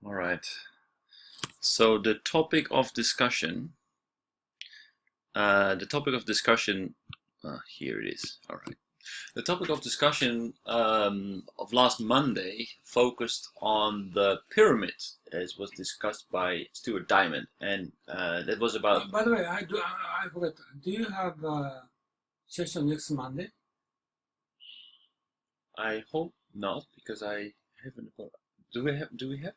All right. So the topic of discussion, here it is. All right. The topic of discussion of last Monday focused on the pyramid, as was discussed by Stuart Diamond, and that was about. By the way, I forgot. Do you have a session next Monday? I hope not, because I haven't. Do we have? Do we have?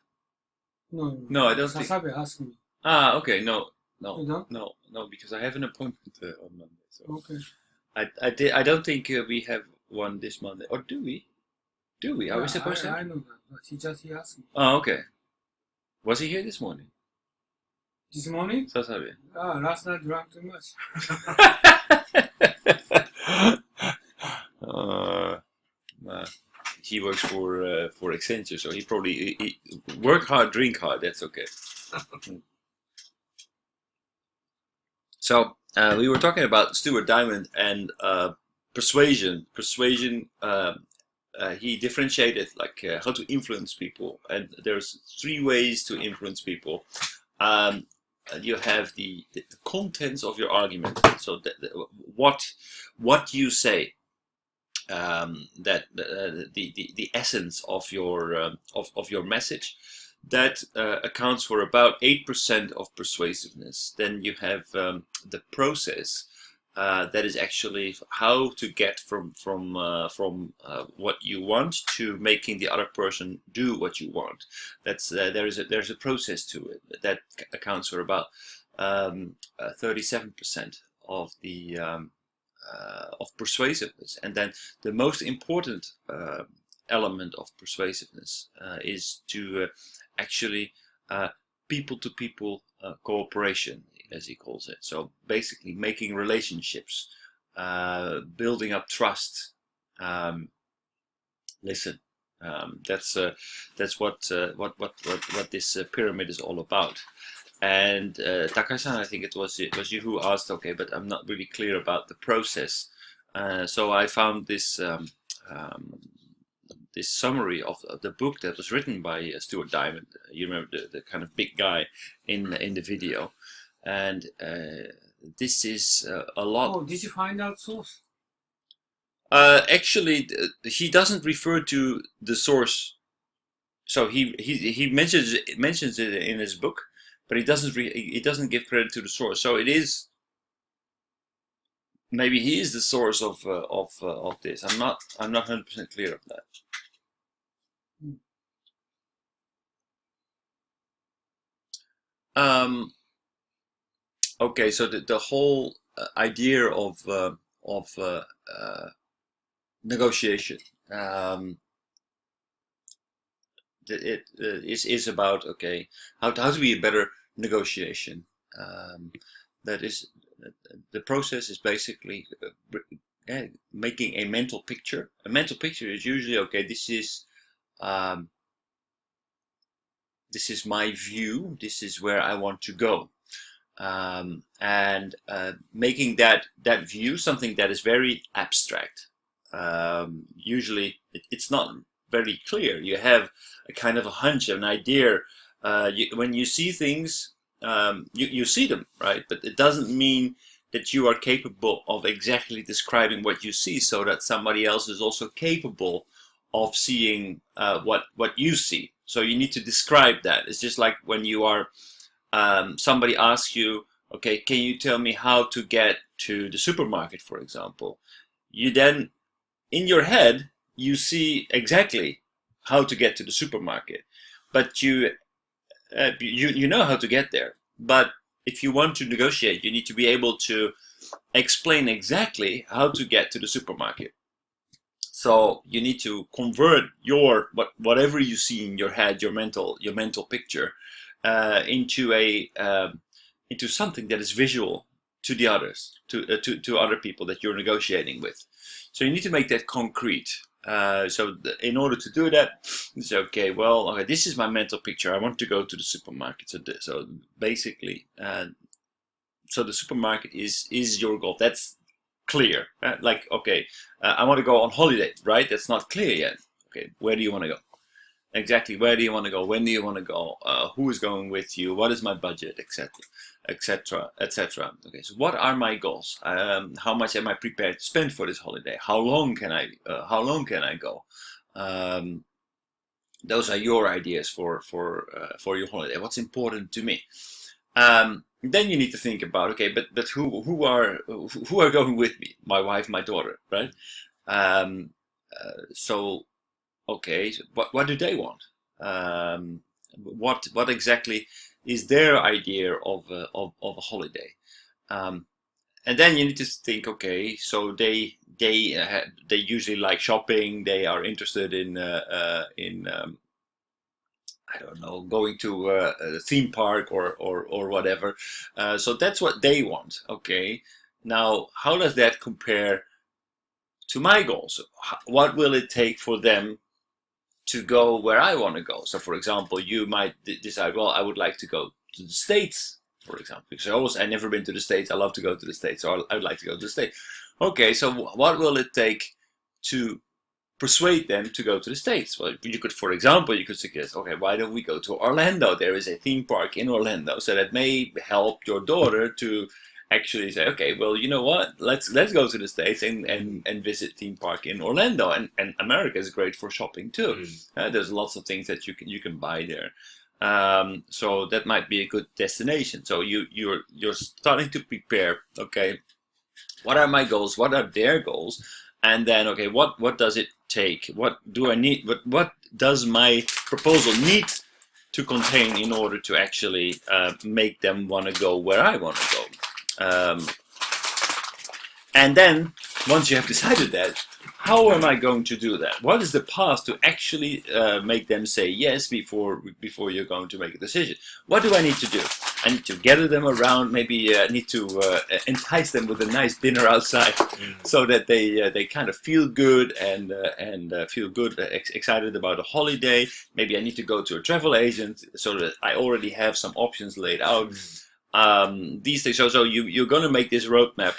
No, No, I don't think. Sasabe asked me. Ah, okay. No, You don't? no, because I have an appointment on Monday. So Okay. I don't think we have one this Monday. Or do we? Do we? Are we supposed to? I know that, but he asked me. Oh, okay. Was he here this morning? This morning? Sasabe. Last night drank too much. He works for Accenture, so he probably work hard, drink hard. That's okay. So we were talking about Stuart Diamond and persuasion. He differentiated like how to influence people, and there's 3 ways to influence people. You have the contents of your argument, so what you say, the essence of your message, that accounts for about 8% of persuasiveness. Then you have the process. That is actually how to get from what you want to making the other person do what you want. That's there's a process to it that accounts for about 37% of the of persuasiveness. And then the most important element of persuasiveness is to actually people-to-people cooperation, as he calls it. So basically making relationships, building up trust. Listen, that's what this pyramid is all about. And Takai-san, I think it was you who asked. Okay, but I'm not really clear about the process. So I found this this summary of the book that was written by Stuart Diamond. You remember the kind of big guy in the video, and this is a lot. Oh, did you find out source? Actually, he doesn't refer to the source. So he mentions it in his book, but he doesn't give credit to the source. So it is. Maybe he is the source of this. I'm not 100% clear of that. Okay, so the whole idea of negotiation, it is about, okay, how to be a better negotiation. That is, the process is basically making a mental picture. A mental picture is usually, okay, this is my view, this is where I want to go. And making that view something that is very abstract. Usually it's not very clear. You have a kind of a hunch, an idea. When you see things, you see them, right? But it doesn't mean that you are capable of exactly describing what you see, so that somebody else is also capable of seeing what you see. So you need to describe that. It's just like when you are somebody asks you, okay, can you tell me how to get to the supermarket, for example? You then, in your head, you see exactly how to get to the supermarket, but you know how to get there. But if you want to negotiate, you need to be able to explain exactly how to get to the supermarket. So you need to convert whatever you see in your head, your mental picture, into something that is visual to the others, to other people that you're negotiating with. So you need to make that concrete. In order to do that, it's okay. Well, okay, this is my mental picture. I want to go to the supermarket. So basically, so the supermarket is your goal. That's clear. Like, okay, I want to go on holiday, right? That's not clear yet. Okay, where do you want to go? exactly, where do you want to go? When do you want to go? Who is going with you? What is my budget, etc., etc., etc. Okay, so what are my goals? How much am I prepared to spend for this holiday? How long can I? How long can I go? Um, those are your ideas for your holiday. What's important to me? Then you need to think about, okay, but who are going with me? My wife, my daughter, right? Um, so okay, so what do they want? What exactly is their idea of a holiday? Um, and then you need to think, okay, so they usually like shopping. They are interested in I don't know, going to a theme park or whatever. So that's what they want. Okay, now how does that compare to my goals? What will it take for them to go where I want to go? So, for example, you might decide, well, I would like to go to the States, for example, because I've never been to the States. I love to go to the States, so I would like to go to the States. Okay, so what will it take to persuade them to go to the States? Well, you could, for example, you could suggest, okay, why don't we go to Orlando? There is a theme park in Orlando, so that may help your daughter to actually say, okay, well, you know what? Let's go to the States and visit theme park in Orlando. And America is great for shopping too. There's lots of things that you can buy there. So that might be a good destination. So you're starting to prepare. Okay, what are my goals? What are their goals? And then, okay, what does it take? What do I need? What does my proposal need to contain in order to actually make them want to go where I want to go? And then, once you have decided that, how am I going to do that? What is the path to actually make them say yes before you're going to make a decision? What do I need to do? I need to gather them around. Maybe I need to entice them with a nice dinner outside, so that they kind of feel good and feel good, excited about a holiday. Maybe I need to go to a travel agent so that I already have some options laid out. These things. So you're going to make this roadmap.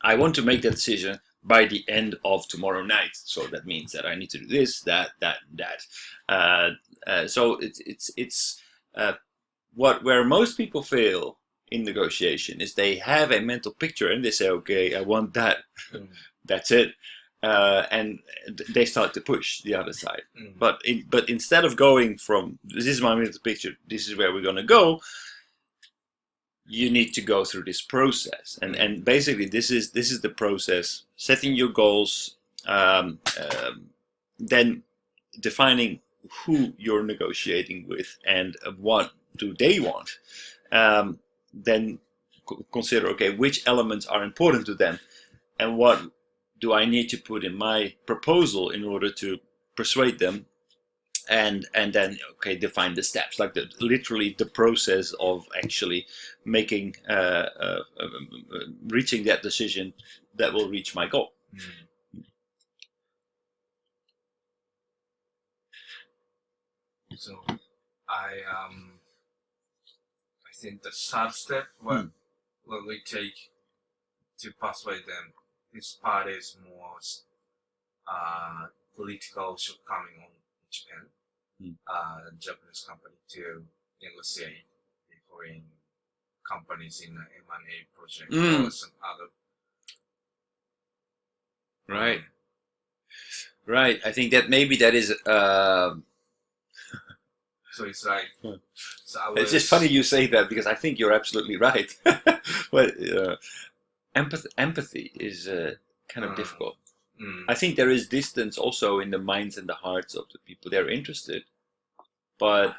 I want to make that decision by the end of tomorrow night. So that means that I need to do this, that. So it's where most people fail in negotiation is they have a mental picture and they say, okay, I want that. That's it. And they start to push the other side. But instead of going from, this is my mental picture, this is where we're going to go, you need to go through this process, and basically this is the process: setting your goals, then defining who you're negotiating with and what do they want. Then consider, okay, which elements are important to them, and what do I need to put in my proposal in order to persuade them. And then, okay, define the steps, like literally the process of actually making reaching that decision that will reach my goal. So I think the third step what we take to persuade them, this part is more political shortcoming on Japan, Japanese company to negotiate between companies in the M&A project or some other. Right. I think that maybe that is. So it's like. So it's just funny you say that, because I think you're absolutely right. But empathy is kind of difficult. I think there is distance also in the minds and the hearts of the people they're interested, but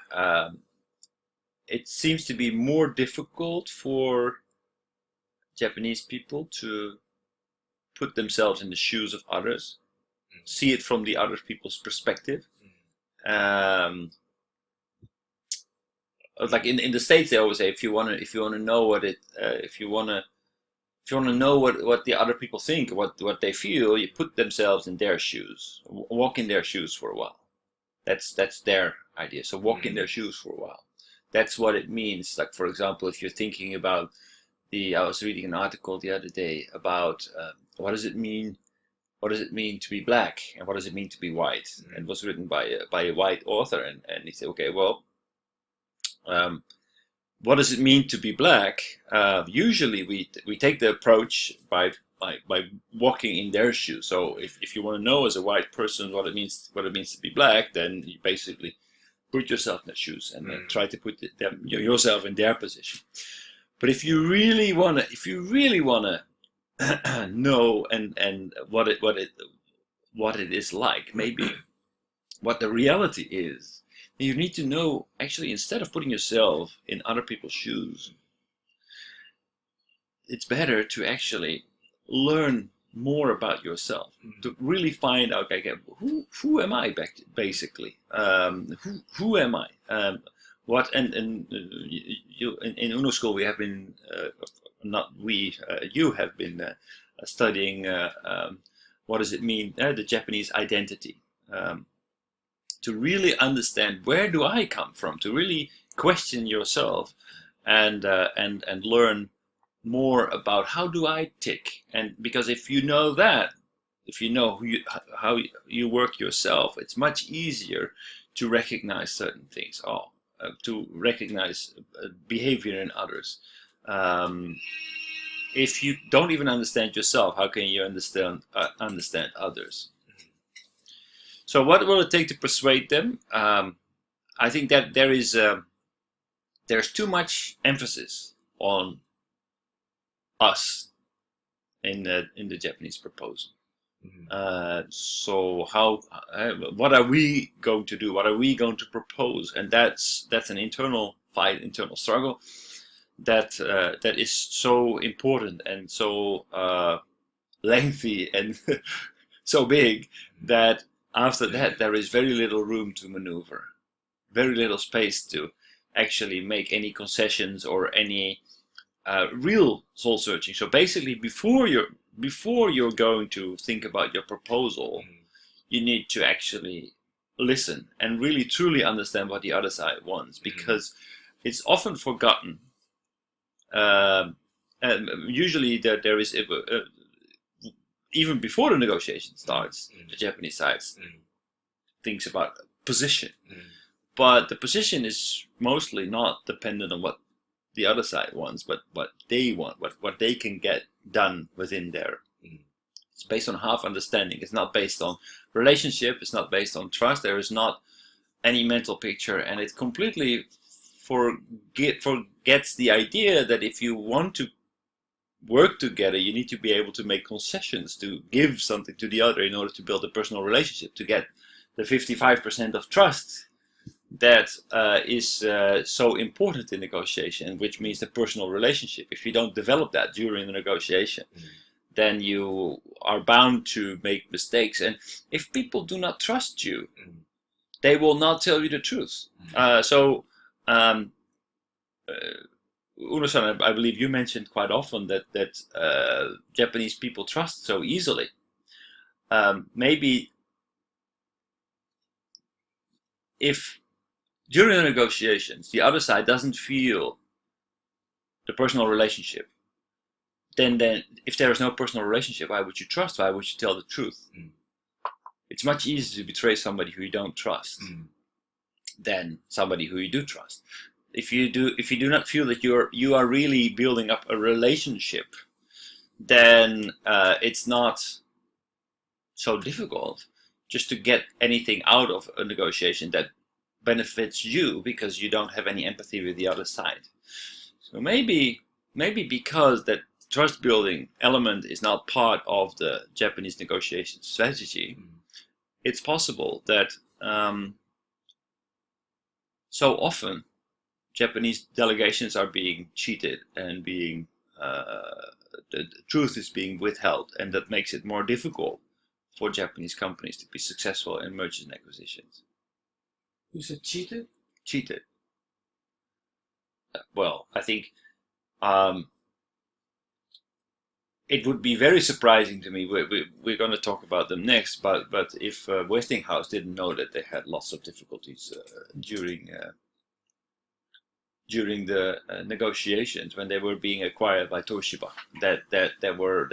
it seems to be more difficult for Japanese people to put themselves in the shoes of others, see it from the other people's perspective. Like in the States, they always say, if you want to know what it, if you want to know what the other people think, what they feel, you put themselves in their shoes, walk in their shoes for a while. That's their idea. So walk in their shoes for a while. That's what it means. Like, for example, if you're thinking about I was reading an article the other day about what does it mean what does it mean to be black, and what does it mean to be white? Mm. And it was written by a white author, and he said, okay, well, what does it mean to be black? Usually we take the approach by walking in their shoes. So if you want to know as a white person what it means to be black, then you basically put yourself in their shoes and then try to put yourself in their position. But if you really wanna know and what it is like, maybe what the reality is, you need to know, actually, instead of putting yourself in other people's shoes, it's better to actually learn more about yourself, to really find out, okay, who am I basically? Who am I? What and you in Unno School we have been you have been studying what does it mean, the Japanese identity, to really understand where do I come from, to really question yourself and learn more about how do I tick. And because if you know that, if you know how you work yourself, it's much easier to recognize certain things, to recognize behavior in others. If you don't even understand yourself, how can you understand others? So what will it take to persuade them? I think that there's too much emphasis on us in the Japanese proposal. So what are we going to do? What are we going to propose? And that's an internal fight, internal struggle that is so important and so lengthy and so big that after that there is very little room to maneuver, very little space to actually make any concessions or any real soul searching. So basically, before you're going to think about your proposal, you need to actually listen and really truly understand what the other side wants, because it's often forgotten. And usually there is even before the negotiation starts, the Japanese side thinks about position, but the position is mostly not dependent on what the other side wants, but what they want, what they can get done within there. It's based on half understanding. It's not based on relationship. It's not based on trust. There is not any mental picture, and it completely forgets the idea that if you want to work together, you need to be able to make concessions, to give something to the other in order to build a personal relationship, to get the 55% of trust that is so important in negotiation, which means the personal relationship. If you don't develop that during the negotiation, then you are bound to make mistakes. And if people do not trust you, they will not tell you the truth. Unno-san, I believe you mentioned quite often that Japanese people trust so easily. Maybe if during the negotiations the other side doesn't feel the personal relationship, then if there is no personal relationship, why would you trust? Why would you tell the truth? It's much easier to betray somebody who you don't trust than somebody who you do trust. If you do not feel that you are really building up a relationship, then it's not so difficult just to get anything out of a negotiation that benefits you, because you don't have any empathy with the other side. So maybe because that trust building element is not part of the Japanese negotiation strategy, it's possible that so often Japanese delegations are being cheated and being the truth is being withheld, and that makes it more difficult for Japanese companies to be successful in mergers and acquisitions. You said cheated? Cheated. Well, I think it would be very surprising to me. We're going to talk about them next, but if Westinghouse didn't know that they had lots of difficulties during during the negotiations when they were being acquired by Toshiba. That there were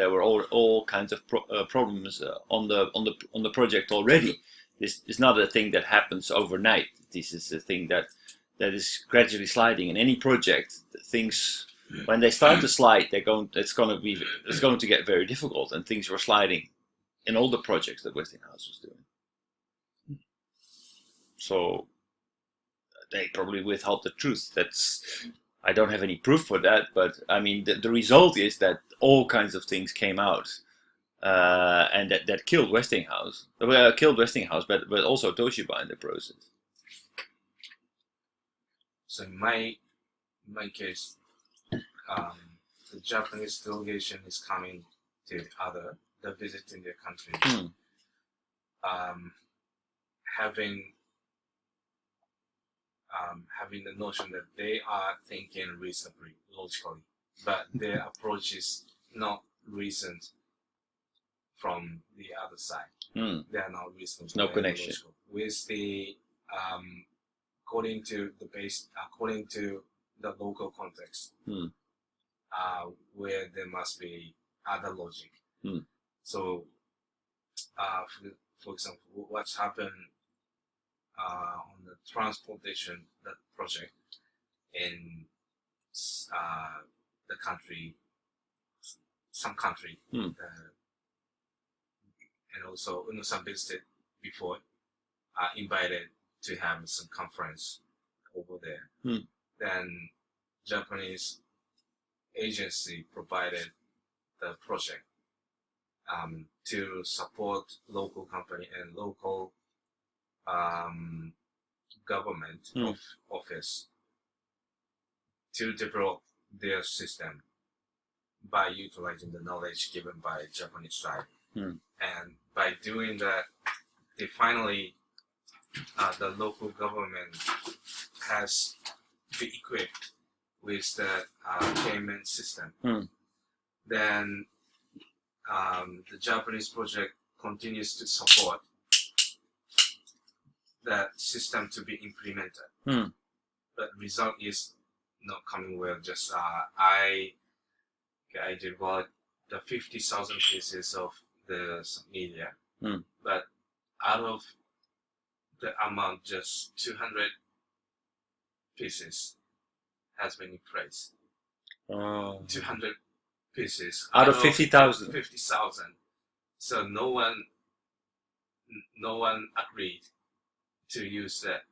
all kinds of problems on the project already. This is not a thing that happens overnight. This is a thing that is gradually sliding. In any project, things when they start to slide, it's going to get very difficult, and things were sliding in all the projects that Westinghouse was doing. So they probably withheld the truth. I don't have any proof for that, but I mean the result is that all kinds of things came out, and that killed Westinghouse. But also Toshiba in the process. So in my case, the Japanese delegation is coming to the visiting their country, having the notion that they are thinking reasonably, logically, but their approach is not reasoned from the other side. They are not reasonable. No connection with the according to the local context, where there must be other logic. So, for example, what's happened on the transportation project in the country, some country, and also Unno-san visited before, invited to have some conference over there. Then Japanese agency provided the project to support local company and local government office to develop their system by utilizing the knowledge given by Japanese side. And by doing that, they finally, the local government has been equipped with the payment system. Then the Japanese project continues to support that system to be implemented. But result is not coming well. Just I developed the 50,000 pieces of the media, but out of the amount, just 200 pieces has been in place. 200 pieces out of 50,000. 50,000. So no one agreed to use that.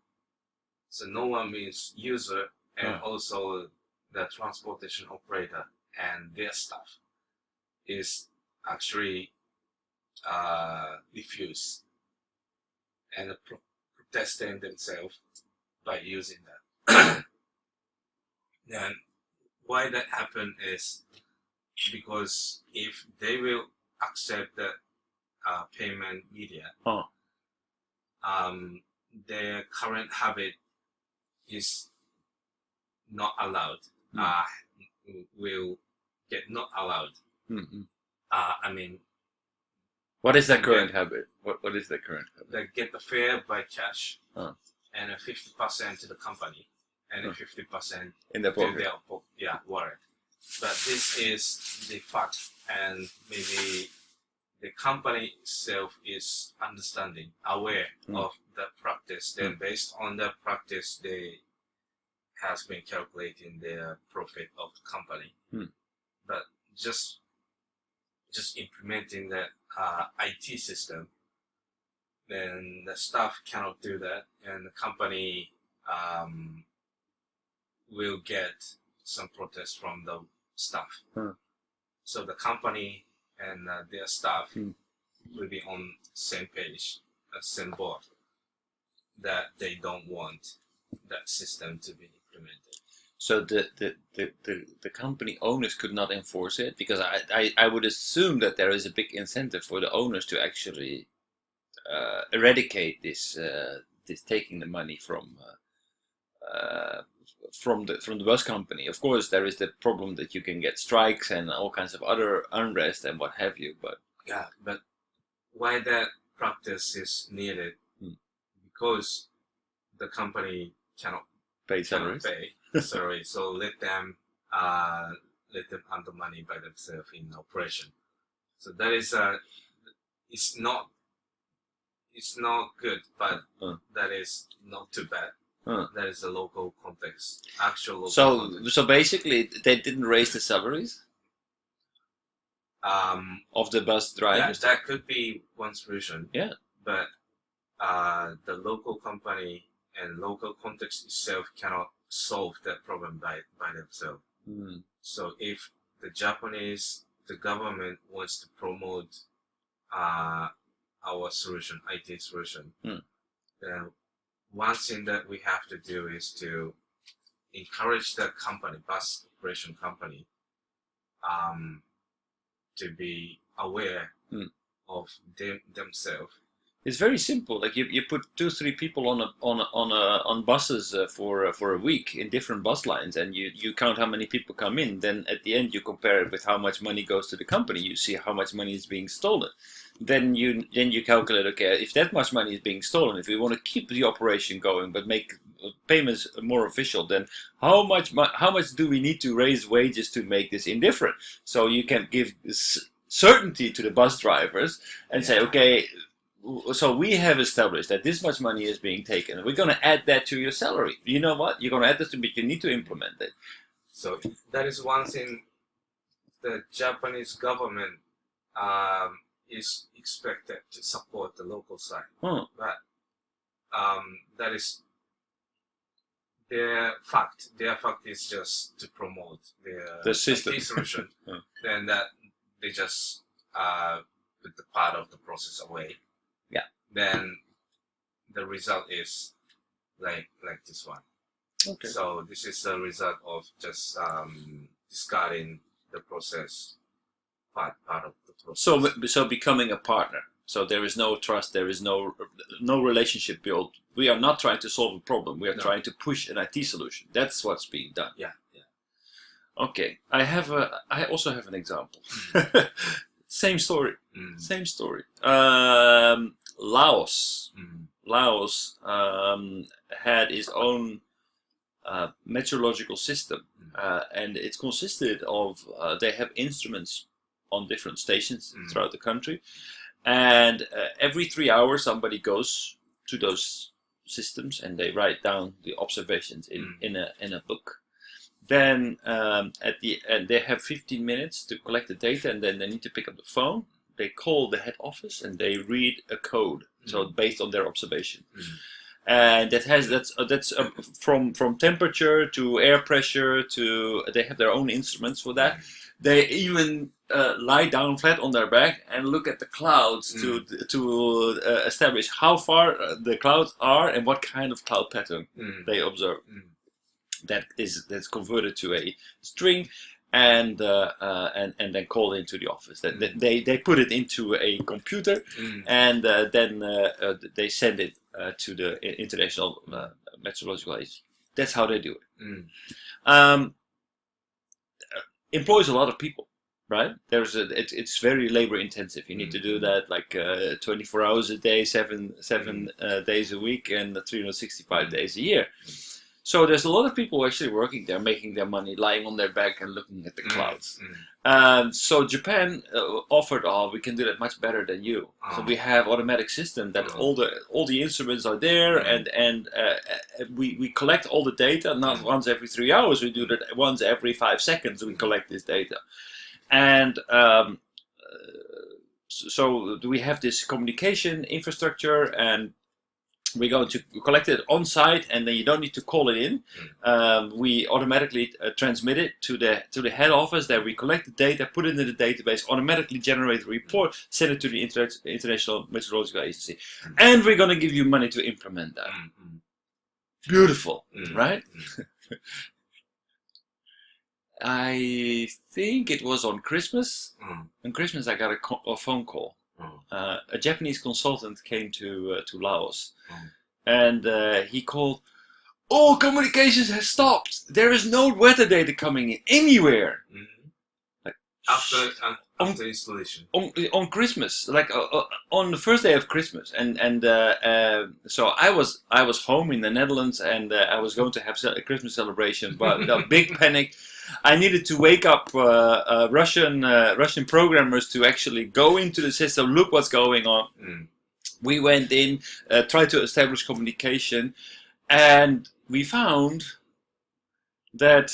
So no one means user and also the transportation operator and their staff is actually refused and protesting themselves by using that. And why that happened is because if they will accept the payment media, their current habit is not allowed, will get not allowed. I mean, what is the current habit? What is the current habit? They get the fare by cash, and 50% to the company, and 50% in the pocket. To their wallet. But this is the fact, and maybe the company itself is aware of the practice. Then based on the practice, they has been calculating their profit of the company. But just implementing that IT system, then the staff cannot do that, and the company will get some protest from the staff. So the company and their staff will be on same page, same board, that they don't want that system to be implemented. So the company owners could not enforce it, because I would assume that there is a big incentive for the owners to actually eradicate this taking the money from the bus company. Of course, there is the problem that you can get strikes and all kinds of other unrest and what have you. But but why that practice is needed? Because the company cannot pay salaries. salary. So let them earn the money by themselves in operation. So that is it's not good, but that is not too bad. That is a local context, actual local context. So basically, they didn't raise the salaries of the bus Yeah, drivers. that could be one solution. Yeah. But the local company and local context itself cannot solve that problem by themselves. So if the government wants to promote our solution, IT solution, then one thing that we have to do is to encourage the company, bus operation company, to be aware of themselves. It's very simple. Like you put 2-3 people on buses for a week in different bus lines, and you count how many people come in. Then at the end you compare it with how much money goes to the company. You see how much money is being stolen. Then you calculate, okay, if that much money is being stolen, if we want to keep the operation going but make payments more official, then how much do we need to raise wages to make this indifferent? So you can give certainty to the bus drivers and say, okay, so we have established that this much money is being taken. We're going to add that to your salary. You know what? You're going to add this, but you need to implement it. So that is one thing the Japanese government is expected to support the local side. But that is their fact. Their fact is just to promote the system IT solution. Then that they just put the part of the process away. Yeah. Then the result is like this one. Okay. So this is the result of just discarding the process part of the process. So becoming a partner. So there is no trust. There is no relationship built. We are not trying to solve a problem. We are trying to push an IT solution. That's what's being done. Yeah. Okay. I also have an example. Same story. Same story. Laos. Laos had its own meteorological system, and it consisted of they have instruments on different stations throughout the country, and every 3 hours somebody goes to those systems and they write down the observations in a book. Then at the end they have 15 minutes to collect the data, and then they need to pick up the phone. They call the head office and they read a code, so based on their observation. And that's from temperature to air pressure to, they have their own instruments for that. They even lie down flat on their back and look at the clouds to establish how far the clouds are and what kind of cloud pattern they observe. That's converted to a string, and then called into the office. They put it into a computer, and then they send it to the International Meteorological Agency. That's how they do it. Employs a lot of people, right? It's very labor intensive. You need to do that like 24 hours a day, seven days a week, and 365 days a year. So there's a lot of people actually working there, making their money, lying on their back and looking at the clouds. So Japan offered, we can do that much better than you. So we have automatic system that all the instruments are there, and we collect all the data, not once every 3 hours. We do that once every 5 seconds. We collect this data, and so we have this communication infrastructure, and we're going to collect it on site, and then you don't need to call it in. We automatically transmit it to the head office. There we collect the data, put it in the database, automatically generate a report, send it to the International Meteorological Agency, and we're going to give you money to implement that. Beautiful, right? I think it was on Christmas. On Christmas, I got a phone call. A Japanese consultant came to Laos, and he called. All communications has stopped. There is no weather data coming in anywhere. After after installation. On Christmas, like on the first day of Christmas, and so I was home in the Netherlands, and I was going to have a Christmas celebration, but a big panic. I needed to wake up Russian programmers to actually go into the system, look what's going on. We went in, tried to establish communication, and we found that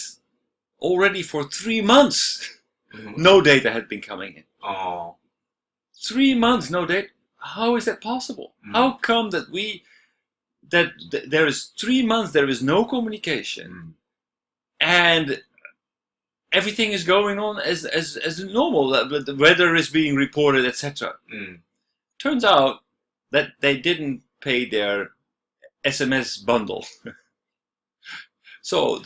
already for 3 months. No data had been coming in. Oh. 3 months, no data. How is that possible? How come that there is 3 months there is no communication, and everything is going on as normal? The weather is being reported, etc. Turns out that they didn't pay their SMS bundle. So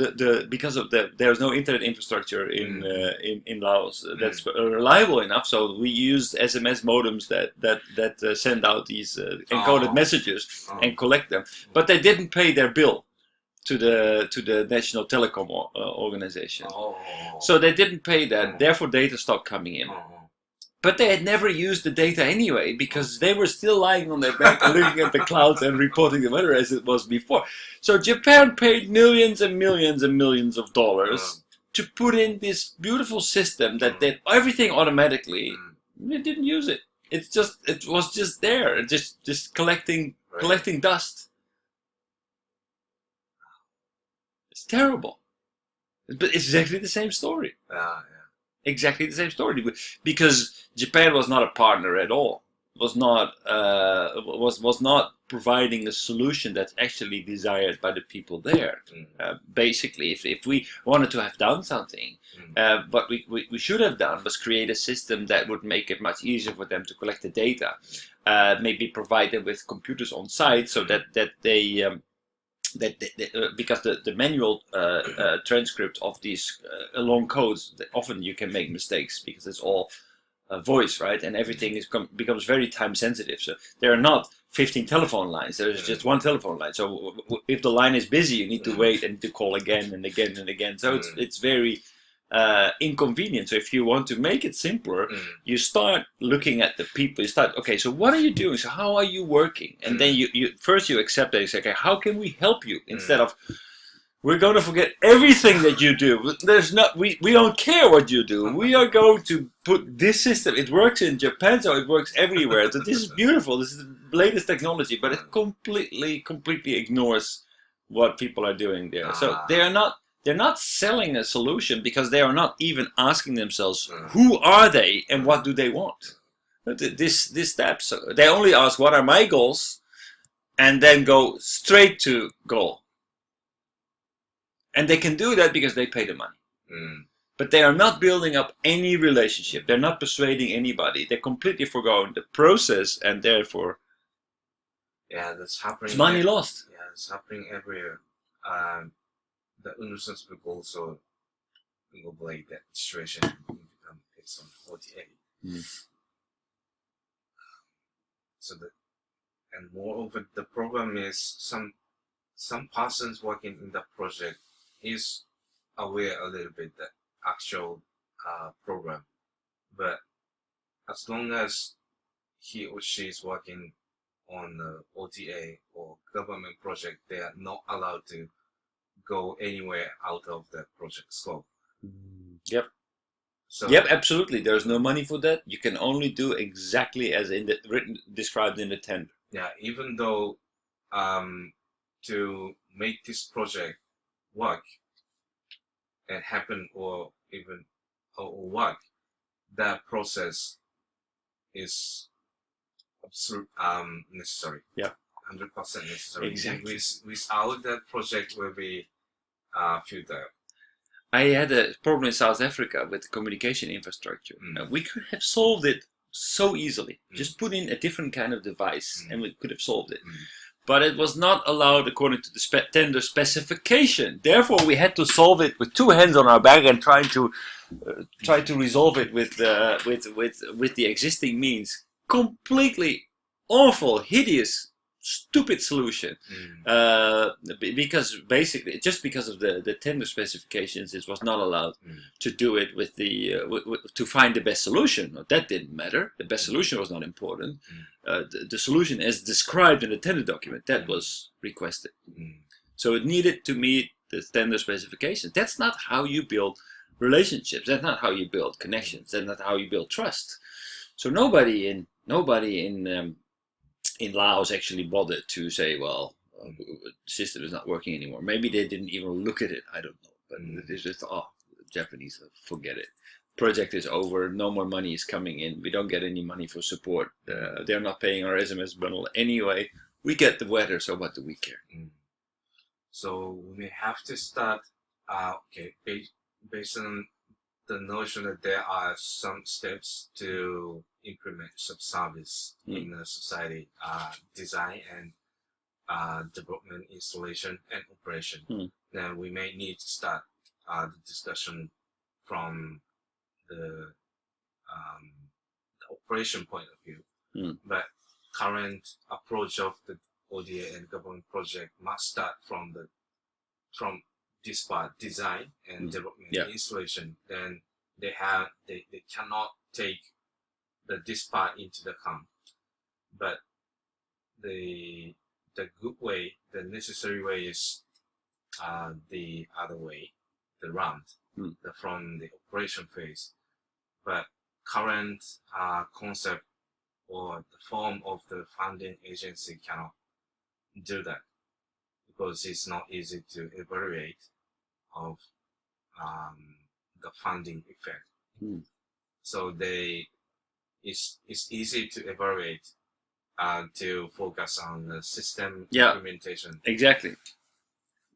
because of there's no internet infrastructure in Laos that's reliable enough. So we used SMS modems that send out these encoded messages and collect them. But they didn't pay their bill to the National Telecom Organization. So they didn't pay that. Therefore, data stopped coming in. But they had never used the data anyway, because they were still lying on their back and looking at the clouds and reporting the weather as it was before. So Japan paid millions and millions and millions of dollars to put in this beautiful system that did everything automatically. They didn't use it. It was just there, just collecting dust. It's terrible. But it's exactly the same story. Exactly the same story, because Japan was not a partner at all. Was not providing a solution that's actually desired by the people there. Basically, if we wanted to have done something, what we should have done was create a system that would make it much easier for them to collect the data. Maybe provide them with computers on site so that they because the manual transcript of these long codes, often you can make mistakes because it's all voice, right? And everything becomes very time sensitive. So there are not 15 telephone lines. There's just one telephone line. So if the line is busy, you need to wait and to call again and again and again. So it's very inconvenient. So if you want to make it simpler, you start looking at the people. You start, okay, so what are you doing? So how are you working? And then you first you accept that. You say, okay, how can we help you? Instead of, we're going to forget everything that you do. We don't care what you do. We are going to put this system. It works in Japan, so it works everywhere. So this is beautiful. This is the latest technology, but it completely ignores what people are doing there. So they're not selling a solution because they are not even asking themselves who are they and what do they want. This steps. They only ask what are my goals, and then go straight to goal. And they can do that because they pay the money. But they are not building up any relationship. They're not persuading anybody. They're completely forgoing the process, and therefore, that's happening. It's money lost. Yeah, it's happening everywhere. The Unno School also globally that situation based on OTA. So and moreover, the problem is some persons working in the project is aware a little bit the actual program, but as long as he or she is working on the OTA or government project, they are not allowed to go anywhere out of the project scope. Yep. So Yep, absolutely. There's no money for that. You can only do exactly as described in the tender. Yeah, even though to make this project work and happen or work, that process is absolute necessary. Yeah. 100% necessary. Exactly. Without that project will be futile. I had a problem in South Africa with communication infrastructure. We could have solved it so easily. Just put in a different kind of device and we could have solved it. But it was not allowed according to the tender specification. Therefore, we had to solve it with two hands on our back and try to resolve it with the existing means. Completely awful, hideous stupid solution. Because basically, just because of the tender specifications, it was not allowed to do it with the to find the best solution. That didn't matter. The best solution was not important. The solution as described in the tender document, that was requested. So it needed to meet the tender specifications. That's not how you build relationships. That's not how you build connections. That's not how you build trust. So nobody in Laos actually bothered to say, well, the system is not working anymore. Maybe they didn't even look at it. I don't know. But it's just, Japanese, forget it. Project is over. No more money is coming in. We don't get any money for support. They're not paying our SMS bundle anyway. We get the weather, so what do we care? So we have to start, based on the notion that there are some steps to implement sub-service in the society, design and development, installation, and operation. Then we may need to start the discussion from the operation point of view. But current approach of the ODA and government project must start from this part, design and development, installation. Then they cannot take this part into the account. But the good way, the necessary way is the other way, the round, from the operation phase. But current concept or the form of the funding agency cannot do that, because it's not easy to evaluate of the funding effect. So it's easy to evaluate to focus on the system implementation. Exactly.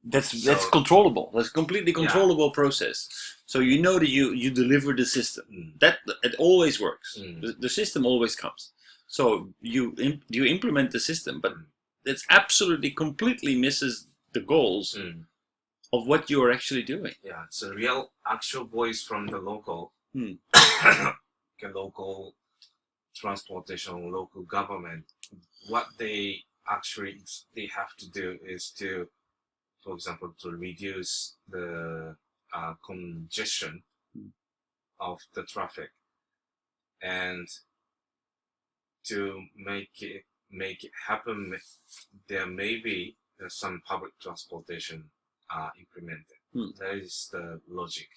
That's controllable. That's a completely controllable process. So you know that you deliver the system. That it always works. The system always comes. So you implement the system, but it's absolutely completely misses the goals of what you are actually doing. Yeah, it's a real actual voice from the local, local transportation, local government. What they have to do is to, for example, to reduce the congestion of the traffic, and to make it happen, there may be some public transportation implemented. That is the logic.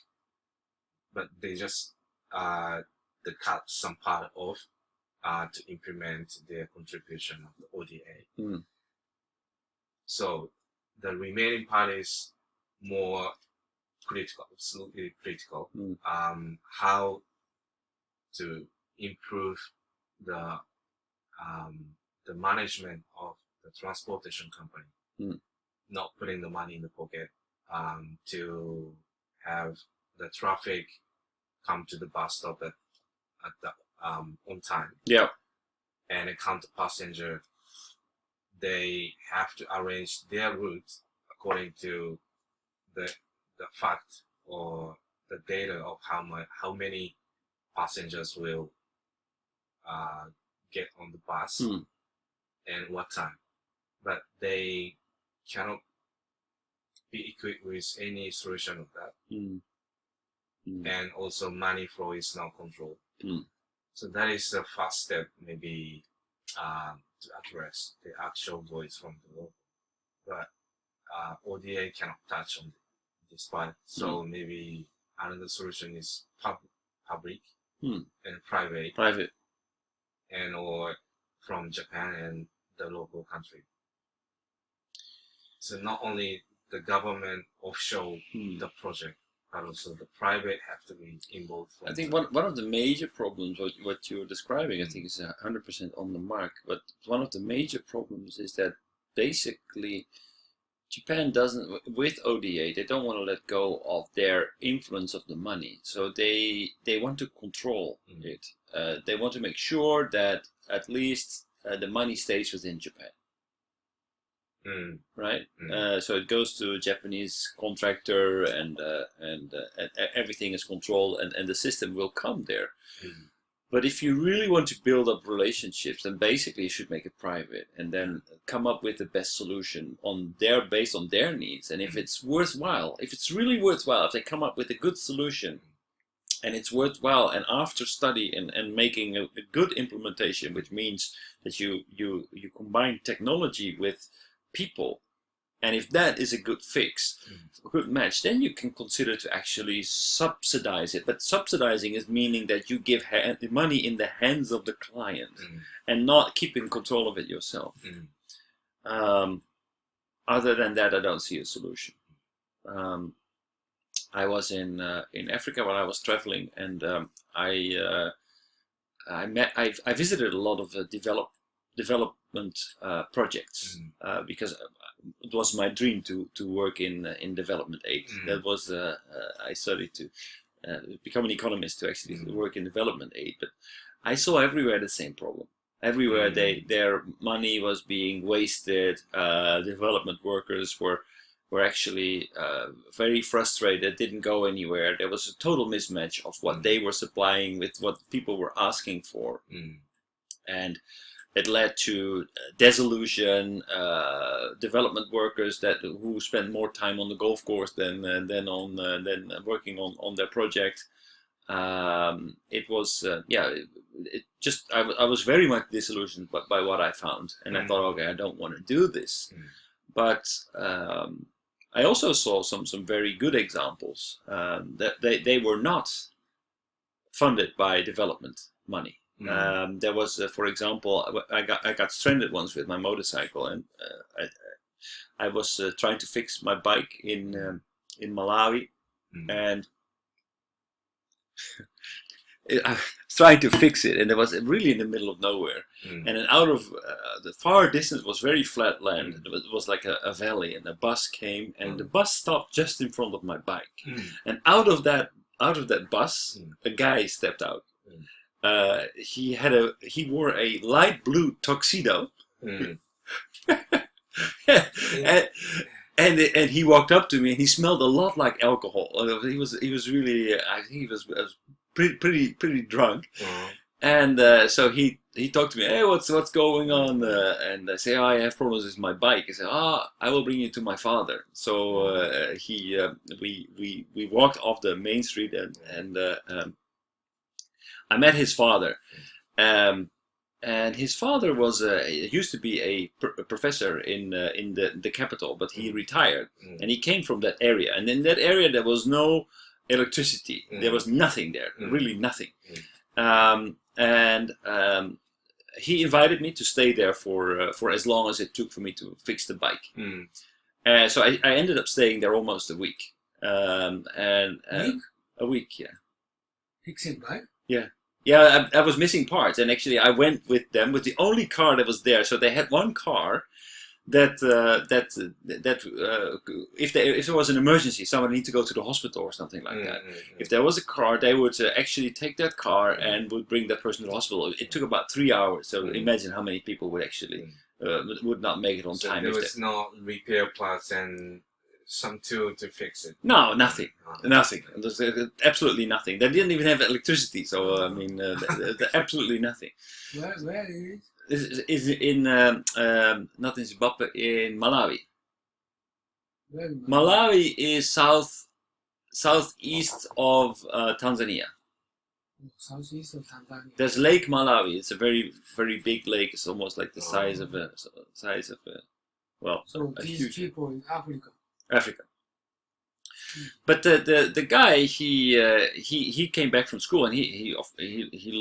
But they just they cut some part off to implement their contribution of the ODA. So the remaining part is more critical, absolutely critical. How to improve the management of the transportation company, not putting the money in the pocket, to have the traffic come to the bus stop at the on time. And account the passenger. They have to arrange their route according to the fact or the data of how many passengers will get on the bus and what time. But they cannot be equipped with any solution of that. And also money flow is not controlled. So that is the first step, maybe to address the actual voice from the local. But ODA cannot touch on this part. So maybe another solution is public and private, and or from Japan and the local country. So not only the government offshore the project, but also the private have to be involved. I think one of the major problems, what you're describing, I think is 100% on the mark. But one of the major problems is that basically Japan doesn't, with ODA, they don't want to let go of their influence of the money. So they want to control it. They want to make sure that at least the money stays within Japan. Right? So it goes to a Japanese contractor, and everything is controlled, and the system will come there. But if you really want to build up relationships, then basically you should make it private and then come up with the best solution based on their needs. And if it's worthwhile, if it's really worthwhile, if they come up with a good solution and it's worthwhile, and after study and making a good implementation, which means that you combine technology with people, and if that is a good fix, a good match, then you can consider to actually subsidize it. But subsidizing is meaning that you give the money in the hands of the client and not keeping control of it yourself. Other than that, I don't see a solution. I was in Africa when I was traveling, and I visited a lot of development projects because it was my dream to work in development aid. That was I studied to become an economist to actually work in development aid. But I saw everywhere the same problem. Everywhere their money was being wasted. Development workers were actually very frustrated, didn't go anywhere. There was a total mismatch of what they were supplying with what people were asking for. And it led to disillusion, development workers who spent more time on the golf course than working on their project. It was I was very much disillusioned by what I found, and I thought, okay, I don't want to do this. But I also saw some very good examples that they were not funded by development money. There was, for example, I got stranded once with my motorcycle, and I was trying to fix my bike in Malawi, and I was trying to fix it, and it was really in the middle of nowhere. And then out of the far distance was very flat land. It was like a valley, and a bus came, and the bus stopped just in front of my bike. And out of that bus, a guy stepped out. He wore a light blue tuxedo, and he walked up to me, and he smelled a lot like alcohol. He was really, I think he was pretty drunk. And so he talked to me, hey, what's going on? And I say, oh, I have problems with my bike. He said, I will bring you to my father. So we walked off the main street, and I met his father, and his father used to be a professor in the capital, but he retired, and he came from that area. And in that area, there was no electricity. There was nothing there, really nothing. He invited me to stay there for as long as it took for me to fix the bike. So I ended up staying there almost a week. A week, yeah. Fixing bike? Yeah, I was missing parts, and actually I went with them with the only car that was there. So they had one car that if there was an emergency, someone needed to go to the hospital or something like that. If there was a car, they would actually take that car and would bring that person to the hospital. It took about 3 hours. So imagine how many people would actually would not make it on time. There was no repair parts and some tool to fix it. No, nothing. There's absolutely nothing. They didn't even have electricity, so I mean, absolutely nothing. Where is it? Is in not in Zimbabwe, in Malawi. Where is Malawi is southeast of Tanzania. Southeast of Tanzania. There's Lake Malawi. It's a very very big lake. It's almost like the size of a So a these huge people in Africa. Africa. But the guy he came back from school, and he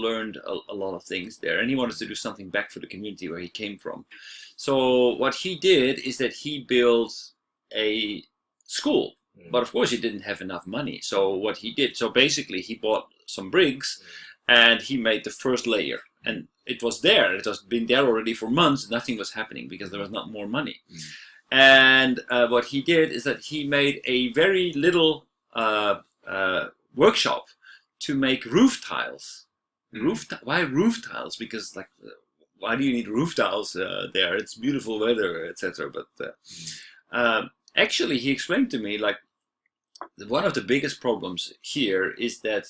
learned a lot of things there, and he wanted to do something back for the community where he came from. So what he did is that he built a school, but of course he didn't have enough money. So what he did, so basically he bought some bricks, and he made the first layer, and it was there. It has been there already for months. Nothing was happening because there was not more money. And what he did is that he made a very little workshop to make roof tiles. Why roof tiles? Because why do you need roof tiles there? It's beautiful weather, etc. But actually, he explained to me one of the biggest problems here is that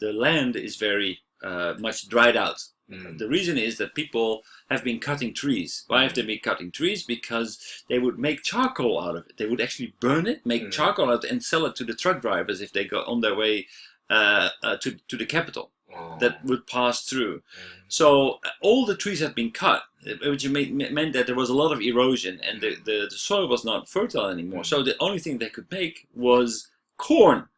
the land is very much dried out. Mm. The reason is that people have been cutting trees. Why have they been cutting trees? Because they would make charcoal out of it. They would actually burn it, make charcoal out of it, and sell it to the truck drivers if they go on their way to the capital. Oh. That would pass through. So all the trees had been cut, which meant that there was a lot of erosion and the soil was not fertile anymore. So the only thing they could make was corn.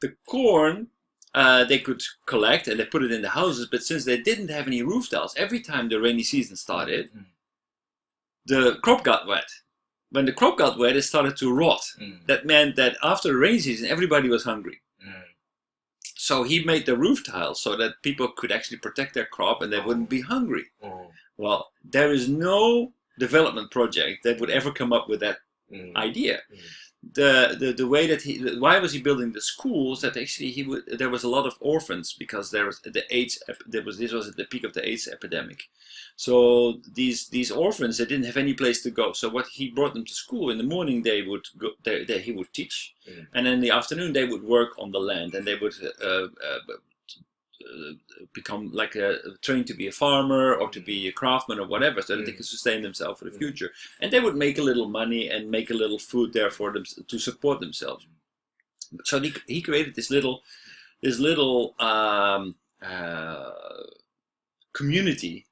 The corn they could collect and they put it in the houses, but since they didn't have any roof tiles, every time the rainy season started, the crop got wet. When the crop got wet, it started to rot. That meant that after the rainy season, everybody was hungry. So he made the roof tiles so that people could actually protect their crop and they wouldn't be hungry. Well, there is no development project that would ever come up with that idea. The way that why was he building the schools? That actually there was a lot of orphans because there was this was at the peak of the AIDS epidemic. So these orphans, they didn't have any place to go. So what he brought them to school in the morning, they would go. He would teach, and in the afternoon they would work on the land, and they would become like trained to be a farmer or to be a craftsman or whatever, so that they could sustain themselves for the future. And they would make a little money and make a little food there for them to support themselves. So he created this little community.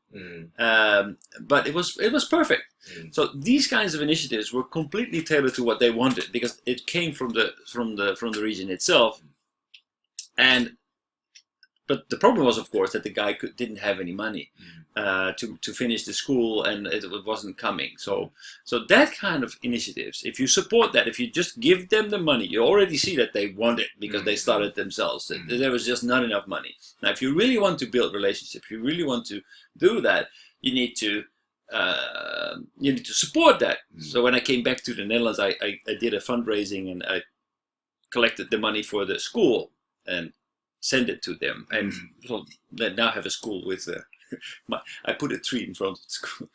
But it was perfect. So these kinds of initiatives were completely tailored to what they wanted because it came from the region itself. But the problem was, of course, that the guy didn't have any money to finish the school, and it wasn't coming. So that kind of initiatives, if you support that, if you just give them the money, you already see that they want it because they started themselves. There was just not enough money. Now, if you really want to build relationships, you really want to do that, you need to support that. So when I came back to the Netherlands, I did a fundraising and I collected the money for the school and send it to them, and so they now have a school with I put a tree in front of the school.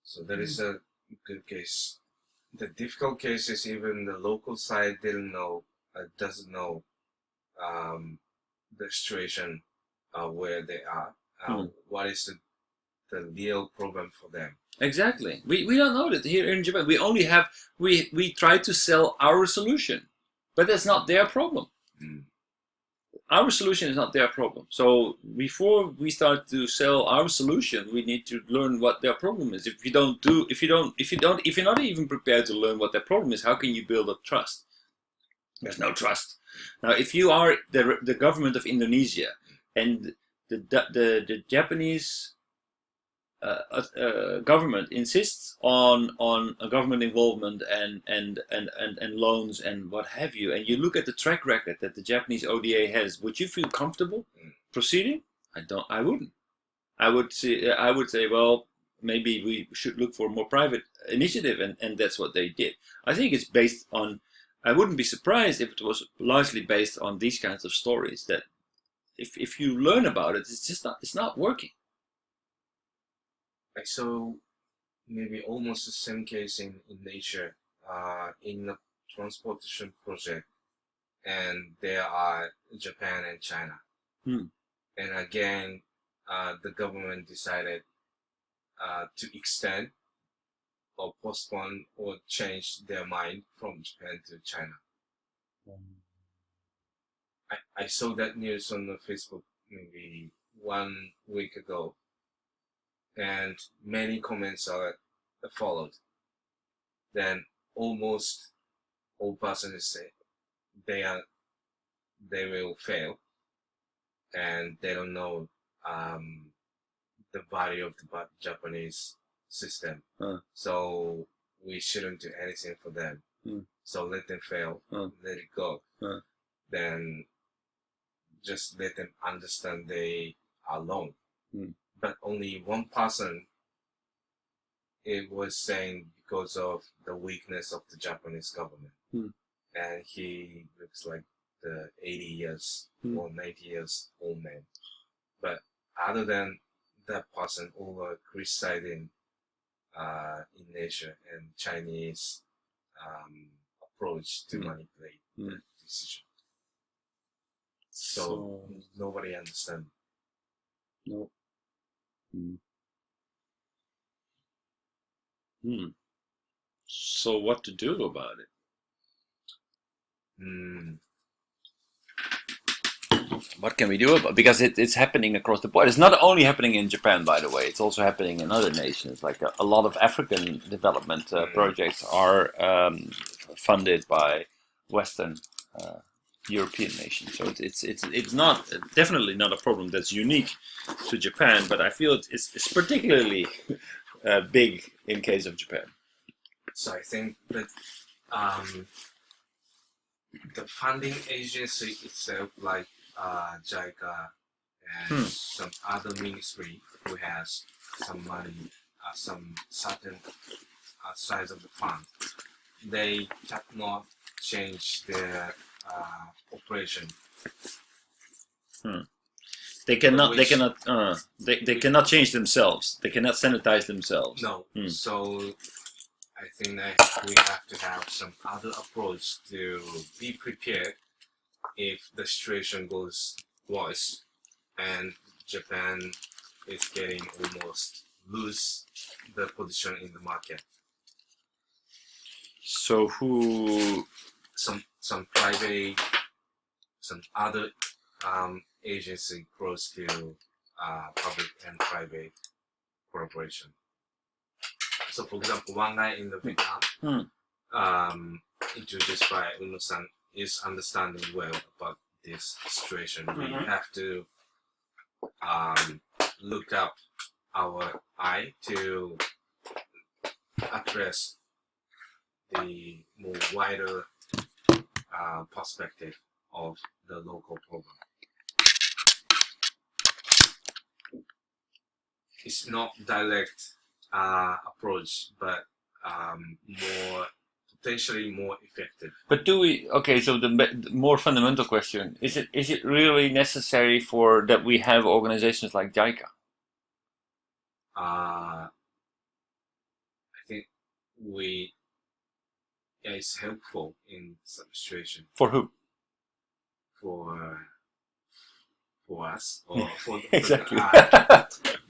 So that is a good case. The difficult case is even the local side doesn't know the situation where they are. What is the real problem for them? Exactly. We don't know that here in Japan. We only have we try to sell our solution. But that's not their problem. Our solution is not their problem. So before we start to sell our solution, we need to learn what their problem is. If you're not even prepared to learn what their problem is, how can you build up trust? There's no trust. Now, if you are the government of Indonesia and the Japanese government insists on a government involvement and loans and what have you, and you look at the track record that the Japanese ODA has, would you feel comfortable proceeding? I wouldn't. I would say, well, maybe we should look for a more private initiative, and that's what they did. I think it's based on. I wouldn't be surprised if it was largely based on these kinds of stories. That if you learn about it, it's not working. I saw maybe almost the same case in nature, in a transportation project, and there are Japan and China. And again, the government decided to extend or postpone or change their mind from Japan to China. I saw that news on the Facebook maybe 1 week ago. And many comments are followed. Then almost all persons say they will fail, and they don't know the value of the Japanese system. So we shouldn't do anything for them. So let them fail, let it go. Then just let them understand they are alone. But only one person was saying because of the weakness of the Japanese government. And he looks like the 80 years or 90 years old man. But other than that person, all were criticizing Indonesia and Chinese approach to manipulate the decision. So nobody understands. No. So what to do about it? What can we do about it? Because it's happening across the board. It's not only happening in Japan, by the way. It's also happening in other nations. Like a lot of African development projects are funded by Western European nations. So it's not definitely not a problem that's unique to Japan, but I feel it's particularly big in case of Japan. So I think that the funding agency itself, like JICA and some other ministry who has some money, some certain size of the fund, they cannot change their operation. They cannot. They cannot change themselves. They cannot sanitize themselves. No. So I think that we have to have some other approach to be prepared if the situation goes worse and Japan is getting almost lose the position in the market. So some private, some other agency close to public and private cooperation. So, for example, one guy in the Vietnam, introduced by Unno-san, is understanding well about this situation. We have to look up our eye to address the more wider perspective of the local problem. It's not direct approach, but potentially more effective. But do we? Okay, so the more fundamental question is: it really necessary for that we have organizations like JICA? I think it's helpful in some situation. For who? For us or for exactly.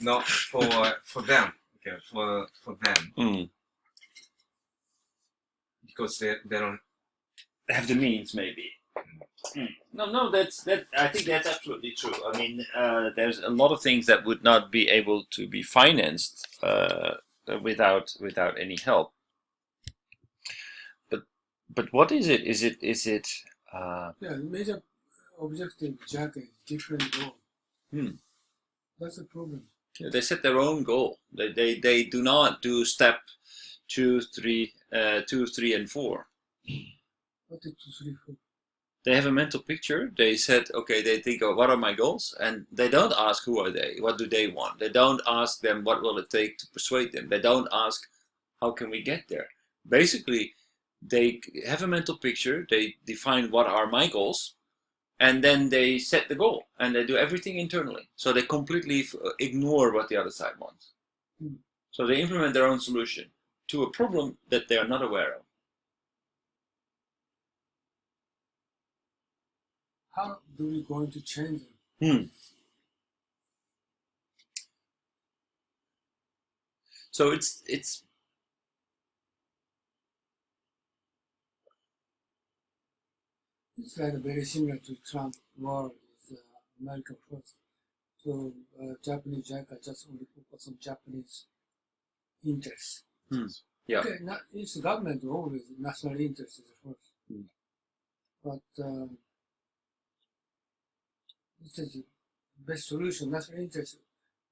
not for them. Okay, for them. Because they don't have the means, maybe. No, that I think that's absolutely true. I mean, there's a lot of things that would not be able to be financed without any help. But what is it? Is it? Yeah, the major objective JICA is different goal. That's the problem. They set their own goal. They do not do step 2, 3, and 4. What is 2, 3, 4? They have a mental picture. They said, okay, they think, what are my goals? And they don't ask who are they, what do they want. They don't ask them what will it take to persuade them. They don't ask how can we get there. Basically, they have a mental picture. They define what are my goals. And then they set the goal, and they do everything internally. So they completely ignore what the other side wants. So they implement their own solution to a problem that they are not aware of. How do we going to change them? So it's like very similar to Trump war with America first. So Japanese JICA just only focus on Japanese interests. Yeah. Okay, it's government always national interest is first. But this is the best solution. National interest.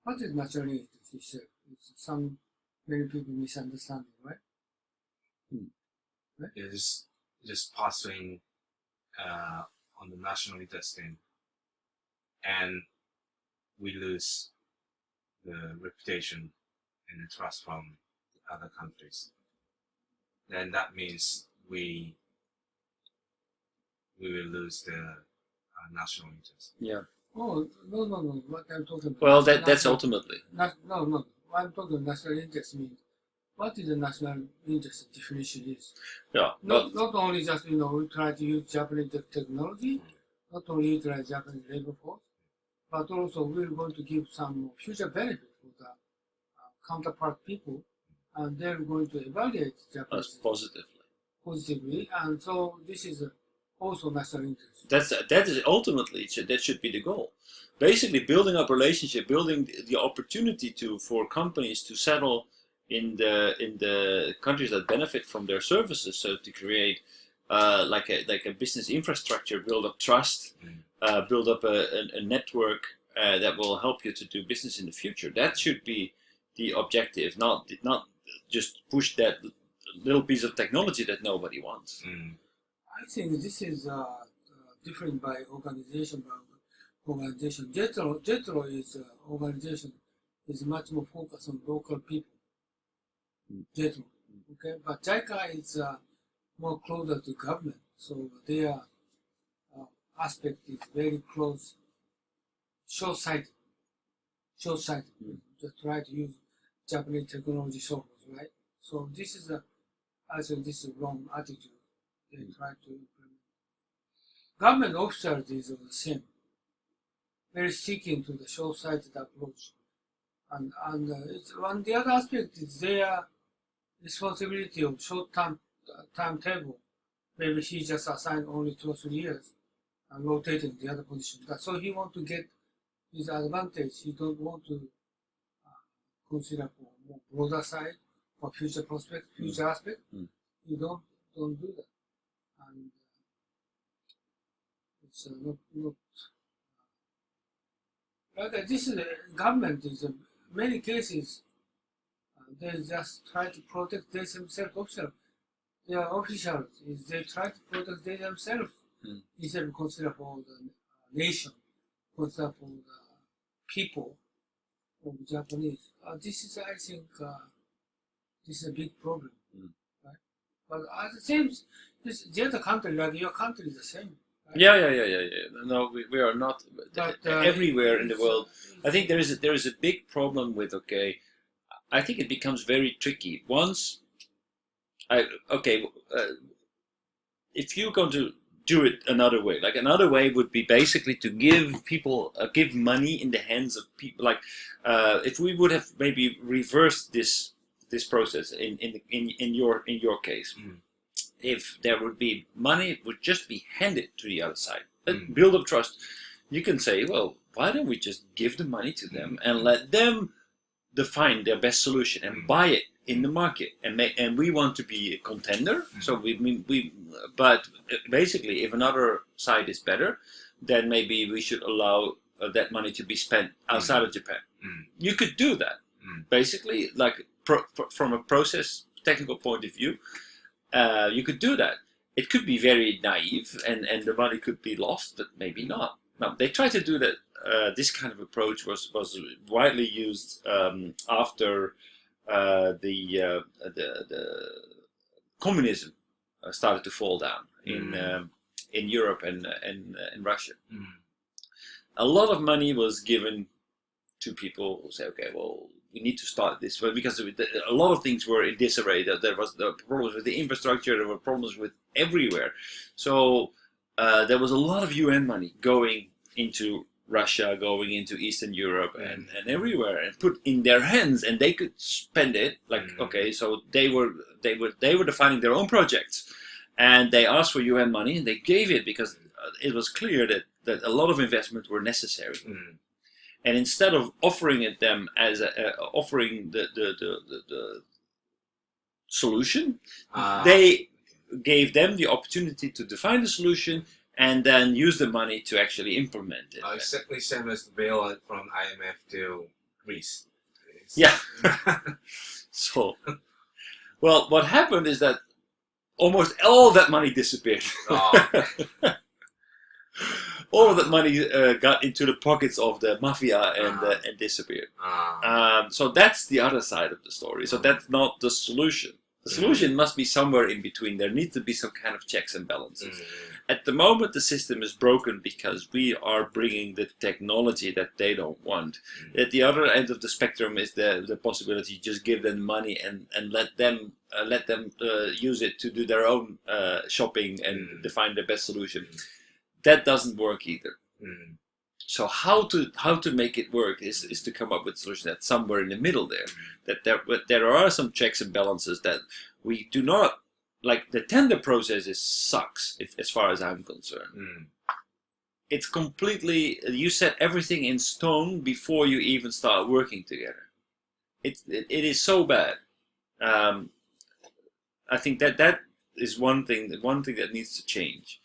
What is national interest itself? It's many people misunderstanding, right? Right? It's just pursuing on the national interest thing, and we lose the reputation and the trust from the other countries. Then that means we will lose the national interest. Yeah. Oh no! What I'm talking about? Well, that's ultimately. No. What I'm talking about national interest means what is the national interest definition is. Yeah. Not only just we try to use Japanese technology, not only utilize Japanese labor force, but also we're going to give some future benefit for the counterpart people, and they're going to evaluate Japanese positively, and so this is also national interest. That is ultimately that should be the goal. Basically, building up relationship, building the opportunity for companies to settle in the countries that benefit from their services, so to create like a business infrastructure, build up trust, build up a network that will help you to do business in the future. That should be the objective, not just push that little piece of technology that nobody wants. I think this is different by organization. JETRO is organization is much more focused on local people. JETRO, okay, but JICA is more closer to government, so their aspect is very close, short-sighted. Just try to use Japanese technology software, right? So this is I think this is wrong attitude. They try to implement. Government officers is the same, very sticking to the short-sighted approach, and it's one. The other aspect is their responsibility of short-term timetable. Maybe he just assigned only 2 or 3 years and rotating the other position. So he want to get his advantage. He don't want to consider for more broader side or future prospect, future aspect. You don't do that, and it's not like this is government is many cases they just try to protect themselves. Their officials is they try to protect themselves instead of consider for the nation, consider for the people of Japanese. This is, I think, this is a big problem, right? But at the same, the other country, like your country, is the same. Right? Yeah. No, we are not. But, everywhere in the world, I think there is a big problem with. Okay, I think it becomes very tricky once. If you're going to do it another way, like another way would be basically to give people give money in the hands of people. Like if we would have maybe reversed this process in your case, if there would be money, it would just be handed to the other side. Build up trust. You can say, well, why don't we just give the money to them and let them define their best solution and buy it in the market, and we want to be a contender. So but basically, if another side is better, then maybe we should allow that money to be spent outside of Japan. You could do that, basically, like from a process technical point of view. You could do that. It could be very naive, and the money could be lost, but maybe not. Now they try to do that. This kind of approach was widely used after the communism started to fall down in Europe and in Russia. A lot of money was given to people who say, okay, well, we need to start this because a lot of things were in disarray. There was the problems with the infrastructure. There were problems with everywhere. So there was a lot of UN money going into Russia, going into Eastern Europe and everywhere, and put in their hands, and they could spend it. Like okay, so they were defining their own projects, and they asked for UN money, and they gave it because it was clear that a lot of investments were necessary. And instead of offering it them as offering the solution, they gave them the opportunity to define the solution and then use the money to actually implement it. Exactly same as the bailout from IMF to Greece. Yeah. So, well, what happened is that almost all that money disappeared. All of that money got into the pockets of the mafia and disappeared. So that's the other side of the story. So that's not the solution. The solution must be somewhere in between. There needs to be some kind of checks and balances. At the moment, the system is broken because we are bringing the technology that they don't want. At the other end of the spectrum is the possibility to just give them money and let them use it to do their own shopping and define the best solution. that doesn't work either. Mm. So how to make it work is to come up with a solution that's somewhere in the middle there. That there are some checks and balances that we do not like. The tender process sucks, as far as I'm concerned. Mm. It's completely, you set everything in stone before you even start working together. It is so bad. I think that is one thing that needs to change,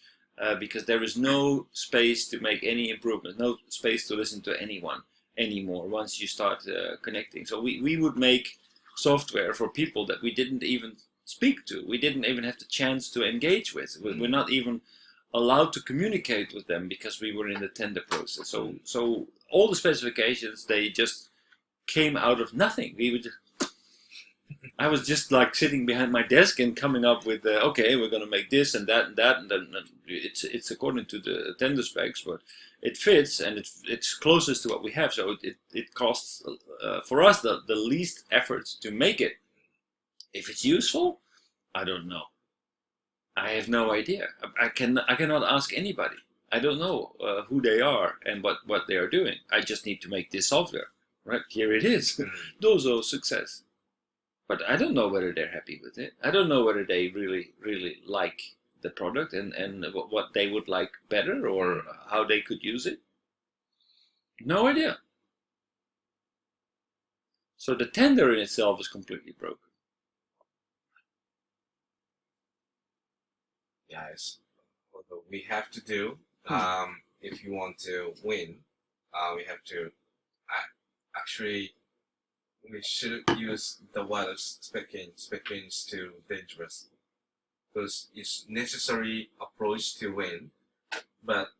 because there is no space to make any improvement, no space to listen to anyone anymore once you start connecting. So we would make software for people that we didn't even speak to, we didn't even have the chance to engage with. We're not even allowed to communicate with them because we were in the tender process. So all the specifications, they just came out of nothing. I was just like sitting behind my desk and coming up with, okay, we're going to make this and that, and then it's according to the tender specs, but it fits and it's closest to what we have. So it costs for us the least effort to make it. If it's useful, I don't know. I have no idea. I cannot ask anybody. I don't know who they are and what they are doing. I just need to make this software. Right, here it is. Dozo success. But I don't know whether they're happy with it. I don't know whether they really like the product and what they would like better or how they could use it. No idea. So the tender in itself is completely broken. Yes, what we have to do, if you want to win, we have to actually. We shouldn't use the word of spec-in. Spec-in is too dangerous because it's necessary approach to win, but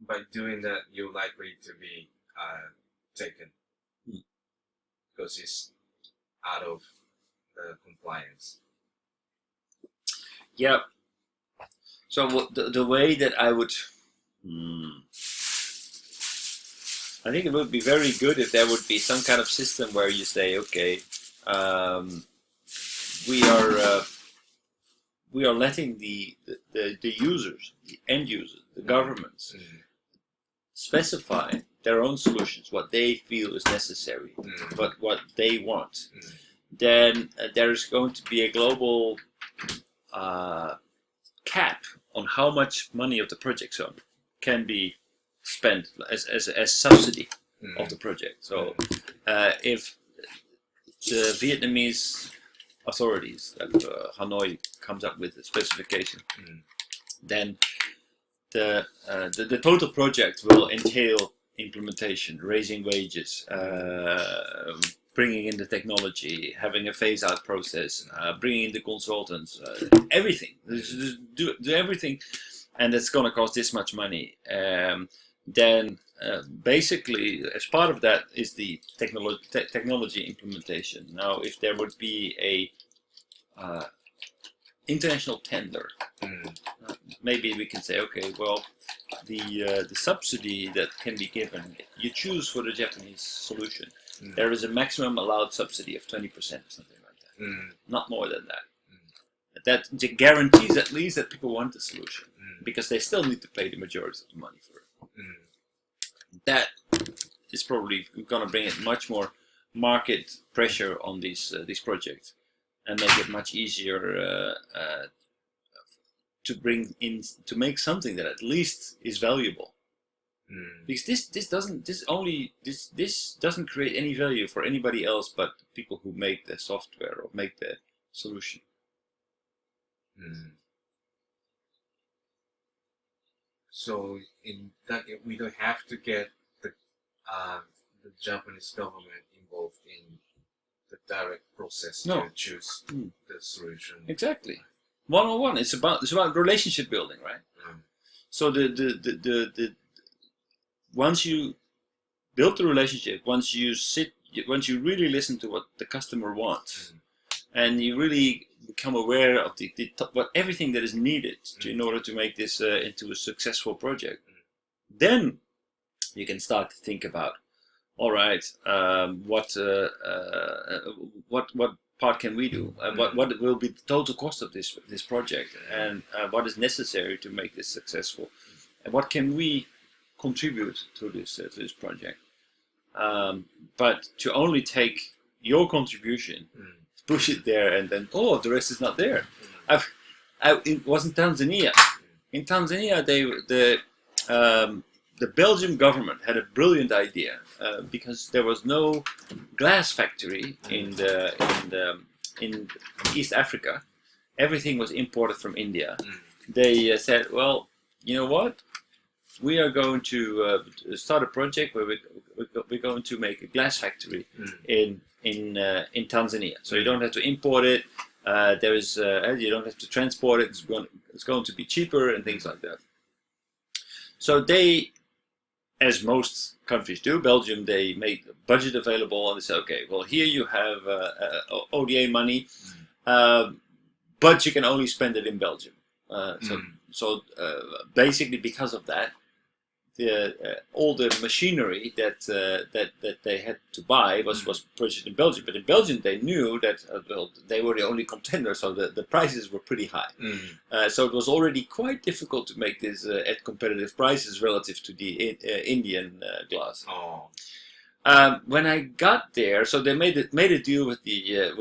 by doing that you're likely to be taken because it's out of the compliance. Yeah. So the way that I would. I think it would be very good if there would be some kind of system where you say, okay, we are letting the users, the end users, the governments, specify their own solutions, what they feel is necessary, what they want. Then there is going to be a global cap on how much money of the project zone can be spent as subsidy of the project. So if the Vietnamese authorities, like Hanoi, comes up with a specification, then the total project will entail implementation, raising wages, bringing in the technology, having a phase-out process, bringing in the consultants, everything. Do everything, and it's going to cost this much money. Then basically, as part of that is the technology implementation. Now, if there would be a international tender, maybe we can say, okay, well, the subsidy that can be given, you choose for the Japanese solution. There is a maximum allowed subsidy of 20% or something like that. Not more than that. That guarantees at least that people want the solution, because they still need to pay the majority of the money for it. That is probably going to bring it much more market pressure on these projects, and make it much easier to make something that at least is valuable. Because this doesn't create any value for anybody else but people who make the software or make the solution. So in that, we don't have to get the Japanese government involved in the direct process to choose the solution. Exactly, one-on-one. It's about relationship building, right? So the once you build the relationship, once you really listen to what the customer wants, and you really become aware of what everything that is needed in order to make this into a successful project, then you can start to think about, all right, what part can we do? What will be the total cost of this project, and what is necessary to make this successful, and what can we contribute to this project? But to only take your contribution, push it there, and then the rest is not there. It was in Tanzania. In Tanzania, the Belgian government had a brilliant idea because there was no glass factory in East Africa. Everything was imported from India. They said, well, you know what? We are going to start a project where we're going to make a glass factory in Tanzania. So you don't have to import it. You don't have to transport it. It's going to be cheaper and things like that. So they, as most countries do, Belgium, they made a budget available and they said, okay, well, here you have ODA money, but you can only spend it in Belgium. So basically, because of that, all the machinery that they had to buy was purchased in Belgium. But in Belgium, they knew that they were the only contender, so the prices were pretty high. So it was already quite difficult to make this at competitive prices relative to the Indian glass. When I got there, so they made a deal with the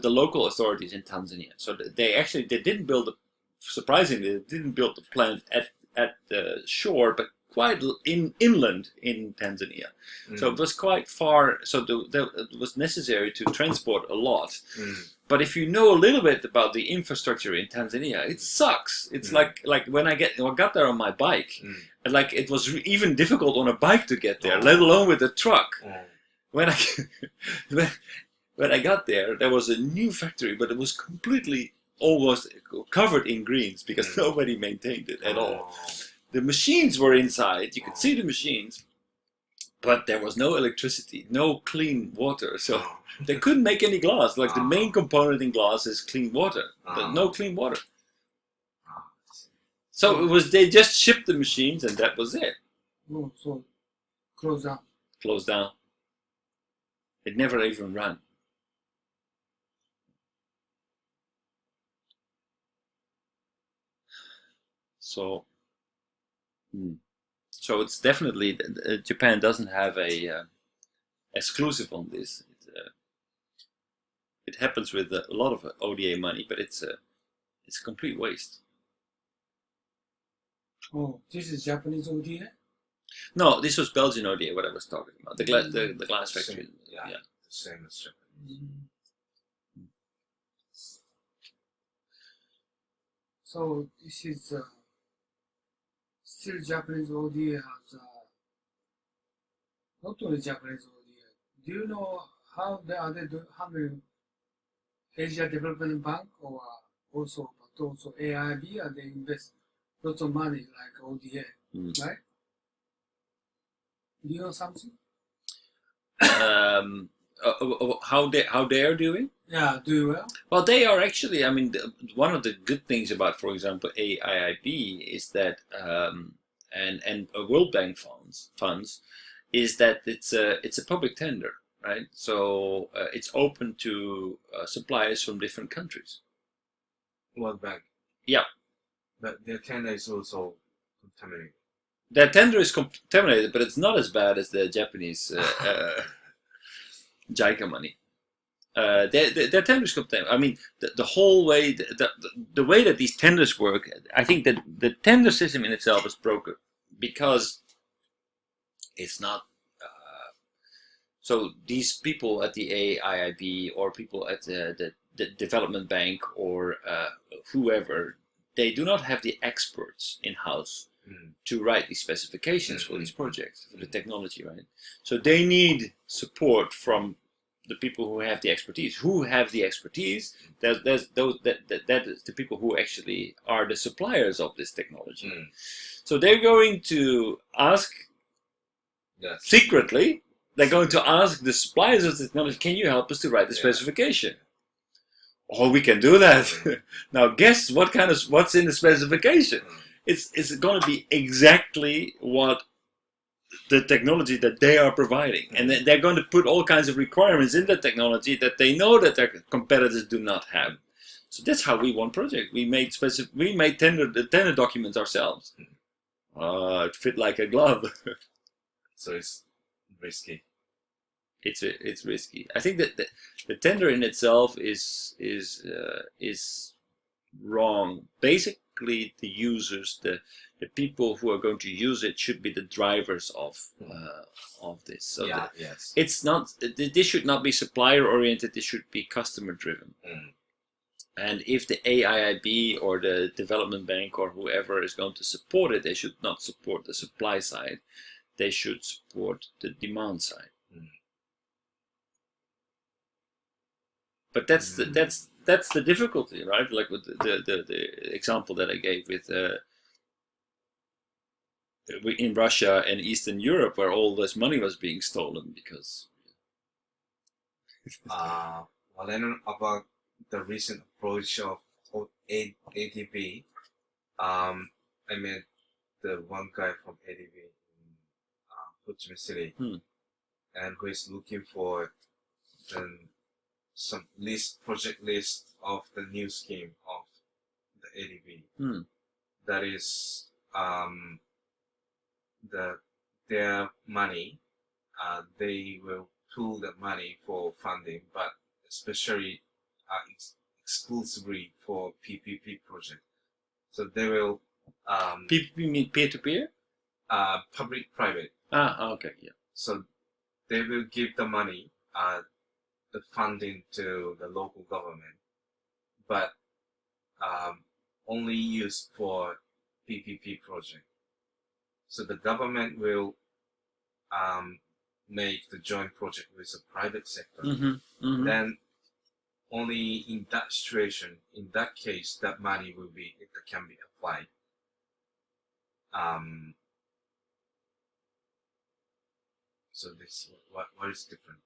local authorities in Tanzania. So they didn't build surprisingly, they didn't build the plant at the shore, but quite inland in Tanzania. So it was quite far. So it was necessary to transport a lot. But if you know a little bit about the infrastructure in Tanzania, it sucks. It's like when I got there on my bike, and like it was even difficult on a bike to get there, let alone with a truck. When I got there, there was a new factory, but it was completely almost covered in greens because nobody maintained it at all. The machines were inside, you could see the machines, but there was no electricity, no clean water, so they couldn't make any glass. Like the main component in glass is clean water, but no clean water. So they just shipped the machines and that was it. So closed down. Closed down. It never even ran. So it's definitely Japan doesn't have a exclusive on this. It happens with a lot of ODA money, but it's a complete waste. This is Japanese ODA? No, this was Belgian ODA. What I was talking about, the glass factory. Yeah, the same as Japanese. So this is still Japanese ODA has not only Japanese ODA. Do you know how they handling Asia Development Bank or also AIB, and they invest lots of money like ODA, right? Do you know something? How they are doing? Yeah, doing well. Well, they are actually. I mean, one of the good things about, for example, AIIB is that, and World Bank funds, is that it's a public tender, right? So it's open to suppliers from different countries. World Bank. Yeah. But their tender is also contaminated. Their tender is contaminated, but it's not as bad as the Japanese JICA money. Their tenders contaminated. I mean, the whole way, the way that these tenders work, I think that the tender system in itself is broken because it's not. So these people at the AIIB or people at the development bank or whoever, they do not have the experts in-house to write these specifications for these projects, for the technology, right? So they need support from the people who have the expertise. Who have the expertise? That is the people who actually are the suppliers of this technology. So they're going to ask secretly. They're going to ask the suppliers of the technology, "Can you help us to write the specification?" Oh, we can do that. Now, guess what's in the specification? It's going to be exactly what the technology that they are providing, and then they're going to put all kinds of requirements in the technology that they know that their competitors do not have. So that's how we won project. We made the tender documents ourselves. It fit like a glove. So it's risky. It's risky. I think that the tender in itself is wrong. Basically, the users, the people who are going to use it, should be the drivers of this. So Yes. it's not. This should not be supplier oriented. This should be customer driven. And if the AIIB or the development bank or whoever is going to support it, they should not support the supply side. They should support the demand side. But that's the difficulty, right? Like with the example that I gave with in Russia and Eastern Europe, where all this money was being stolen because. Well, I know about the recent approach of ADB. I met the one guy from ADB in Ho Chi Minh City, and who is looking for some project list of the new scheme of the ADB. That is their money. They will pool the money for funding, but especially exclusively for PPP project. So they will PPP mean peer to peer? Public-private. Okay, yeah. So they will give the money, the funding to the local government, but only used for PPP project. So the government will make the joint project with the private sector. Then only in that situation, in that case, that money can be applied. So this what is different?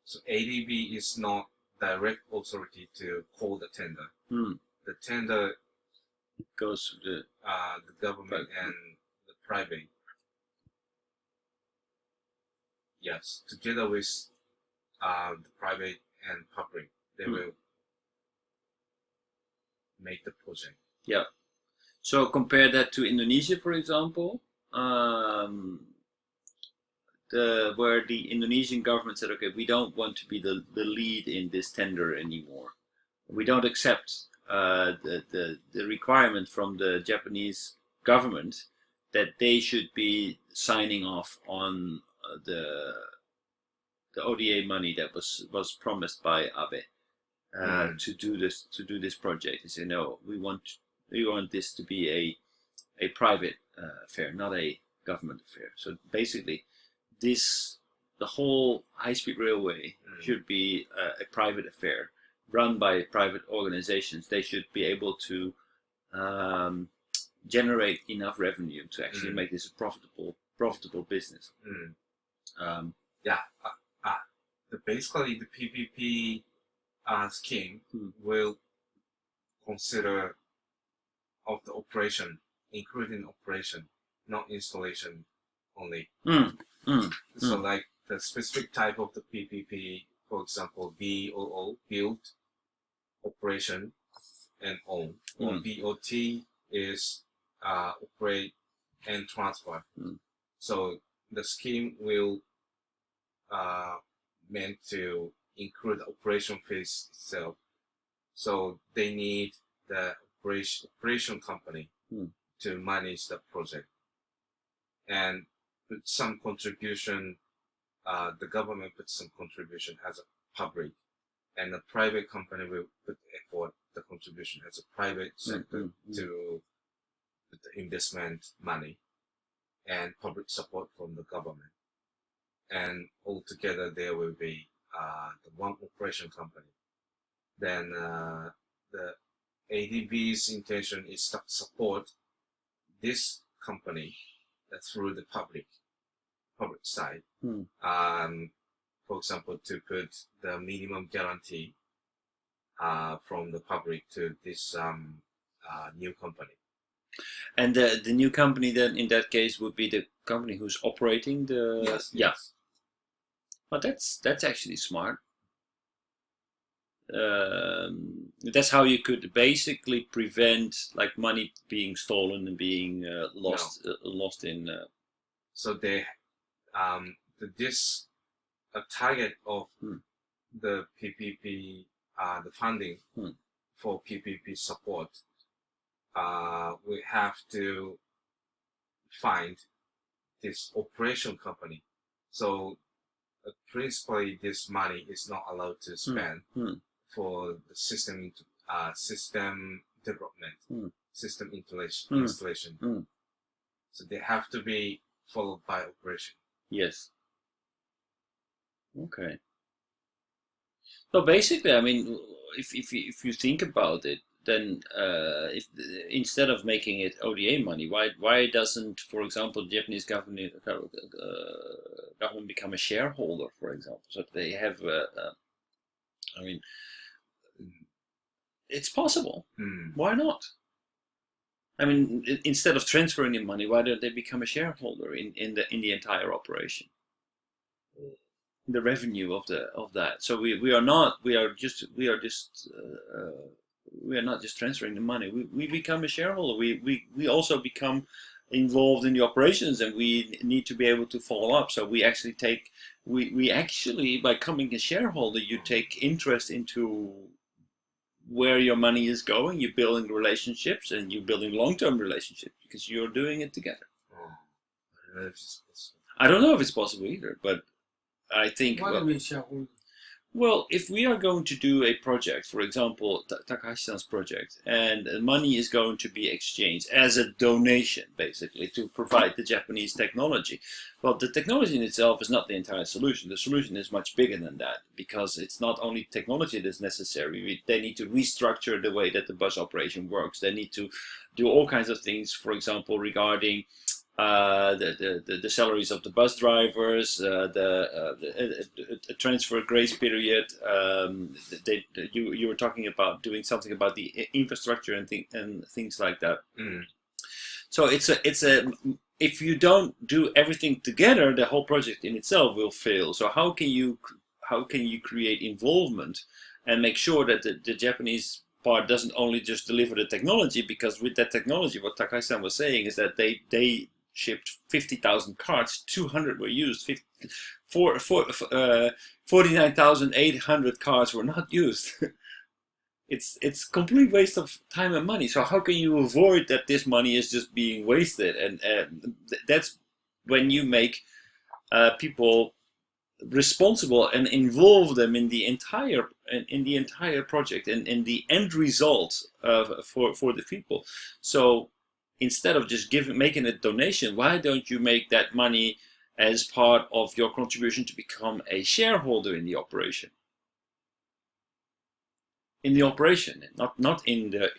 So ADB is not direct authority to call the tender. The tender goes to the government and the private. Yes, together with the private and public, they will make the project. Yeah. So compare that to Indonesia, for example, where the Indonesian government said, okay, we don't want to be the lead in this tender anymore. We don't accept the requirement from the Japanese government that they should be signing off on the ODA money that was promised by Abe to do this project. They say, no, we want this to be a private affair, not a government affair. So basically, the whole high-speed railway should be a private affair, run by private organizations. They should be able to generate enough revenue to actually make this a profitable business. Basically, the PPP scheme will consider of the operation, including operation, not installation only. So like the specific type of the PPP, for example, BOO, build, operation, and own. Or BOT is operate and transfer. So the scheme will meant to include the operation phase itself. So they need the operation company to manage the project and put some contribution. The government puts some contribution as a public, and the private company will put effort, the contribution as a private sector to put the investment money and public support from the government. And altogether there will be the one operation company. Then the ADB's intention is to support this company through the public side. For example, to put the minimum guarantee from the public to this new company. And the new company then in that case would be the company who's operating the. Yes. Yeah. Yes. But that's actually smart. That's how you could basically prevent like money being stolen and being lost in. So they this target of the PPP the funding for PPP support. We have to find this operation company. So principally, this money is not allowed to spend for the system development, system installation. So they have to be followed by operation. Yes. Okay. So basically, I mean, if you think about it, then if instead of making it ODA money, why doesn't, for example, the Japanese government become a shareholder, for example, so that they have? I mean, it's possible. Why not? I mean, instead of transferring the money, why don't they become a shareholder in the entire operation? The revenue of that. So we are not just transferring the money. We become a shareholder. We also become involved in the operations, and we need to be able to follow up. So we actually by becoming a shareholder, you take interest into where your money is going. You're building relationships, and you're building long-term relationships because you're doing it together. I don't know if it's possible either, but I think. What do you mean shareholder? Well, if we are going to do a project, for example, Takahashi-san's project, and money is going to be exchanged as a donation, basically, to provide the Japanese technology. Well, the technology in itself is not the entire solution. The solution is much bigger than that, because it's not only technology that's necessary. They need to restructure the way that the bus operation works. They need to do all kinds of things, for example, regarding the salaries of the bus drivers, the transfer grace period. You were talking about doing something about the infrastructure and things like that. So it's a if you don't do everything together, the whole project in itself will fail. So how can you create involvement and make sure that the Japanese part doesn't only just deliver the technology? Because with that technology, what Takai-san was saying is that they shipped 50,000 cards, 200 were used, 49,800 cards were not used. It's complete waste of time and money. So how can you avoid that this money is just being wasted? And that's when you make people responsible and involve them in the entire project and in the end result for the people. So instead of just making a donation, why don't you make that money as part of your contribution to become a shareholder in the operation? In the operation, not in the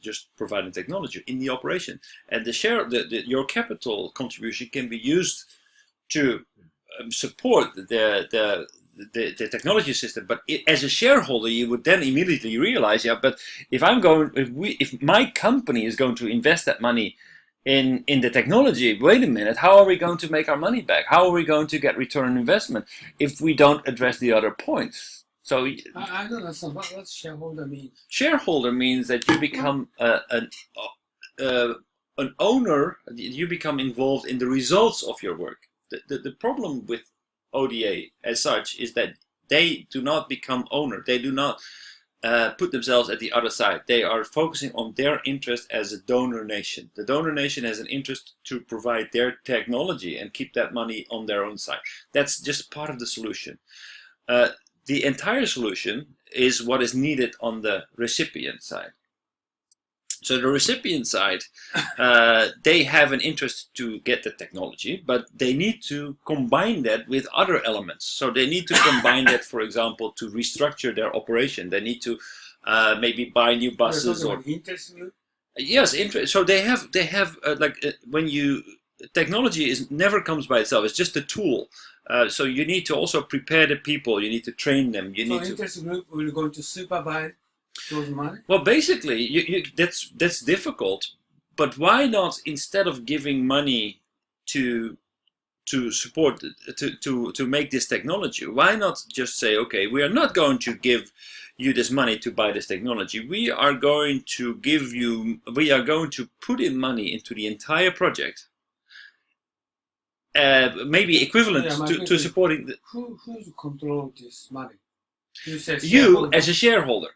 just providing technology, in the operation. And your capital contribution can be used to support the technology system, but as a shareholder, you would then immediately realize, but if my company is going to invest that money in the technology, wait a minute, how are we going to make our money back? How are we going to get return on investment if we don't address the other points? So I don't understand what shareholder means. Shareholder means that you become an owner. You become involved in the results of your work. The problem with ODA as such is that they do not become owner. They do not put themselves at the other side. They are focusing on their interest as a donor nation. The donor nation has an interest to provide their technology and keep that money on their own side. That's just part of the solution. The entire solution is what is needed on the recipient side. So the recipient side, they have an interest to get the technology, but they need to combine that with other elements. So they need to combine that, for example, to restructure their operation. They need to maybe buy new buses or interest group? Yes, interest. So they have technology never comes by itself. It's just a tool. So you need to also prepare the people. You need to train them. Interest group will go to supervise those money? Well, basically, that's difficult. But why not, instead of giving money to support to make this technology, why not just say, okay, we are not going to give you this money to buy this technology. We are going to put in money into the entire project. Maybe equivalent to supporting the, who's control this money? You said you as a shareholder.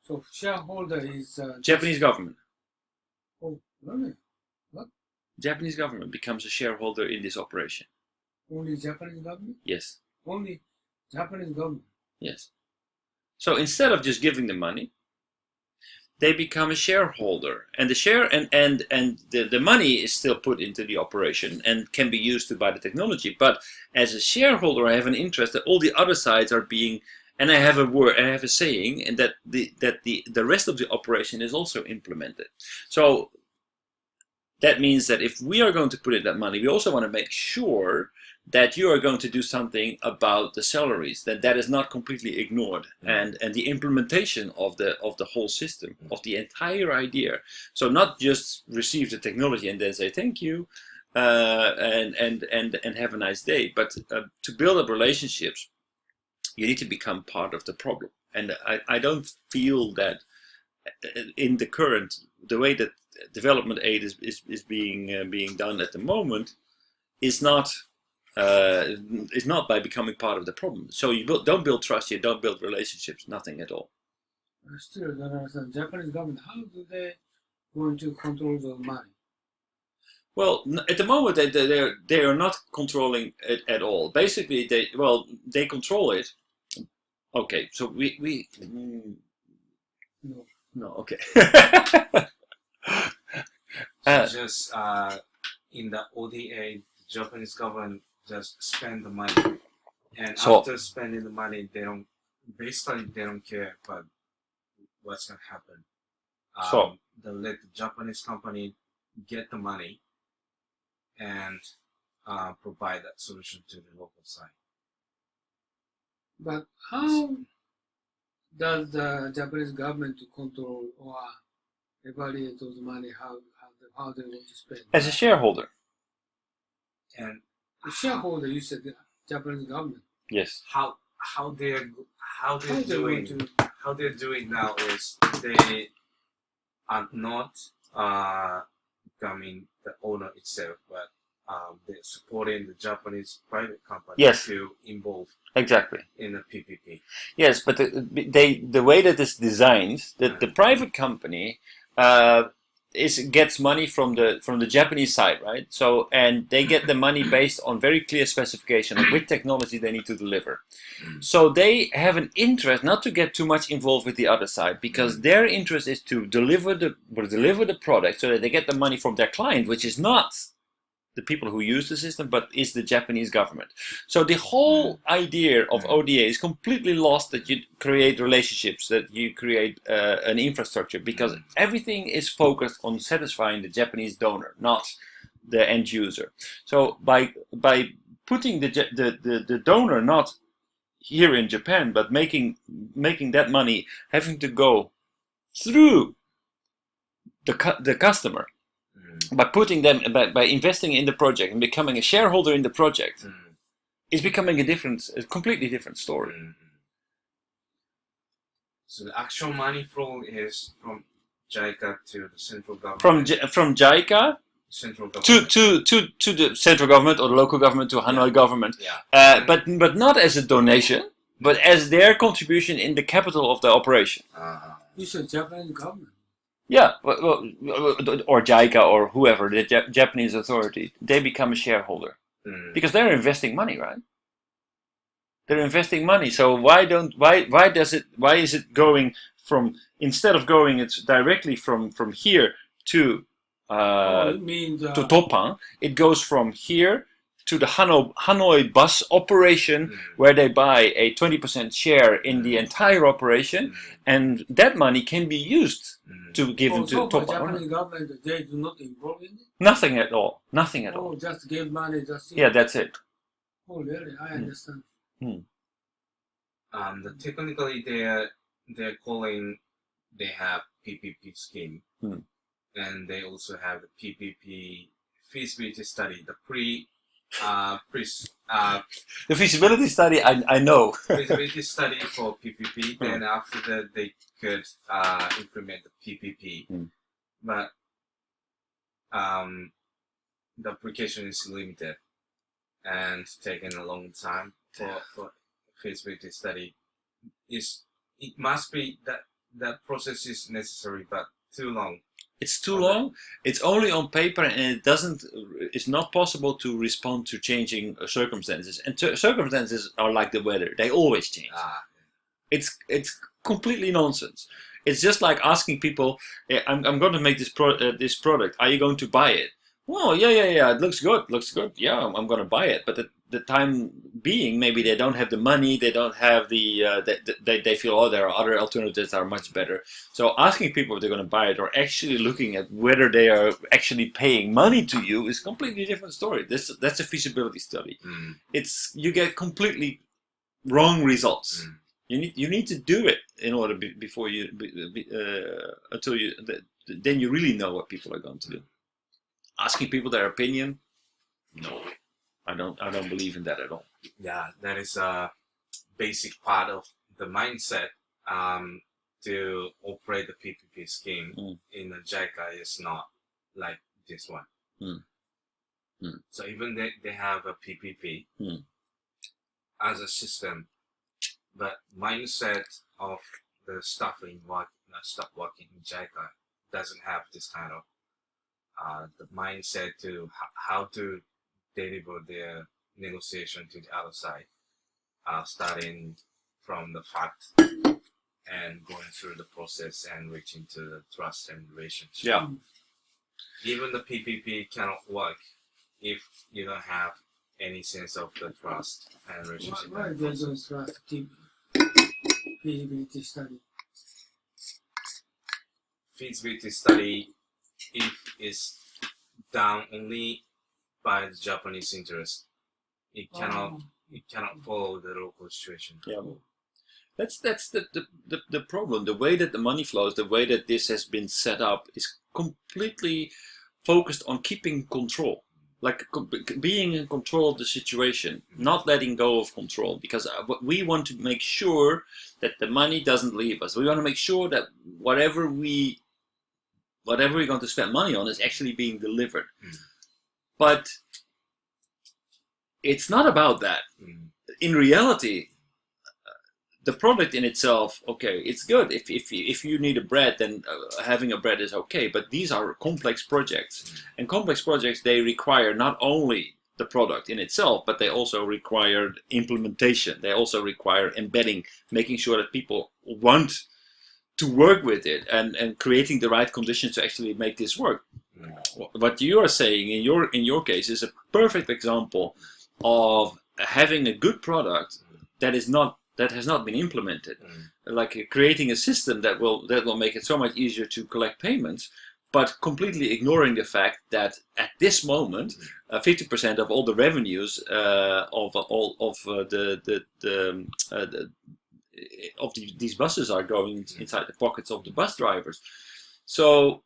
So shareholder is Japanese government. Oh, really? What? Japanese government becomes a shareholder in this operation. Only Japanese government? Yes. Only Japanese government. Yes. So instead of just giving the money, they become a shareholder, and the share and the money is still put into the operation and can be used to buy the technology. But as a shareholder, I have an interest that all the other sides are being, and I have a saying, and that the rest of the operation is also implemented. So that means that if we are going to put in that money, we also want to make sure that you are going to do something about the salaries, that is not completely ignored, and the implementation of the whole system, of the entire idea. So not just receive the technology and then say thank you and have a nice day, but to build up relationships, you need to become part of the problem. And I don't feel that in the way that development aid is being done at the moment is not by becoming part of the problem. So you don't build trust, you don't build relationships, nothing at all. Still, the Japanese government, how do they going to control the money? Well, at the moment they are not controlling it at all. Basically, they control it. Okay, so we no okay. So just in the ODA, the Japanese government just spend the money, and after spending the money, they don't care about what's gonna happen. They let the Japanese company get the money and provide that solution to the local side. But how does the Japanese government control or evaluate those money? How they want to spend? As a shareholder. And the shareholder, you said the Japanese government. Yes. How they're doing now is they are not becoming the owner itself, but they're supporting the Japanese private company to involve exactly in the PPP. Yes, but the way that it's designed, that the private company gets money from the Japanese side, right? So, and they get the money based on very clear specification of which technology they need to deliver. So they have an interest not to get too much involved with the other side, because their interest is to deliver the product so that they get the money from their client, which is not the people who use the system, but is the Japanese government. So the whole idea of ODA is completely lost, that you create relationships, that you create an infrastructure, because everything is focused on satisfying the Japanese donor, not the end user. So by putting the donor not here in Japan, but making that money having to go through the customer, by putting them by investing in the project and becoming a shareholder in the project, is becoming a completely different story. So the actual money flow is from JICA to the central government. From JICA central government to the central government or the local government to Hanoi government. But not as a donation, but as their contribution in the capital of the operation. You said Japanese government. Yeah, or JICA or whoever, the Japanese authority, they become a shareholder because they're investing money, right? They're investing money. So why is it going from, instead of going it's directly from here to to Toppan, it goes from here to the Hanoi bus operation, where they buy a 20% share in the entire operation, and that money can be used to give into Toppan. Japanese government, they do not involve in it? Nothing at all. Nothing at all. Just give money, just... Yeah, that's it. Oh, really? I understand. Technically, they're calling they have PPP scheme, Hmm. and they also have the PPP feasibility study, the The feasibility study, I know. feasibility study for PPP. Then after that, they could implement the PPP, but the application is limited and taking a long time for feasibility study. It must be that process is necessary, but too long. It's too long. It's only on paper, and it doesn't. It's not possible to respond to changing circumstances. And circumstances are like the weather; they always change. It's completely nonsense. It's just like asking people, "I'm going to make this product. Are you going to buy it?" Well, yeah. It looks good. Yeah, I'm going to buy it. But the time being, maybe they don't have the money. They don't have they feel, oh, there are other alternatives that are much better. So asking people if they're going to buy it, or actually looking at whether they are actually paying money to you, is a completely different story. That's a feasibility study. You get completely wrong results. You need to do it in order before you until you then you really know what people are going to do. Asking people their opinion, no, I don't believe in that at all. Yeah, that is a basic part of the mindset to operate the PPP scheme in a JICA is not like this one. So even they have a PPP as a system, but mindset of the staff working in JICA doesn't have this kind of the mindset to how to deliver their negotiation to the other side, starting from the fact and going through the process and reaching to the trust and relationship. Yeah. Even the PPP cannot work if you don't have any sense of the trust and relationship. Why they don't trust feasibility study? Feasibility study, if it's done only by the Japanese interest, it cannot follow the local situation. Yeah. That's the problem. The way that the money flows, the way that this has been set up, is completely focused on keeping control, like being in control of the situation, not letting go of control. Because we want to make sure that the money doesn't leave us. We want to make sure that whatever we're going to spend money on is actually being delivered. But it's not about that. In reality, the product in itself, okay, it's good. If you need a bread, then having a bread is okay. But these are complex projects, and complex projects, they require not only the product in itself, but they also require implementation. They also require embedding, making sure that people want to work with it, and creating the right conditions to actually make this work. What you are saying in your case is a perfect example of having a good product that has not been implemented, like creating a system that will make it so much easier to collect payments, but completely ignoring the fact that at this moment, 50% of all the revenues these buses are going inside the pockets of the bus drivers. So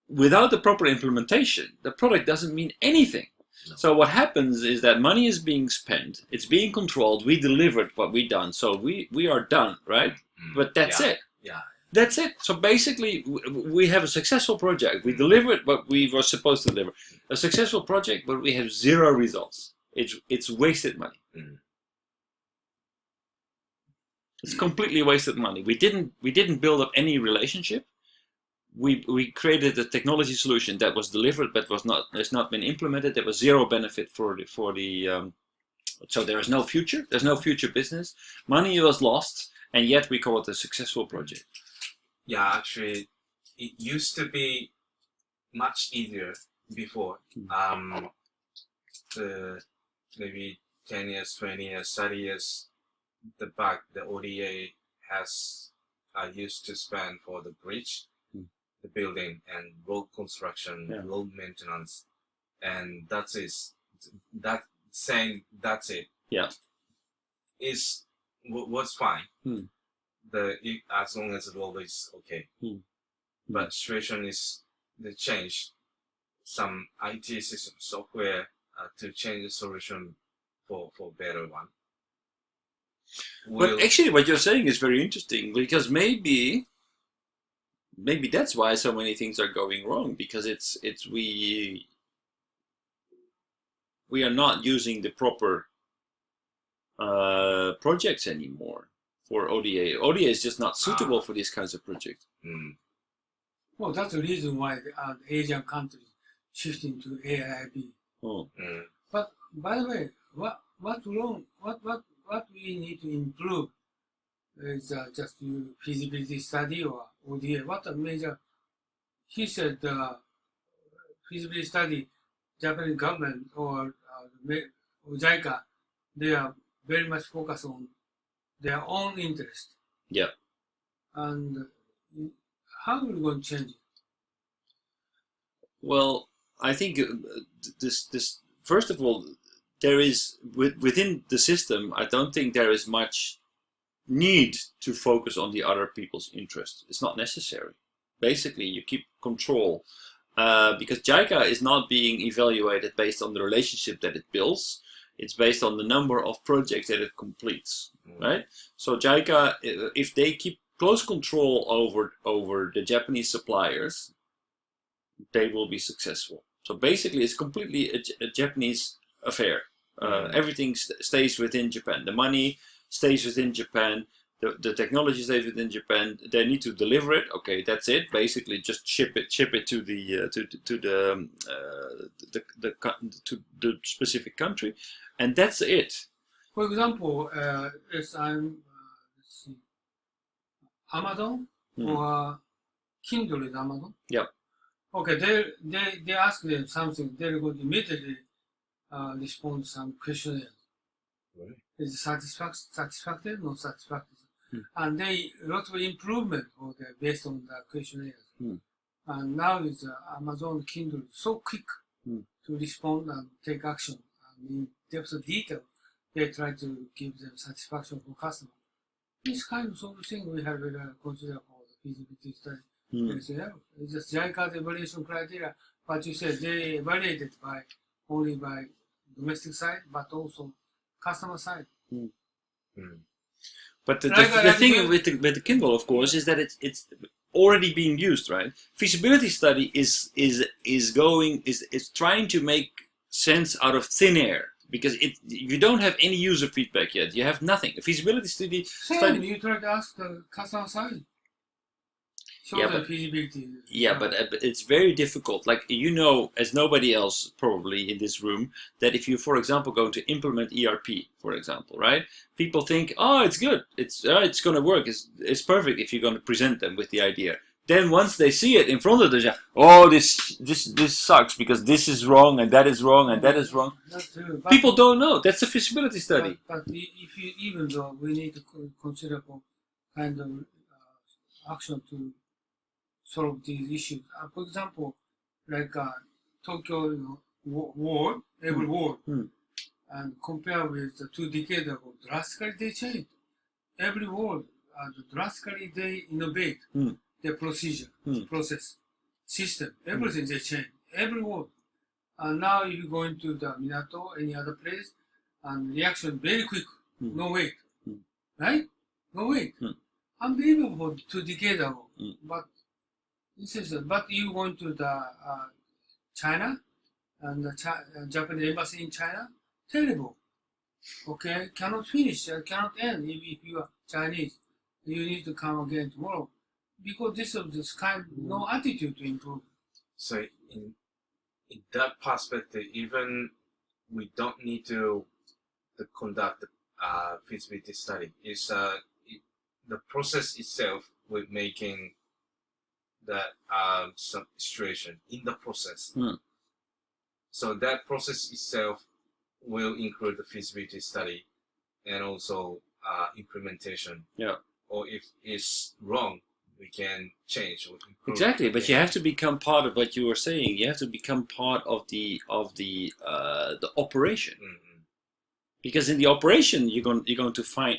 without the proper implementation, the product doesn't mean anything. No. So what happens is that money is being spent, it's being controlled, we delivered what we done, so we are done, right? But that's it. Yeah. That's it. So basically, we have a successful project. We delivered what we were supposed to deliver. A successful project, but we have zero results. It's wasted money. It's completely wasted money. We didn't build up any relationship. We created a technology solution that was delivered but has not been implemented. There was zero benefit for the so there is no future. There's no future business. Money was lost, and yet we call it a successful project. Yeah, actually, it used to be much easier before. Maybe 10 years, 20 years, 30 years back, the ODA has used to spend for the bridge, the building, and road construction, road maintenance, and that's it. That saying that's it. Yeah, was fine. as long as the law is okay. But situation is they change some IT system software to change the solution for better one. But actually, what you're saying is very interesting, because maybe that's why so many things are going wrong, because we are not using the proper projects anymore for ODA. ODA is just not suitable for these kinds of projects. Well, that's the reason why the Asian countries shifting to AIB. But by the way, what's wrong? What we need to improve is just feasibility study or ODA. What a major? He said feasibility study, Japanese government or JICA, they are very much focused on their own interest. Yeah. And how are we going to change it? Well, I think this first of all, there is within the system, I don't think there is much need to focus on the other people's interests. It's not necessary. Basically, you keep control because JICA is not being evaluated based on the relationship that it builds. It's based on the number of projects that it completes, right? So JICA, if they keep close control over the Japanese suppliers, they will be successful. So basically, it's completely a Japanese affair. Everything stays within Japan. The money stays within Japan. The technology stays within Japan. They need to deliver it. Okay, that's it. Basically, just ship it to the specific country, and that's it. For example, let's see, Amazon or Kindle is Amazon. Yep. Okay, they ask them something. They're going to immediately respond to some questionnaire. Right. Is satisfactory, not satisfactory, and they lot of improvement for the based on the questionnaires. And now is Amazon Kindle so quick to respond and take action. And in depth of detail, they try to give them satisfaction for customer. This kind of sort of thing we have to consider for the feasibility study. It's just JICA's evaluation criteria, but you said they evaluated only by domestic side, but also customer side. But the thing with the Kindle, of course, is that it's already being used, right? Feasibility study is trying to make sense out of thin air, because you don't have any user feedback yet. You have nothing. A feasibility study. You try to ask the customer side. Feasibility. Yeah, but it's very difficult. Like, as nobody else probably in this room, that if you, for example, going to implement ERP, for example, right? People think, oh, it's good. It's going to work. It's perfect if you're going to present them with the idea. Then once they see it in front of them, oh, this sucks because this is wrong and that is wrong and that is wrong. That's true. People don't know. That's a feasibility study. But even though we need to consider for kind of action to solve these issues. For example, like Tokyo, ward, every ward, and compare with 2 decades ago, drastically they changed. Every ward, drastically they innovate their procedure, process, system, everything they change. Every ward. And now if you go into the Minato, any other place, and reaction very quick, no wait, right? No wait. Unbelievable 2 decades ago, but but you going to the China and the Japanese embassy in China, terrible. Okay, cannot finish, cannot end. If you are Chinese, you need to come again tomorrow, because this kind no attitude to improve. So in that perspective, even we don't need to conduct the feasibility study. It's the process itself with making that some situation in the process. So that process itself will include the feasibility study and also implementation. Yeah. Or if it's wrong, we can change or improve. Exactly, but you have to become part of what you were saying. You have to become part of the operation. Because in the operation, you're going to fine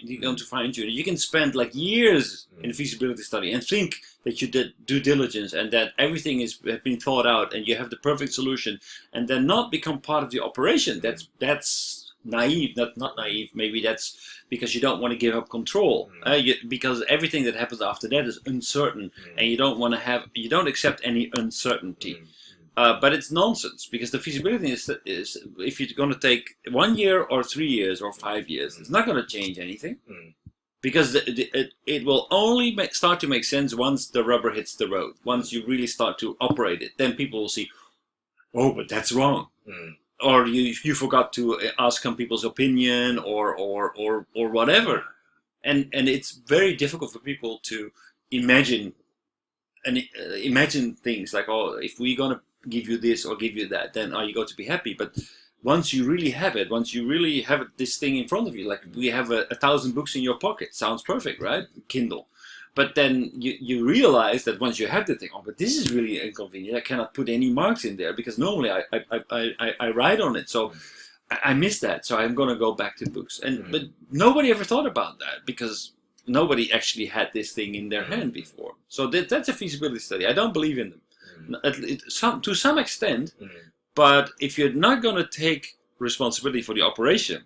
tune. You can spend like years in a feasibility study and think that you did due diligence and that everything has been thought out and you have the perfect solution, and then not become part of the operation. That's naive. Not naive. Maybe that's because you don't want to give up control. Because everything that happens after that is uncertain, and you don't accept any uncertainty. But it's nonsense, because the feasibility is if you're going to take 1 year or 3 years or 5 years, it's not going to change anything, because it will only start to make sense once the rubber hits the road. Once you really start to operate it, then people will see, oh, but that's wrong, or you forgot to ask some people's opinion, or whatever, and it's very difficult for people to imagine things like, oh, if we're gonna give you this or give you that, then are you going to be happy? But once you really have this thing in front of you, like we have 1,000 books in your pocket, sounds perfect, right? Kindle. But then you realize that once you have the thing, oh, but this is really inconvenient. I cannot put any marks in there because normally I write on it. So I miss that. So I'm going to go back to books. But nobody ever thought about that, because nobody actually had this thing in their hand before. So that's a feasibility study. I don't believe in them. To some extent, but if you're not going to take responsibility for the operation,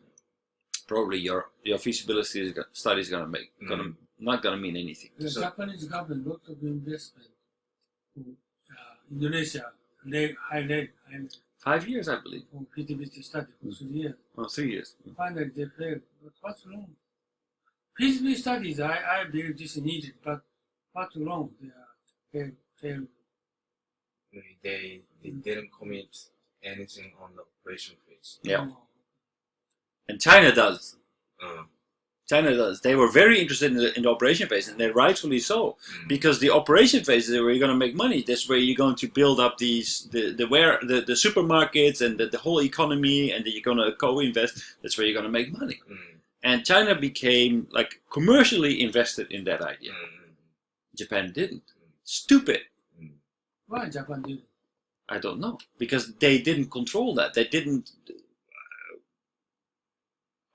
probably your feasibility study is not going to mean anything. The Japanese government lot of investment to Indonesia, high 5 years, I believe. for feasibility study for 3 years. Oh, 3 years. Finally, they failed. But what's wrong? Feasibility studies, I believe this is needed, but what's wrong? They are failed. They didn't commit anything on the operation phase. Yeah. And China does. China does. They were very interested in the operation phase, and they're rightfully so, because the operation phase is where you're going to make money. That's where you're going to build up the supermarkets and the whole economy, and you're going to co-invest. That's where you're going to make money. And China became like commercially invested in that idea. Japan didn't. Stupid. Why Japan did? I don't know, because they didn't control that. They didn't.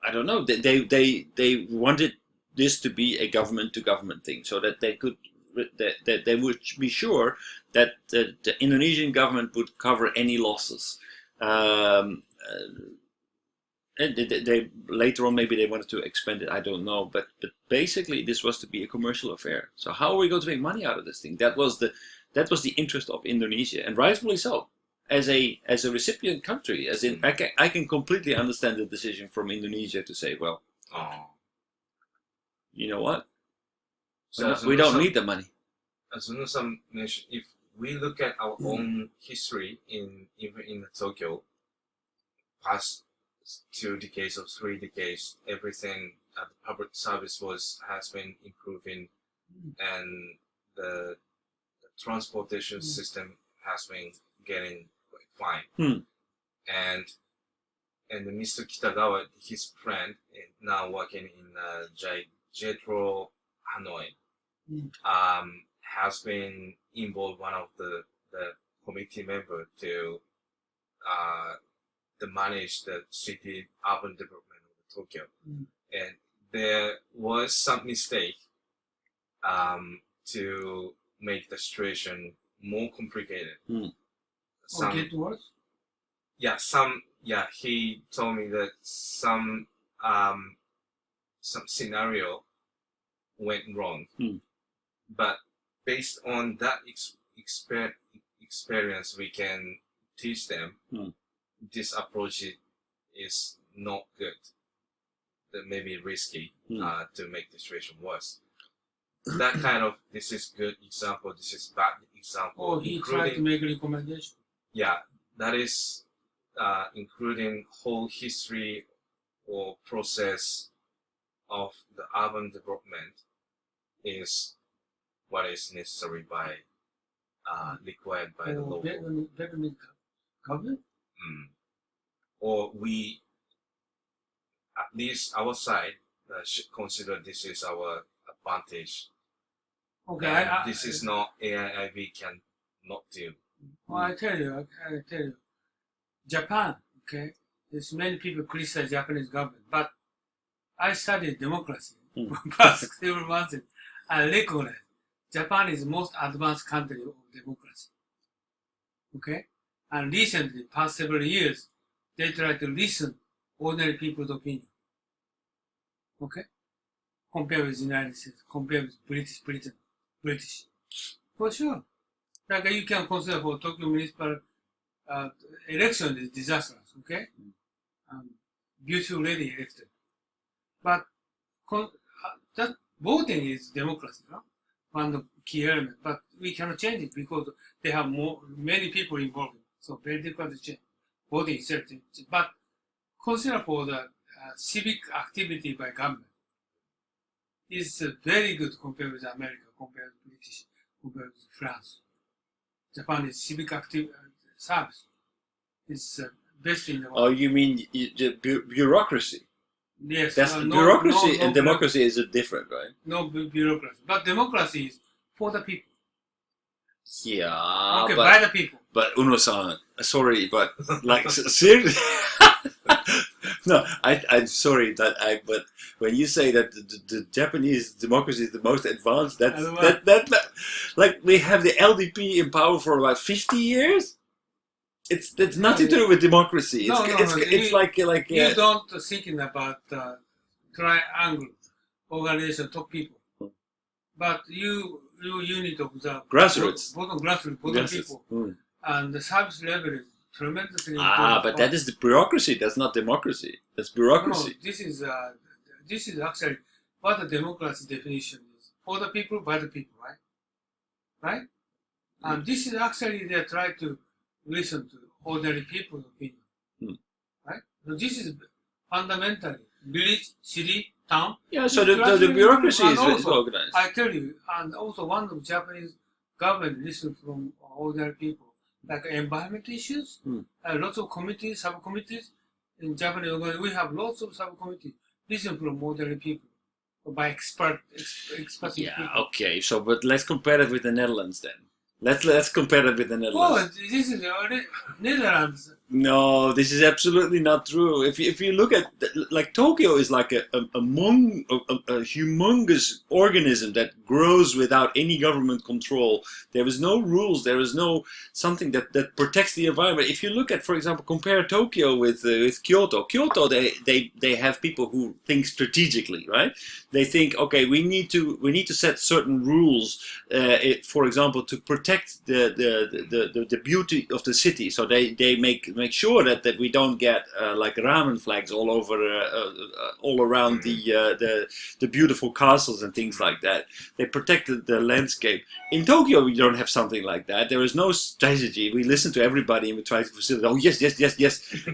I don't know. They wanted this to be a government-to-government thing, so that they could that they would be sure that the Indonesian government would cover any losses. And they later on maybe they wanted to expand it. I don't know, but basically this was to be a commercial affair. So how are we going to make money out of this thing? That was the interest of Indonesia, and rightfully so. As a recipient country, as in I can completely understand the decision from Indonesia to say, well, you know what? So we don't need the money. As Unno-san mentioned, if we look at our own history even in Tokyo, past 2 decades or 3 decades, everything the public service has been improving, and the transportation system has been getting fine. And Mr. Kitagawa, his friend, now working in Jetro Hanoi, has been involved, one of the committee member to manage the city urban development of Tokyo. And there was some mistake to make the situation more complicated. Get worse? He told me that some scenario went wrong, but based on that experience, we can teach them this approach is not good. That may be risky to make the situation worse. That kind of, this is good example, this is bad example. Oh, he tried to make a recommendation. Yeah, that is including whole history or process of the urban development is what is necessary by required by the local. Government? Or we, at least our side, should consider this is our advantage. Okay, this is not AIIB can not do. Well, I tell you, Japan, okay, there's many people criticize Japanese government, but I studied democracy for past several months. I recognize Japan is the most advanced country of democracy. Okay? And recently, past several years, they try to listen ordinary people's opinion. Okay? Compare with the United States, compare with Britain, British. For sure. Like you can consider for Tokyo municipal election is disastrous, okay? Beautiful lady elected. But that voting is democracy, no? One of the key elements. But we cannot change it because they have many people involved. So very difficult to change. Voting itself. But consider for the civic activity by government. It's very good compared with America, compared with British, compared with France. Japan is civic active service. It's best in the world. Oh, you mean the bureaucracy? Yes. That's bureaucracy and democracy is different, right? No bureaucracy. But democracy is for the people. Yeah. Okay, by the people. But Unno-san, sorry, but like seriously. No, I'm sorry but when you say that the Japanese democracy is the most advanced, that like we have the LDP in power for about 50 years. It's nothing to do with democracy. It's like you don't thinking about triangle organization top people, but you need to observe grassroots, bottom people, and the service level is tremendously important. But that is the bureaucracy. That's not democracy. That's bureaucracy. No, this is actually what the democracy definition is: for the people, by the people, right? Right? And this is actually they try to listen to ordinary people's opinion, right? So this is fundamentally village, city, town. Yeah. So the bureaucracy is also, organized. I tell you, and also one of the Japanese government listen from ordinary people. Like environment issues, lots of committees, subcommittees. In Japanese organization, we have lots of subcommittees. Listen from ordinary people, by expert Yeah, people. okay. So, but let's compare it with the Netherlands then. Let's compare it with the Netherlands. Oh, this is Netherlands. No, this is absolutely not true. If you look at like Tokyo is like a humongous organism that grows without any government control. There is no rules. There is no something that protects the environment. If you look at, for example, compare Tokyo with Kyoto. Kyoto, they have people who think strategically, right? They think, okay, we need to set certain rules, for example, to protect the beauty of the city. So they make sure that we don't get like ramen flags all over all around the beautiful castles and things like that. They protect the landscape. In Tokyo, we don't have something like that. There is no strategy. We listen to everybody and we try to facilitate. Oh yes.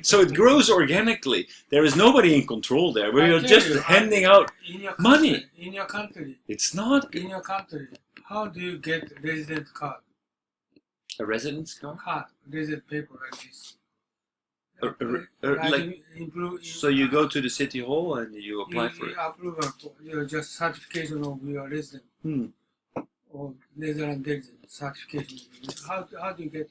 So it grows organically. There is nobody in control there. We are just handing out money. In your country. It's not in your country. How do you get resident card? A residence card? Resident paper like this. So you go to the city hall and you apply for it. You just certification of your resident or Netherlands certification. How do you get it?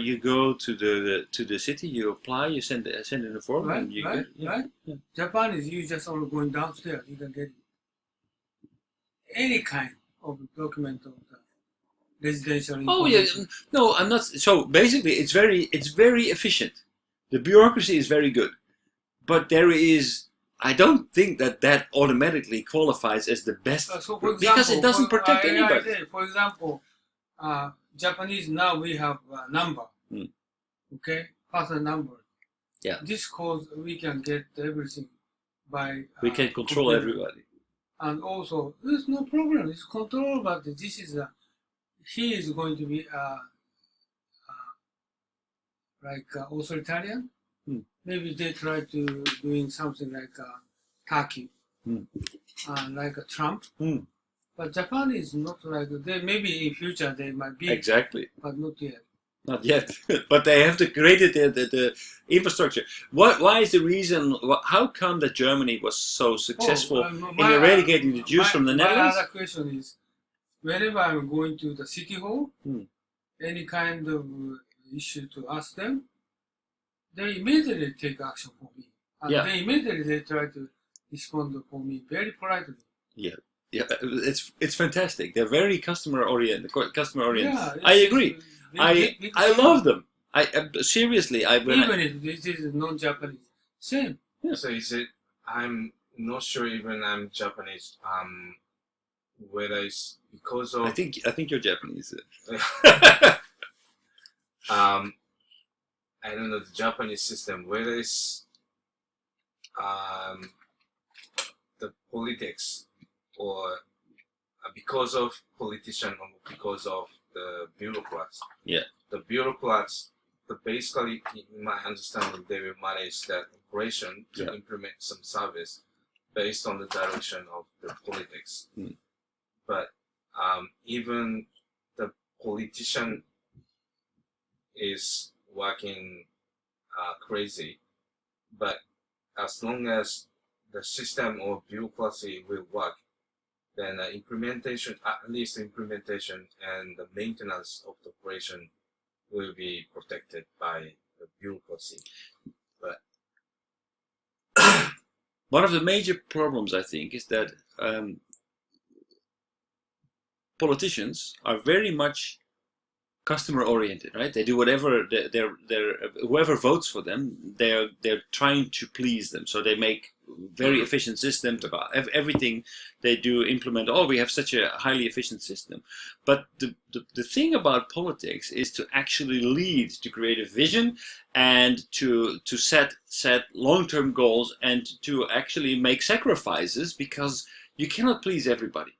You go to the city. You apply. You send in a form, and you get it. Right. Yeah. Japan is you just only going downstairs. You can get it. Any kind of document of the residential. Oh yeah, no, I'm not. So basically, it's very efficient. The bureaucracy is very good, but there is. I don't think that automatically qualifies as the best because it doesn't protect anybody. For example, Japanese now we have a number, okay, personal number. Yeah. This cause we can get everything by. We can control everybody. And also, there's no problem. It's control, but this is he is going to be like authoritarian. Maybe they try to doing something like Turkey, like a Trump. But Japan is not like they. Maybe in future they might be exactly, but not yet. Not yet, but they have to create the infrastructure. Why is the reason? How come that Germany was so successful in eradicating the Jews from the Netherlands? My other question is, whenever I'm going to the city hall, any kind of issue to ask them, they immediately take action for me. And Yeah. they immediately try to respond for me very politely. Yeah, it's fantastic. They're very customer oriented. Yeah, I agree. big I deal. love them. Seriously, Even if this is non-Japanese, same. So is it? I'm not sure even I'm Japanese. Whether it's because of I think you're Japanese. I don't know the Japanese system. Whether it's the politics or because of politician or because of the bureaucrats. Yeah. The bureaucrats, basically, in my understanding, they will manage that operation to Yeah. implement some service based on the direction of the politics. Mm. But even the politician is working crazy, but as long as the system or bureaucracy will work, then implementation, at least implementation and the maintenance of the operation will be protected by the bureaucracy. But One of the major problems, I think, is that politicians are very much customer oriented, right? They do whatever whoever votes for them, they're trying to please them. So they make very efficient systems about everything they do. Implement. Oh, we have such a highly efficient system. But the thing about politics is to actually lead, to create a vision, and to set long-term goals, and to actually make sacrifices, because you cannot please everybody,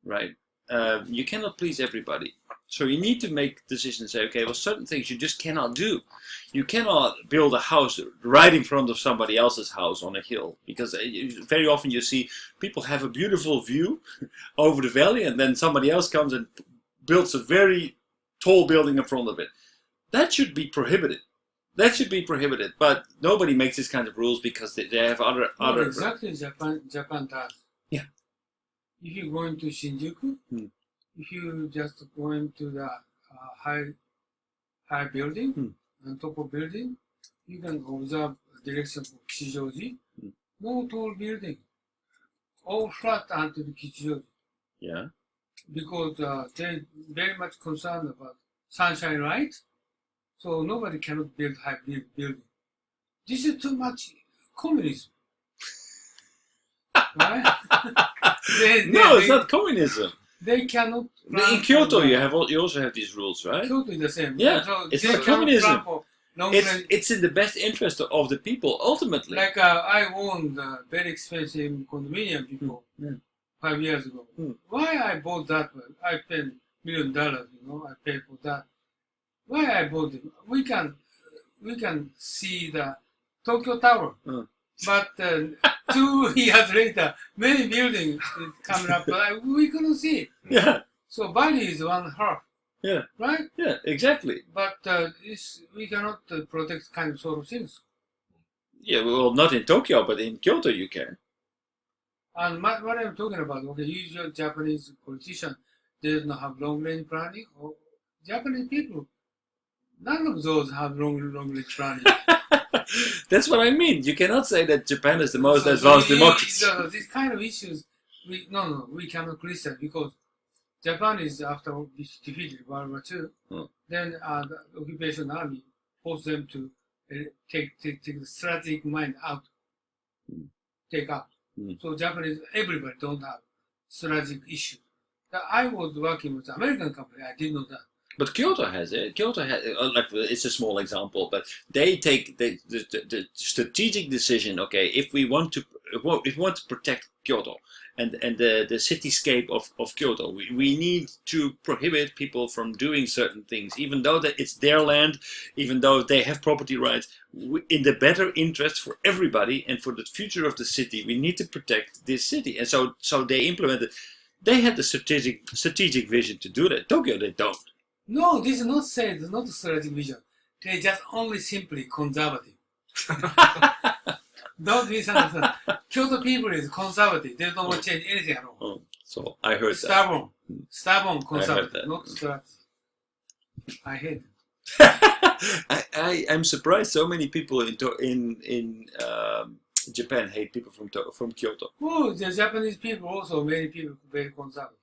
right? You cannot please everybody. So you need to make decisions and say, okay, well, certain things you just cannot do. You cannot build a house right in front of somebody else's house on a hill, because very often you see people have a beautiful view over the valley, and then somebody else comes and builds a very tall building in front of it. That should be prohibited. That should be prohibited. But nobody makes this kind of rules because they have other. Exactly, Japan does. Yeah. If you go into Shinjuku, if you just go into the high building, on top of building, you can observe direction for Kishijoji. No tall building, all flat until Kishijoji. Yeah. Because they're very much concerned about sunshine light, so nobody cannot build high building. This is too much communism. Right? It's not communism. They cannot. In Kyoto, you also have these rules, right? Kyoto is the same. Yeah, so it's they not cannot communism. plan for It's in the best interest of the people, ultimately. Like I owned very expensive condominium before 5 years ago. Why I bought that one? I paid $1 million. I paid for that. Why I bought it? We can see the Tokyo Tower, but 2 years later, many buildings coming up, but we couldn't see it. Yeah. So Bali is one half. Yeah. Right? Yeah, exactly. But we cannot protect kind of sort of things. Yeah, well, not in Tokyo, but in Kyoto you can. And what I'm talking about, okay, usual Japanese politician, they don't have long-range planning. Or Japanese people, none of those have long-range planning. That's what I mean. You cannot say that Japan is the most advanced democracy. These kind of issues, we cannot criticize, because Japan is, after defeated World War II, then the occupation army forced them to take the strategic mind out, take out. So Japanese, everybody don't have strategic issues. I was working with American company, I didn't know that. But Kyoto has it. Kyoto has, like, it's a small example, but they take the strategic decision. Okay, if we want to protect Kyoto and the cityscape of Kyoto, we need to prohibit people from doing certain things, even though that it's their land, even though they have property rights. In the better interest for everybody and for the future of the city, we need to protect this city. And so they implemented. They had the strategic vision to do that. Tokyo, they don't. No, this is not said. It's not a strategic vision. They just only simply conservative. Don't misunderstand. Kyoto people is conservative. They don't want to change anything at all. Oh, so I heard Stubborn. that. Stubborn conservative, that. not strategic. I hate it. I'm surprised so many people in Japan hate people from Kyoto. Oh, the Japanese people also, many people very conservative.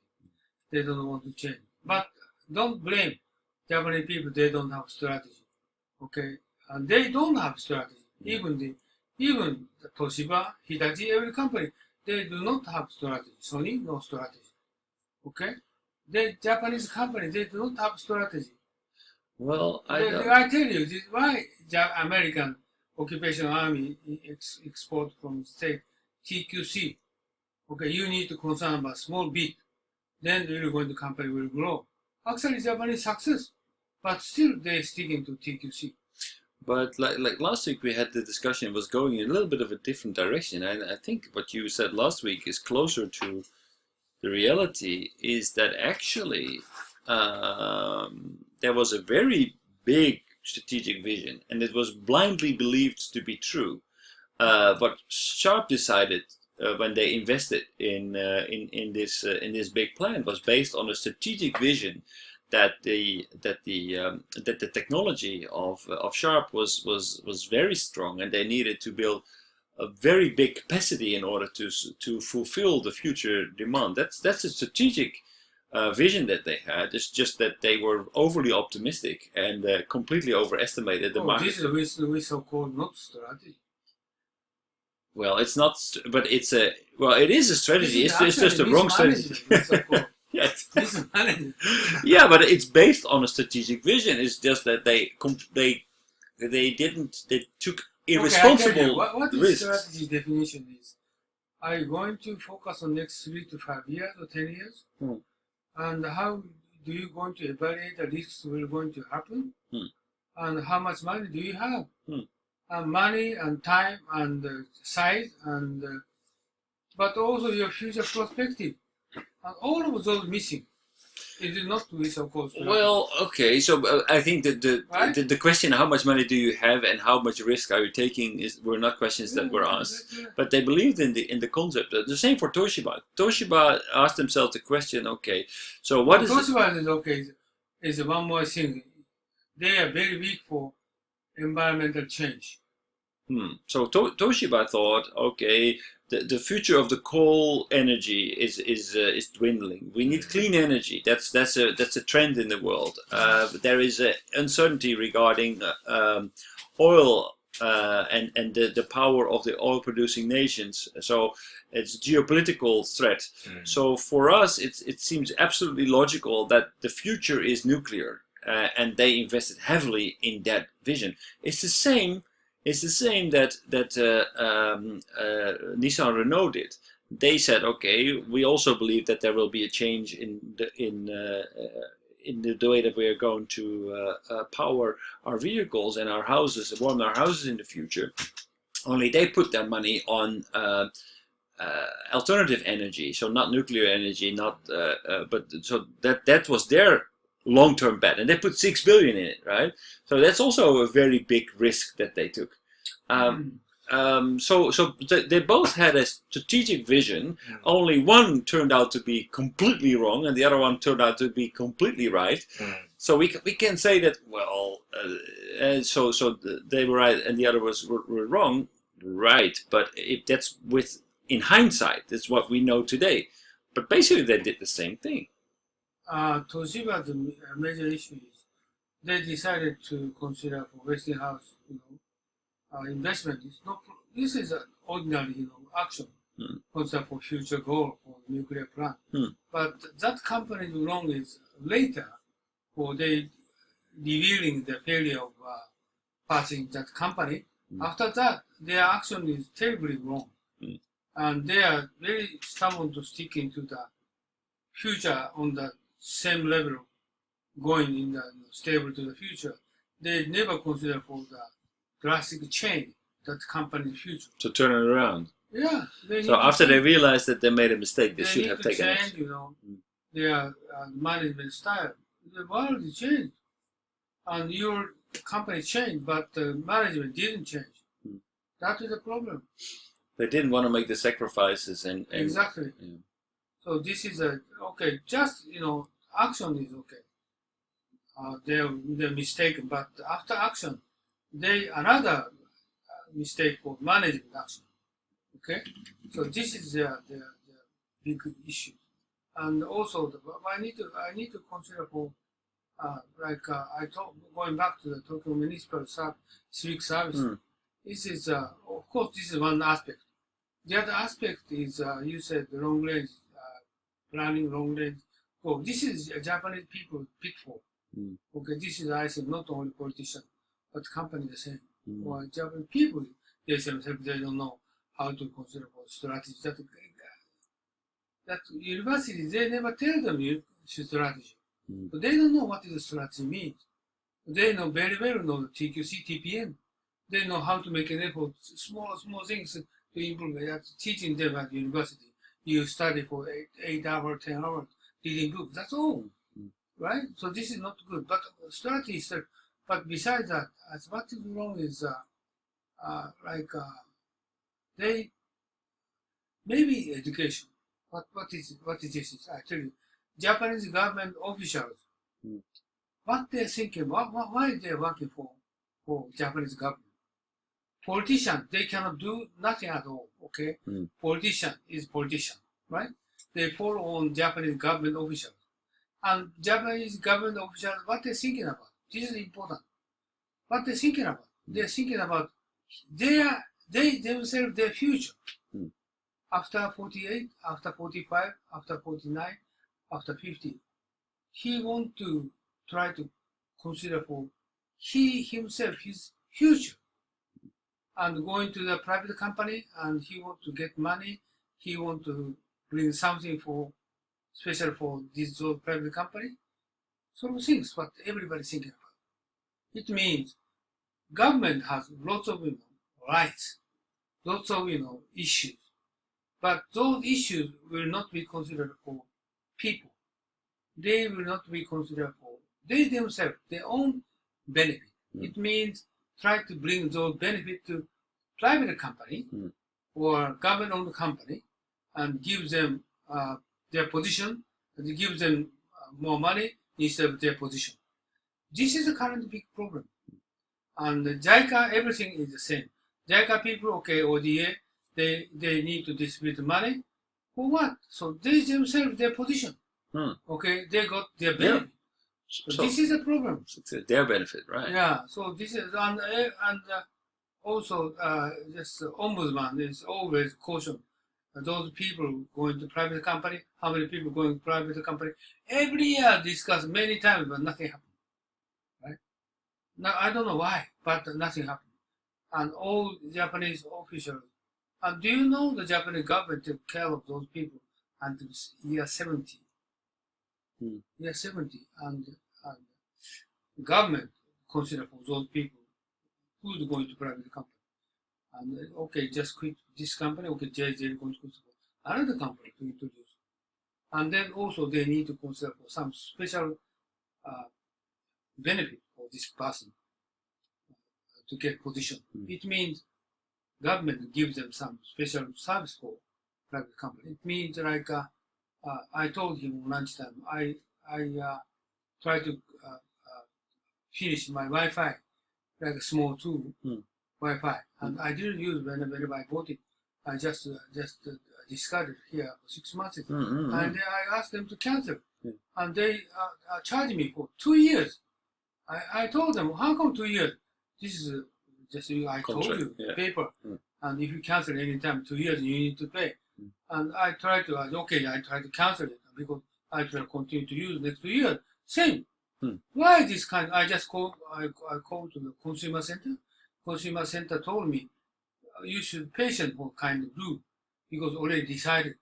They don't want to change. But don't blame Japanese people, they don't have strategy. Okay? And they don't have strategy. Even the Toshiba, Hitachi, every company, they do not have strategy. Sony, no strategy. Okay? The Japanese company, they do not have strategy. Well, I tell you, this is why American Occupational Army export from state TQC. Okay, you need to concern about small bit, then you're going to company will grow. Actually, Japanese success, but still they sticking to TQC. But like last week we had the discussion was going in a little bit of a different direction, and I think what you said last week is closer to the reality. Is that actually there was a very big strategic vision, and it was blindly believed to be true. What Sharp decided when they invested in this big plan was based on a strategic vision that the technology of Sharp was very strong, and they needed to build a very big capacity in order to fulfill the future demand. That's a strategic vision that they had. It's just that they were overly optimistic and completely overestimated the market. This is we so-called not strategy. Well, it's not, but it is a strategy. It's just a wrong strategy. Yes. Yeah, but it's based on a strategic vision. It's just that they took irresponsible what risks. What strategy definition is? Are you going to focus on next 3 to 5 years or 10 years? And how do you going to evaluate the risks will going to happen? And how much money do you have? And money and time and size and but also your future perspective. And all of those missing. Is it not with of course? Well, okay. So I think that the question how much money do you have and how much risk are you taking were not questions that were asked, but they believed in the concept. The same for Toshiba. Toshiba asked themselves the question: okay, so what is Toshiba is okay? Is one more thing. They are very weak for environmental change. So Toshiba thought, okay, the future of the coal energy is dwindling. We need clean energy. That's a trend in the world. There is an uncertainty regarding oil and the power of the oil-producing nations. So it's a geopolitical threat. So for us, it seems absolutely logical that the future is nuclear, and they invested heavily in that vision. It's the same that Nissan Renault did. They said, okay, we also believe that there will be a change in the way that we are going to power our vehicles and our houses, warm our houses in the future. Only they put their money on alternative energy, so not nuclear energy, but so that was their long-term bet, and they put 6 billion in it, right? So that's also a very big risk that they took. So they both had a strategic vision. Only one turned out to be completely wrong, and the other one turned out to be completely right. So we can say that, well, so they were right and the other were wrong, right? But if that's in hindsight, that's what we know today. But basically, they did the same thing. Toshiba's major issue is they decided to consider for Westinghouse, investment. This is an ordinary, action. Consider for future goal for nuclear plant. But that company's wrong is later, for they revealing the failure of purchasing that company. After that, their action is terribly wrong, and they are very stubborn to stick into the future on the same level, going in the stable to the future. They never consider for the drastic change that company's future. To turn it around. Yeah. So after they realized that they made a mistake, they should have taken change, their management style. The world changed, and your company changed, but the management didn't change. That is the problem. They didn't want to make the sacrifices and exactly. So this is okay. Just action is okay. they're mistaken, but after action, another mistake for management action. Okay, so this is their big issue, and also I need to consider for going back to the Tokyo Municipal Civic Service. This is of course this is one aspect. The other aspect is you said the long range planning, long range. Oh, this is Japanese people pitfall. Okay, this is I think not only politicians but company the same. Or Japanese people they themselves they don't know how to consider for strategy. That universities they never tell them strategy. So they don't know what is strategy means. They know very well know the TQC, TPM. They know how to make an effort, small things to improve. Teaching them at university, you study for 8 hours, 10 hours, reading books. That's all, right? So this is not good. But strategy is. But besides that, what is wrong is they maybe education. What is this? I tell you, Japanese government officials. What they're thinking, why they're working for Japanese government. Politicians, they cannot do nothing at all, okay? Politician is politician, right? They follow on Japanese government officials. And Japanese government officials, what they're thinking about, this is important. What they're thinking about, they're thinking about they themselves, their future. After 48, after 45, after 49, after 50. He want to try to consider for he himself, his future. And going to the private company and he want to get money, he want to bring something for special for this private company. Sort of things what everybody thinking about. It means government has lots of rights, lots of issues. But those issues will not be considered for people. They will not be considered for they themselves, their own benefit. It means try to bring those benefits to private company or government-owned company and give them their position and give them more money instead of their position. This is the current big problem. And JICA, everything is the same. JICA people, okay, ODA, they need to distribute money. For what? So they themselves, their position. Okay, they got their benefit. So this is a problem. It's their benefit, right? Yeah, so this is, and also just ombudsman is always caution. Those people going to private company, how many people going to private company? Every year discussed many times, but nothing happened. Right? Now, I don't know why, but nothing happened. And all Japanese officials, and do you know the Japanese government took care of those people until year 70? Year 70, and government consider for those people who's going to private company. And okay, just quit this company, okay, they're going to quit another company to introduce. And then also they need to consider for some special benefit for this person to get position. It means government gives them some special service for private company. It means like I told him lunchtime, I try to finish my Wi-Fi, like a small tool, Wi-Fi, and I didn't use whenever I bought it. I just discarded here for 6 months, and then I asked them to cancel, and they charged me for 2 years. I told them, how come 2 years? This is just I told you, paper, and if you cancel anytime 2 years, you need to pay. And I tried to, I tried to cancel it because I try to continue to use next 2 years. Same. Why this kind? I just called. I called to the consumer center. Consumer center told me you should patient for kind of rule because already decided.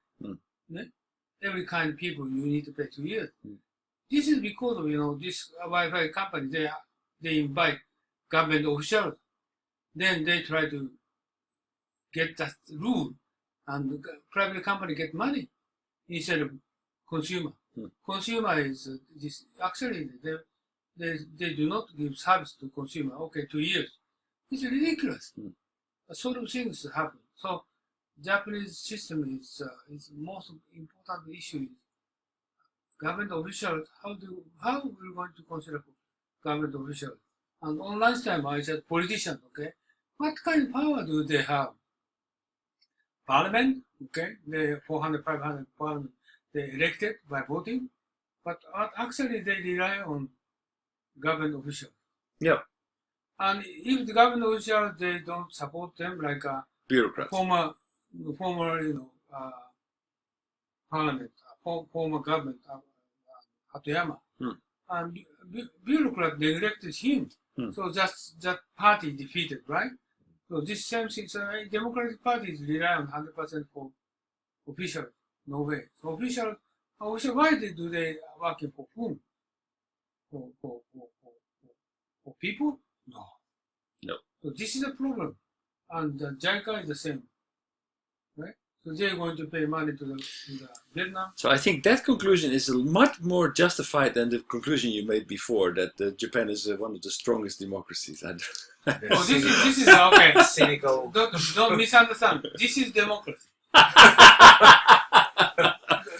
Every kind of people you need to pay 2 years. This is because of this Wi-Fi company. They invite government officials. Then they try to get that rule, and the private company get money instead of consumer. Consumer is this actually they do not give service to consumer. Okay, 2 years. It's ridiculous. Sort of things happen. So Japanese system is most important issue is government officials. How we're going to consider government officials. And on lunchtime, I said, politicians, okay, what kind of power do they have? Parliament, okay, the 400, 500 parliament, they elected by voting, but actually they rely on government officials. Yeah. And if the government officials, they don't support them, like Bureaucrats. former, parliament, former government, Hatoyama, and bureaucrat neglected him. So that party defeated, right? So this same thing, so Democratic parties rely on 100% for officials, no way. So officials, why do they working for whom? For people? No. No. So this is a problem, and JICA is the same, right? So they're going to pay money to the Vietnam. So I think that conclusion is much more justified than the conclusion you made before, that Japan is one of the strongest democracies. Oh, this is okay. Cynical. Don't misunderstand. This is democracy.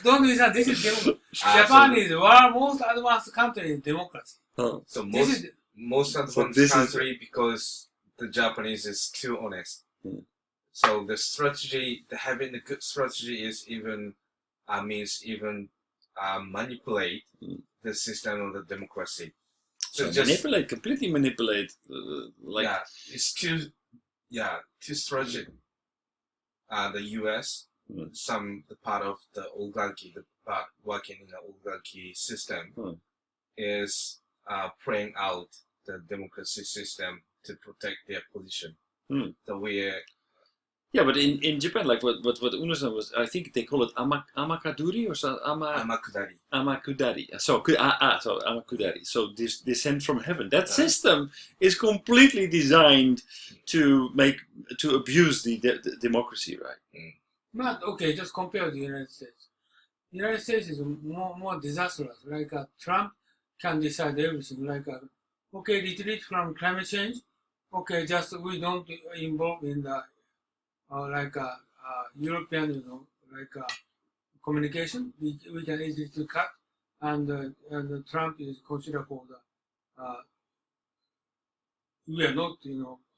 Don't misunderstand. This is democracy. Japan is world most advanced country in democracy. Oh. So This most advanced country because the Japanese is too honest. So the strategy, having a good strategy is even means even manipulate the system of the democracy. So completely manipulate, it's too strategic. The U.S. The part of the oligarchy, the part working in the oligarchy system, is playing out the democracy system to protect their position. Yeah, but in Japan, like what Unno-san was, I think they call it amakaduri or so, amakudari. So amakudari. So this descent from heaven. That system is completely designed to abuse the democracy, right? But okay, just compare the United States. The United States is more disastrous. Like Trump can decide everything. Like okay, retreat from climate change. Okay, just we don't involve in the European, communication. We can easily to cut, and Trump is considered for the. We are not,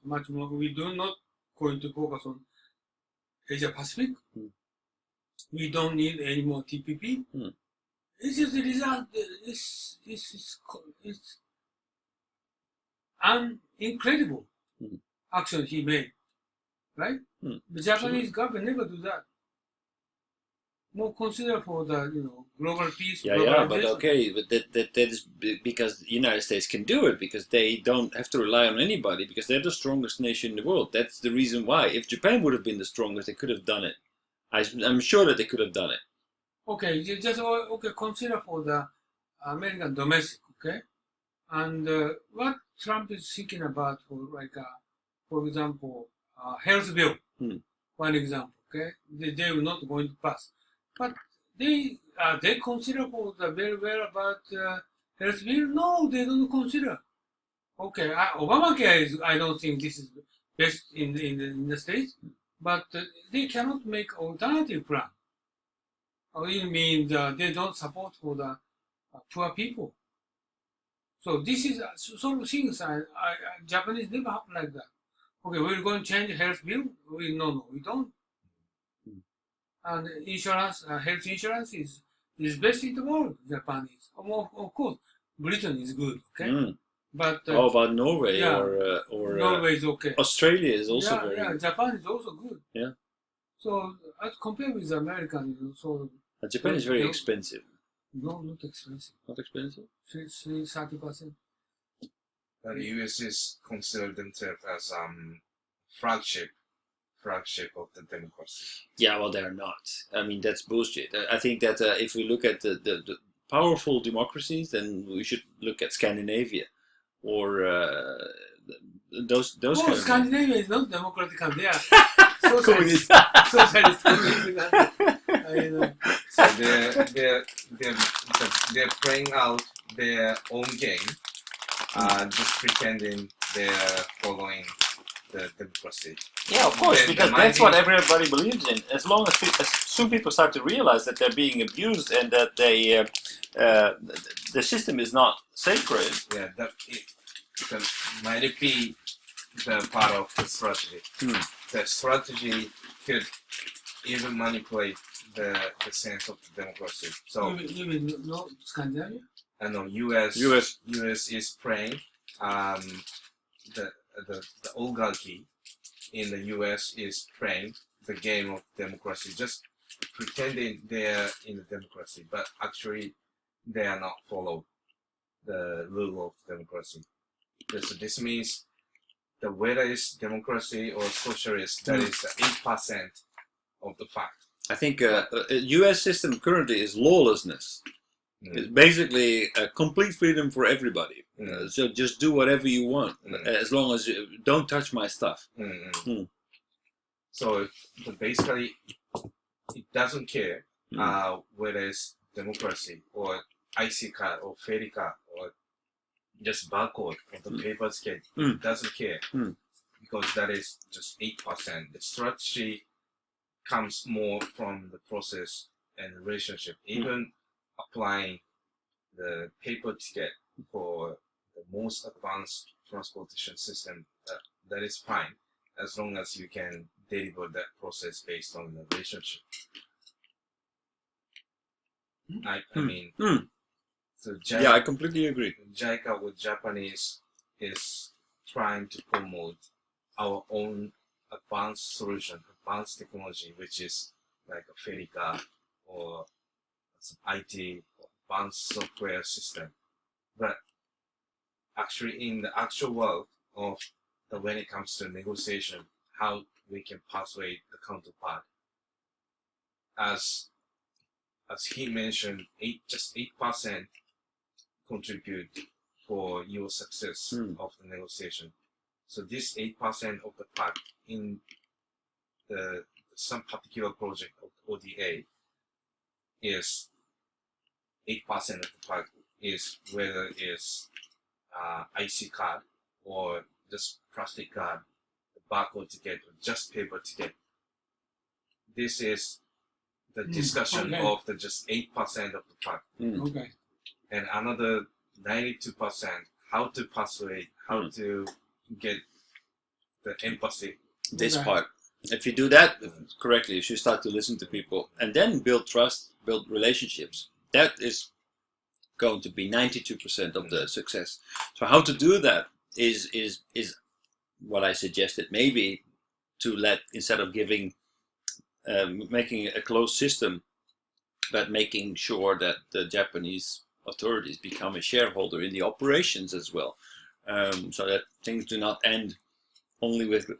much more. We do not going to focus on Asia Pacific. We don't need any more TPP. It's just the result. It's incredible action he made, right? The Japanese government never do that. More consider for the global peace. But okay, but that is because the United States can do it, because they don't have to rely on anybody, because they're the strongest nation in the world. That's the reason why. If Japan would have been the strongest, they could have done it. I'm sure that they could have done it. Okay, consider for the American domestic, okay, and what Trump is thinking about for example, health bill. One example, okay, they will not going to pass. But they consider for the very well about health bill. No, they don't consider. Okay, Obamacare is. I don't think this is best in the States, but they cannot make alternative plan. It means they don't support for the poor people. So this is sort of things. Japanese never happen like that. Okay, we're going to change health bill. No, we don't. And insurance, health insurance is best in the world. Japanese, of course, Britain is good. Okay, but how about Norway or Norway is okay. Australia is also very good. Japan is also good. Yeah. So as compared with American, Japan is very expensive. No, not expensive. Not expensive. 30%. The US is considered themselves as flagship of the democracy. Yeah, well, they're not. I mean, that's bullshit. I think that if we look at the powerful democracies, then we should look at Scandinavia or those kind of. Scandinavia is not democratic country. They are socialist. Socialist country. So they're playing out their own game, just pretending they're following the democracy. Yeah, of course, because that's what everybody believes in. As long as soon people start to realize that they're being abused and that the system is not sacred. Yeah, that might be the part of the strategy. The strategy could even manipulate the sense of the democracy. So even no Scandinavia. I know US is playing the oligarchy in the US is playing the game of democracy, just pretending they're in the democracy, but actually they are not follow the rule of democracy. So this means that whether it's democracy or socialist, that is 8% of the fact. I think U.S. system currently is lawlessness. It's basically a complete freedom for everybody. So just do whatever you want, as long as you don't touch my stuff. So basically, it doesn't care whether it's democracy or IC card or ferry card or just barcode or the paper ticket. It doesn't care because that is just 8%. The strategy comes more from the process and relationship. Even applying the paper ticket for the most advanced transportation system, that is fine as long as you can deliver that process based on the relationship. I mean, so I completely agree. JICA with Japanese is trying to promote our own advanced solution, advanced technology, which is like a ferry car or some IT or advanced software system. But actually, in the actual world of when it comes to negotiation, how we can persuade the counterpart, as he mentioned, just 8% contribute for your success of the negotiation. So this 8% of the part in some particular project of ODA is 8% of the part is whether it's IC card or just plastic card, the barcode ticket, or just paper ticket. This is the discussion of the just 8% of the part. Okay. And another 92%, how to persuade, how to get the empathy. This part. If you do that correctly, you should start to listen to people and then build trust, build relationships. That is going to be 92% of the success. So how to do that is what I suggested. Maybe to instead of giving, making a closed system, but making sure that the Japanese authorities become a shareholder in the operations as well, so that things do not end only with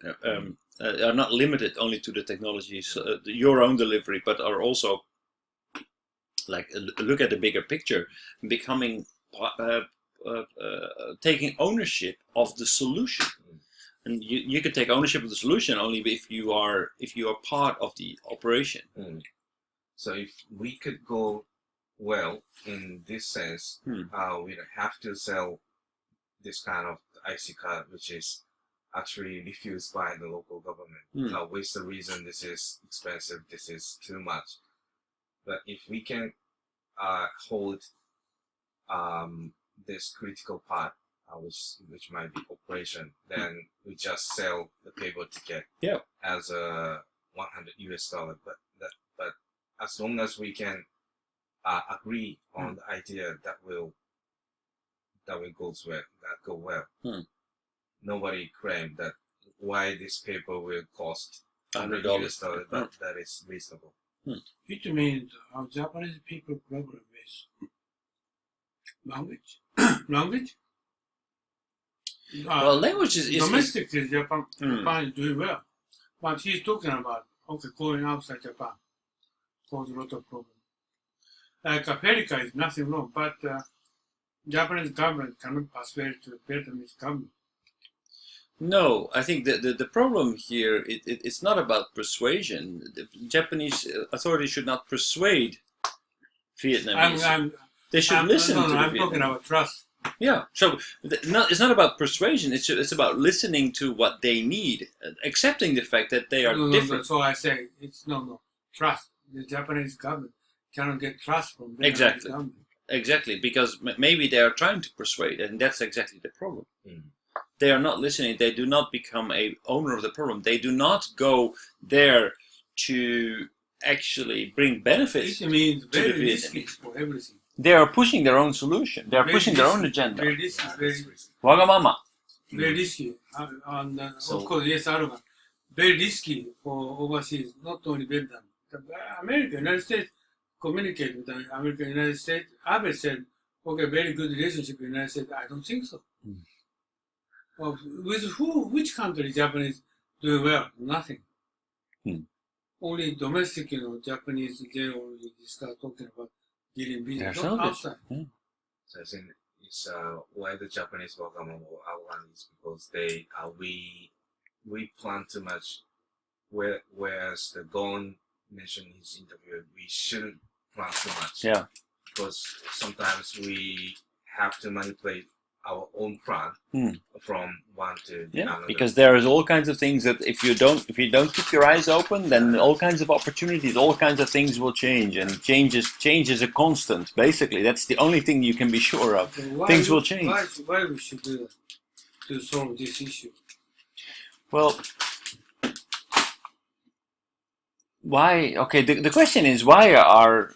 are not limited only to the technologies, your own delivery, but are also like look at the bigger picture, becoming taking ownership of the solution. And you can take ownership of the solution only if you are part of the operation. So if we could go well in this sense, we don't have to sell this kind of IC card, which is actually refused by the local government. With the reason this is expensive, this is too much. But if we can hold this critical part, which might be operation, then we just sell the paper ticket as a $100. But as long as we can agree on the idea that will go well. Nobody claimed that why this paper will cost $100, but that is reasonable. It means our Japanese people problem is language. Language. Well, language is domestically Japan is doing well, but he's talking about going outside Japan cause a lot of problems. Like America is nothing wrong, but Japanese government cannot persuade the Vietnamese government. No, I think the problem here it's not about persuasion. The Japanese authorities should not persuade Vietnamese. They should listen to the I'm Vietnamese. talking about trust. Yeah, so it's not about persuasion. It's about listening to what they need, accepting the fact that they are different. So I say it's trust. The Japanese government cannot get trust from the Vietnamese government. exactly, because maybe they are trying to persuade, and that's exactly the problem. Mm. They are not listening. They do not become a owner of the problem. They do not go there to actually bring benefits It means to the very risky Vietnamese. for everything. They are pushing their own solution. They are Very pushing their own risky, agenda. Very risky, Yeah, very, that's risky. Wagamama. very risky. And So- of course, yes, Aruga, very risky for overseas, not only Vietnam. America, United States communicate with the American United States. Abe said, okay, very good relationship with the United States. I don't think so. Mm. Well, with who, which country Japanese do well? Nothing. Mm. Only domestic, Japanese, they only start talking about dealing They're business, not selfish. outside. So I think it's why the Japanese Wagamama outline is because we plan too much, whereas the Gon mentioned in his interview, we shouldn't plan too much. Yeah. Because sometimes we have to manipulate our own plan from one to Yeah, another. because there is all kinds of things that if you don't keep your eyes open, then all kinds of opportunities, all kinds of things will change, and change is a constant. Basically, that's the only thing you can be sure of. So why Things we- will change. Why we should do that to solve this issue? Well, why? Okay, the question is why are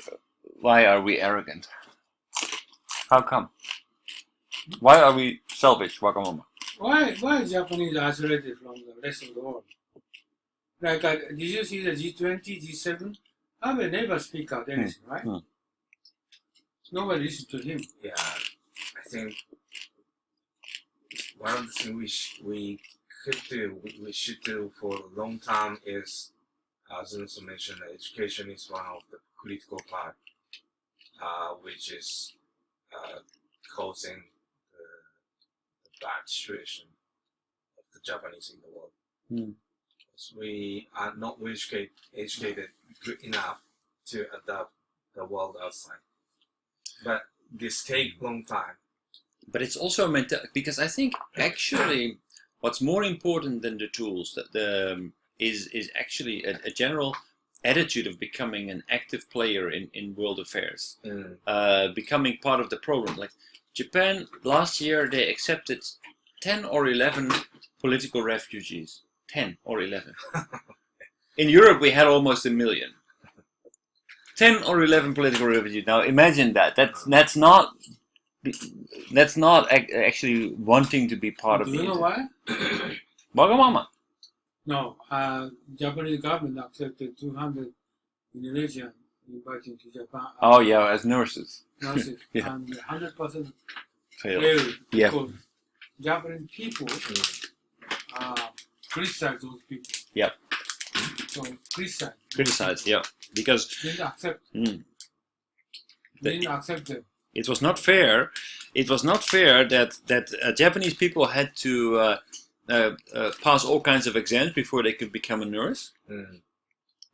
we arrogant? How come? Why are we selfish, Wagamama? Why Japanese isolated from the rest of the world? Like, did you see the G20, G7? Abe never speak out anything, right? Mm. Nobody listens to him. Yeah, I think one of the things we should do for a long time is, as Unno mentioned, education is one of the critical part, which is causing the bad situation of the Japanese in the world. Mm. Because we are not educated good enough to adapt the world outside. But this take long time. But it's also because I think actually what's more important than the tools is actually a general attitude of becoming an active player in world affairs, becoming part of the program. Like Japan last year, they accepted 10 or 11 political refugees. 10 or 11. In Europe, we had almost 1 million. 10 or 11 political refugees. Now imagine that. That's not actually wanting to be part of Do the. you know why? Wagamama. No, Japanese government accepted 200 Indonesian inviting to Japan. Oh yeah, as nurses. Nurses, Yeah. and 100% Failed. failed Yeah. because Japanese people criticize those people. Yep. So criticize. Criticized, yeah, because Didn't accept. Mm. Didn't accept them. it was not fair. It was not fair that Japanese people had to pass all kinds of exams before they could become a nurse,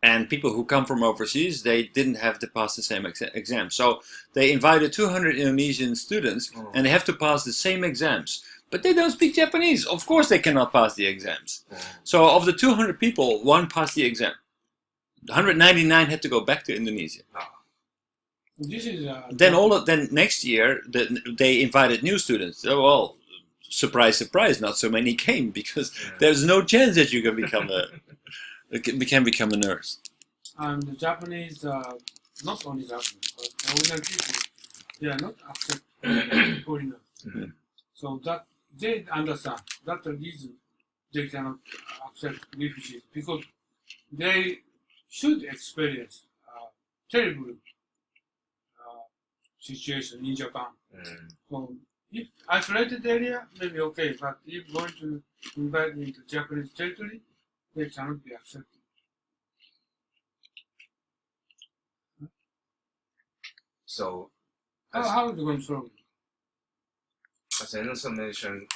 and people who come from overseas, they didn't have to pass the same exam. So they invited 200 Indonesian students, and they have to pass the same exams. But they don't speak Japanese. Of course, they cannot pass the exams. So of the 200 people, one passed the exam. 199 had to go back to Indonesia. This is Then next year they invited new students. Oh, well, surprise, surprise! Not so many came because there's no chance that you can become a nurse. and the Japanese, not only Japanese, but the ordinary people, they are not accept foreigners. So that they understand. That's the reason they cannot accept refugees because they should experience terrible situation in Japan. So if isolated area, maybe okay, but if going to invite into Japanese territory, they cannot be accepted. So, How is it going to solve it? as Unno mentioned,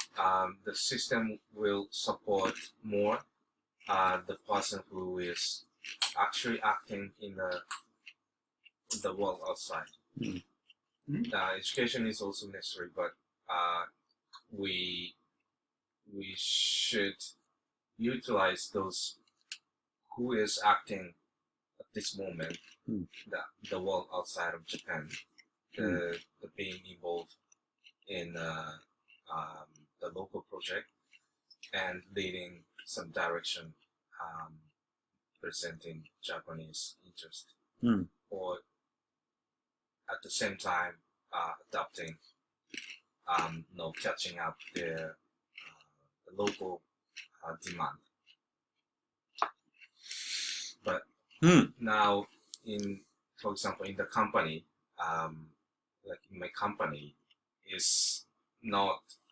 the system will support more the person who is actually acting in the world outside. Education is also necessary, but we should utilize those who is acting at this moment, the world outside of Japan, the being involved in the local project and leading some direction, presenting Japanese interest, or at the same time adapting, catching up the local demand. But now, for example, in the company, like in my company,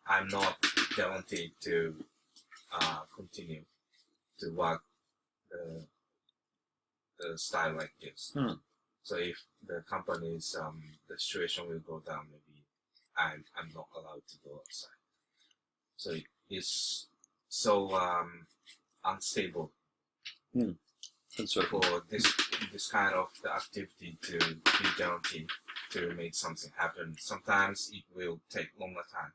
I'm not guaranteed to continue to work the style like this. So if the company's the situation will go down, maybe I'm not allowed to go outside. So it's so unstable for this kind of the activity to be guaranteed to make something happen. Sometimes it will take longer time.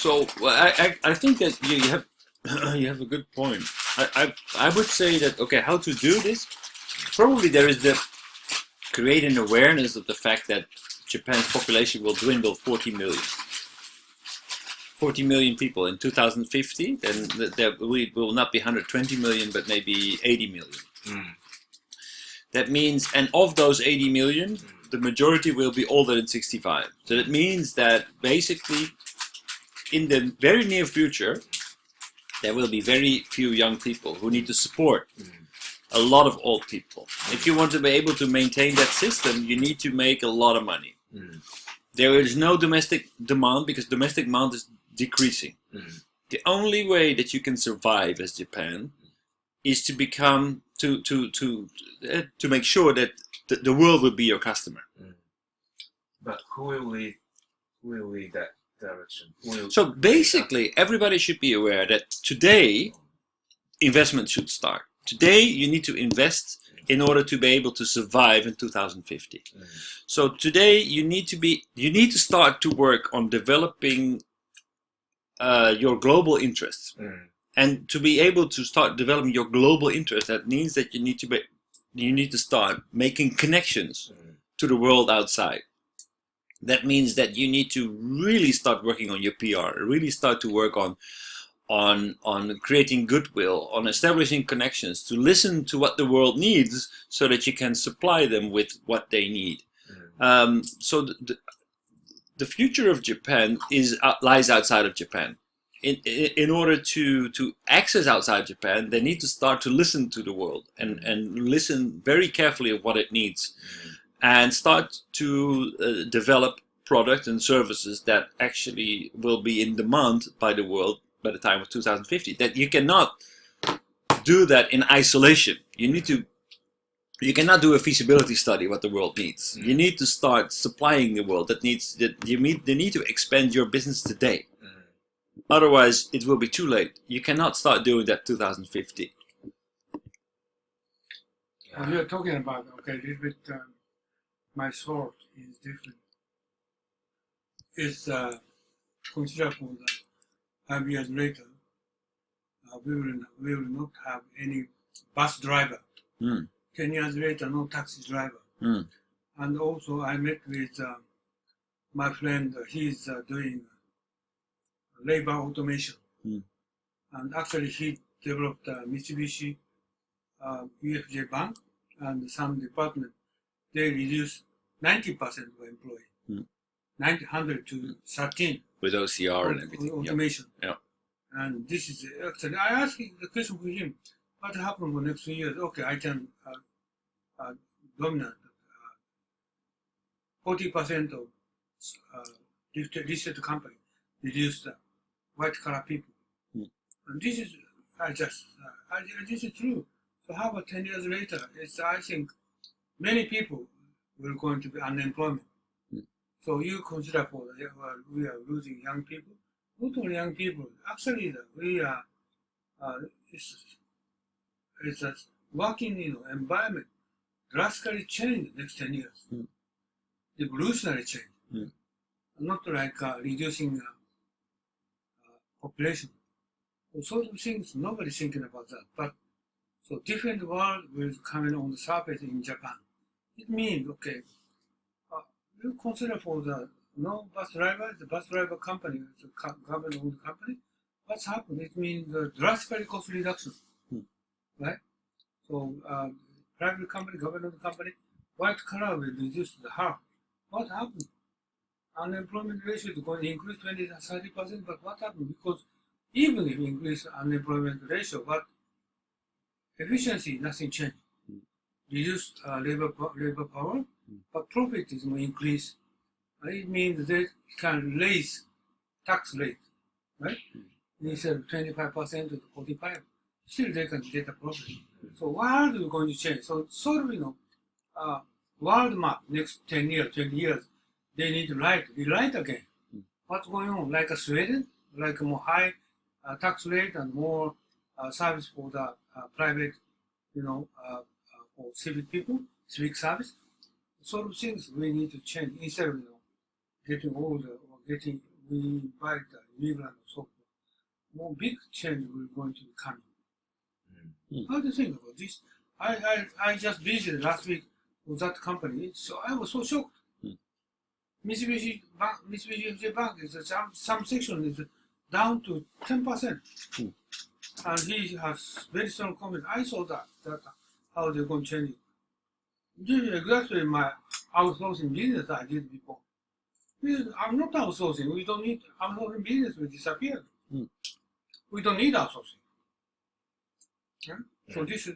So I think that you have you have a good point. I would say that, okay, how to do this? Probably there is the create an awareness of the fact that Japan's population will dwindle 40 million. 40 million people in 2050, then there will not be 120 million, but maybe 80 million. That means, and of those 80 million, the majority will be older than 65. So that means that basically, in the very near future, there will be very few young people who need to support a lot of old people. If you want to be able to maintain that system, you need to make a lot of money. There is no domestic demand because domestic demand is decreasing. The only way that you can survive as Japan is to become to make sure that the world will be your customer. But who will lead that direction? So basically, everybody should be aware that today investment should start. Today you need to invest in order to be able to survive in 2050. So today you need to start to work on developing your global interests. And to be able to start developing your global interest, that means that you need to start making connections to the world outside. That means that you need to really start working on your PR, really start to work on creating goodwill, on establishing connections, to listen to what the world needs so that you can supply them with what they need. So the future of Japan lies outside of Japan. In order to access outside Japan, they need to start to listen to the world and listen very carefully of what it needs, and start to develop products and services that actually will be in demand by the world by the time of 2050. That you cannot do that in isolation. You cannot do a feasibility study what the world needs. You need to start supplying the world they need to expand your business today. Otherwise, it will be too late. You cannot start doing that 2050. We are talking about, okay, a little bit, my thought is different. It's consider for the 5 years later, we will not have any bus driver. 10 years later, no taxi driver. And also, I met with my friend. He's doing labor automation, and actually he developed Mitsubishi UFJ Bank and some department. They reduced 90% of employee, 900 to 13 with OCR and everything. Automation. Yeah. And this is actually, I asked the question for him, what happened for the next 2 years? Okay, I can dominate 40% of listed company reduced white collar people. And this is, this is true. So how about 10 years later? I think many people will going to be unemployment. So you consider we are losing young people. Not only young people, actually we are, it's a working environment drastically changed next 10 years. Revolutionary change. Not like reducing population. Sort of things, nobody's thinking about that. But So different world will come in on the surface in Japan. It means, okay, you consider for the no bus driver, the bus driver company, the government-owned company, what's happened? It means drastically cost reduction, right? So private company, government company, white collar will reduce the half. What happened? Unemployment ratio is going to increase 20 to 30%, but what happened? Because even if you increase unemployment ratio, but efficiency, nothing changed. Reduce labor power, but profit is going to increase. It means they can raise tax rate, right? Instead of 25% to 45%, still they can get a profit. So world is going to change. So sort of, world map next 10 years, 20 years, they need to rewrite again. What's going on? Like a Sweden, like a more high tax rate and more service for the private, for civic people, civic service. Sort of things we need to change instead of getting older or getting we invite the immigrant or so forth. More big change will going to come. How do you think about this? I just visited last week with that company, so I was so shocked. Mitsubishi Bank is some section is down to 10%, and he has very strong comment. I saw that how they're going to change it. This is exactly my outsourcing business I did before. I'm not outsourcing. We don't need outsourcing business will disappear. We don't need outsourcing. Yeah? So this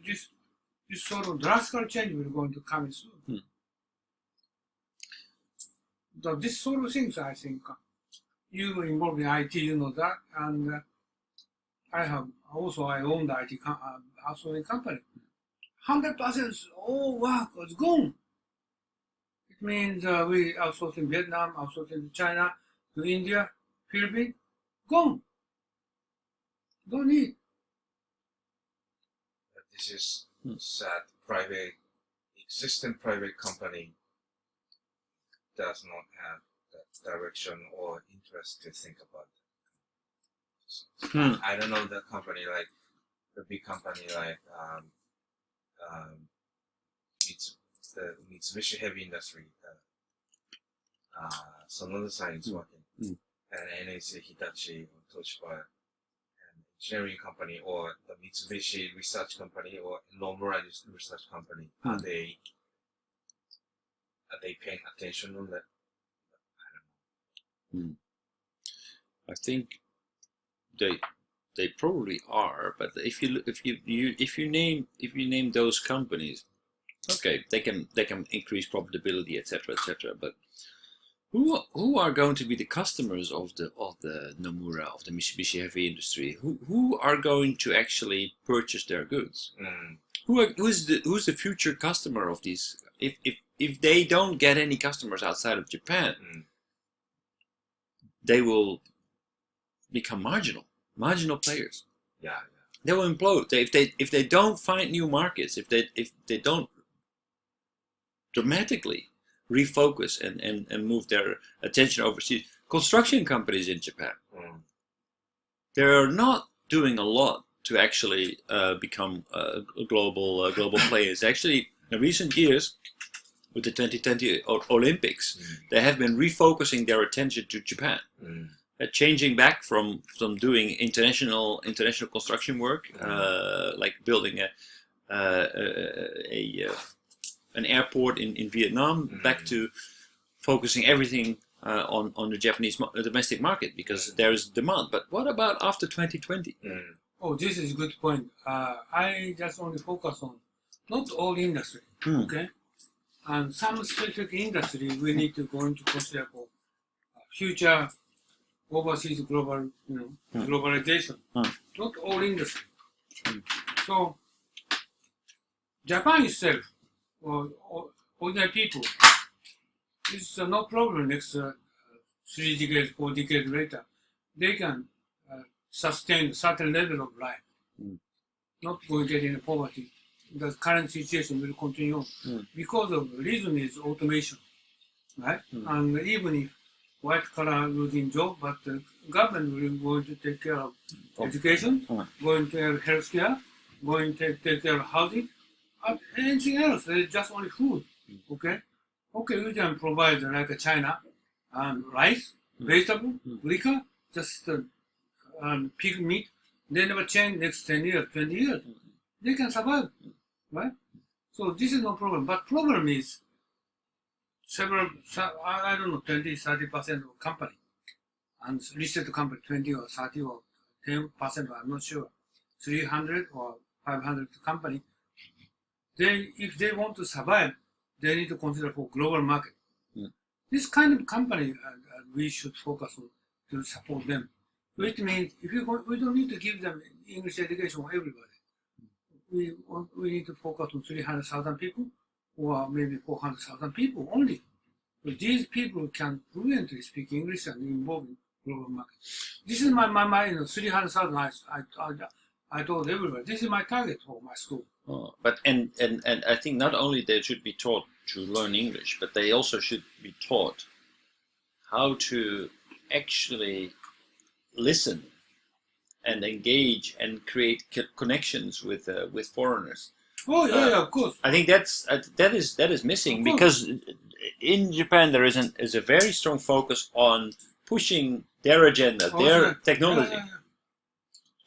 sort of drastic change will going to come soon. So this sort of things, I think, you were involved in IT, you know that, and I own the IT outsourcing company. 100% all work was gone. It means we outsourcing Vietnam, outsourcing to China, to India, Philippines, gone. Don't need. This is sad. Existing private company does not have that direction or interest to think about it. I don't know the company like the big company like the Mitsubishi Heavy Industry, Sonoda is working, and NEC, Hitachi, or Toshiba, and engineering company, or the Mitsubishi research company, or Nomura research company. Are they paying attention on that? I don't know. I think they probably are, but if you name those companies, okay, they can increase profitability, etc., but who are going to be the customers of the Nomura, of the Mitsubishi Heavy Industry? Who are going to actually purchase their goods? Who's the future customer of these? If they don't get any customers outside of Japan, they will become marginal players. Yeah. They will implode. If they don't find new markets, if they don't dramatically refocus and move their attention overseas. Construction companies in Japan, they're not doing a lot to actually become global players. Actually, in recent years, with the 2020 Olympics, they have been refocusing their attention to Japan. Changing back from doing international construction work, like building an airport in Vietnam, back to focusing everything on the Japanese domestic market because there is demand. But what about after 2020? Oh, this is a good point. I just only focus on not all industry, okay? And some specific industry we need to go into consider for future overseas globalization. Not all industry. So Japan itself, or ordinary people, it's no problem next 3 decades, 4 decades later. They can sustain a certain level of life, not going to get into poverty. The current situation will continue on because of the reason is automation, right? And even if white collar losing job, but the government will going to take care of education, going to have healthcare, going to take care of housing, anything else. It's just only food. Okay, we can provide like a China, rice, vegetable, liquor, just pig meat. They never change next 10 years, 20 years. They can survive, right? So this is no problem. But problem is I don't know, 20, 30% of company, and listed company 20 or 30 or 10%, I'm not sure, 300 or 500 company. Then if they want to survive, they need to consider for global market. This kind of company we should focus on to support them. Which means if we don't need to give them English education for everybody. We need to focus on 300,000 people or maybe 400,000 people only. So these people can fluently speak English and involve in global market. This is my 300,000. I told everybody this is my target for my school. Oh, but and I think not only they should be taught to learn English, but they also should be taught how to actually listen and engage and create connections with foreigners. Oh yeah, of course. I think that is missing because in Japan there is a very strong focus on pushing their agenda, their technology,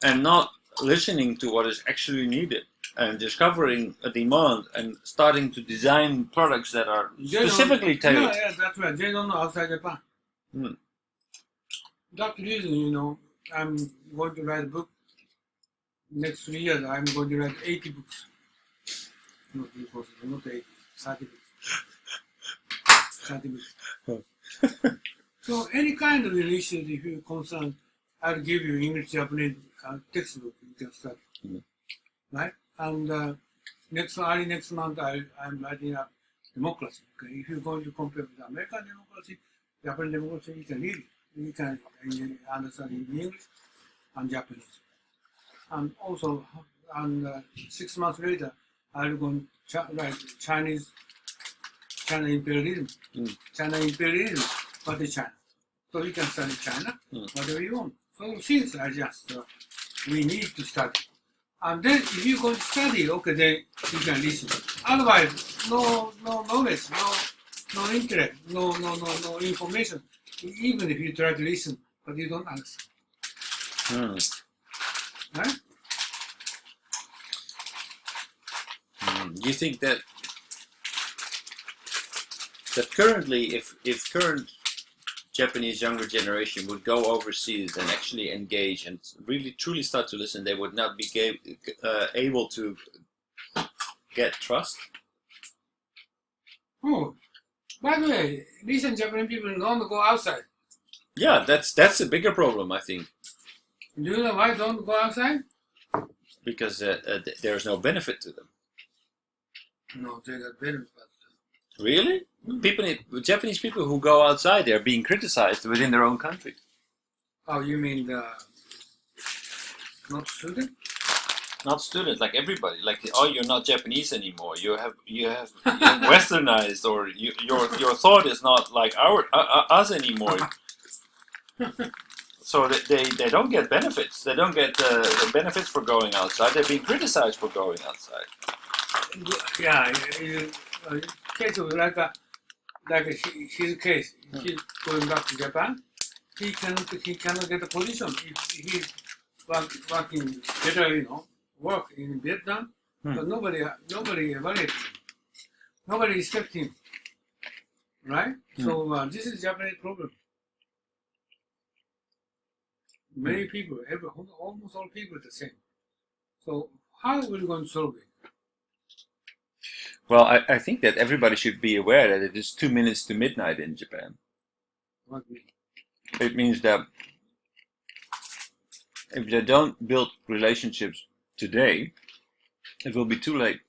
and not listening to what is actually needed and discovering a demand and starting to design products that are specifically tailored. Yeah, that's right. They don't know outside Japan. That's the reason, I'm going to write a book. Next 3 years, I'm going to write 80 books. Not 80, 30 books. 30 books. So any kind of issue, if you're concerned, I'll give you English, Japanese textbook you can study. Right? And early next month, I'm writing up democracy. Okay? If you're going to compare with American democracy, Japanese democracy, you can read it. You can understand in English and Japanese. And also, 6 months later, I'll go to write China imperialism. China imperialism, what is China? So you can study China, whatever you want. So things are just, we need to study. And then if you're going to study, okay, then you can listen. Otherwise, no knowledge, no intellect, no information. Even if you try to listen, but you don't understand. Right? Do you think that currently, if current Japanese younger generation would go overseas and actually engage and really truly start to listen, they would not be able to get trust? Oh, by the way, recent Japanese people don't go outside. Yeah, that's a bigger problem, I think. Do you know why don't go outside? Because there's no benefit to them. No, they got benefit. Really? Japanese people who go outside, they're being criticized within their own country. Oh, you mean not students? Not students, like everybody. Like, oh, you're not Japanese anymore. You have westernized, or your thought is not like us anymore. So they don't get benefits. They don't get the benefits for going outside. They're being criticized for going outside. Yeah, case of like his case. He's going back to Japan. He cannot get a position if he's working better, work in Vietnam. But nobody evaluates him. Nobody respects him. Right? So this is Japanese problem. Many people, almost all people are the same. So how are we going to solve it? Well, I think that everybody should be aware that it is 2 minutes to midnight in Japan. What do you mean? It means that if they don't build relationships today, it will be too late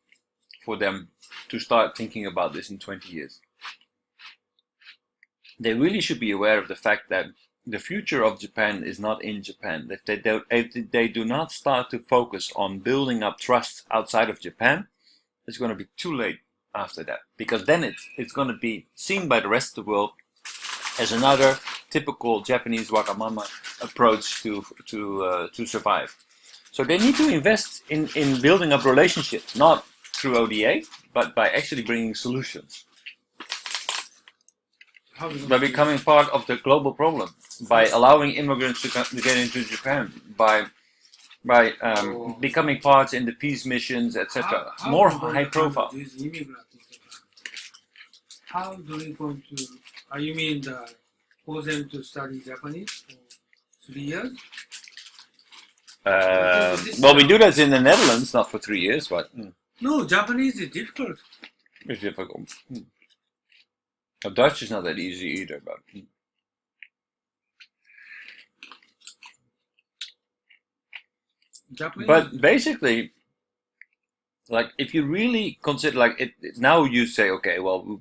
for them to start thinking about this in 20 years. They really should be aware of the fact that the future of Japan is not in Japan. If they do not start to focus on building up trust outside of Japan, it's going to be too late after that, because then it's going to be seen by the rest of the world as another typical Japanese Wagamama approach to survive. So they need to invest in building up relationships, not through ODA, but by actually bringing solutions. By becoming part of the global problem, by allowing immigrants to get into Japan, by becoming part in the peace missions, etc. More high profile. These immigrants in Japan? How do we going to? You mean for them to study Japanese for 3 years? Well, we do that in the Netherlands, not for 3 years, but No, Japanese is difficult. it's difficult. Dutch is not that easy either, but. Japanese. But basically, like if you really consider, like now you say, okay, well,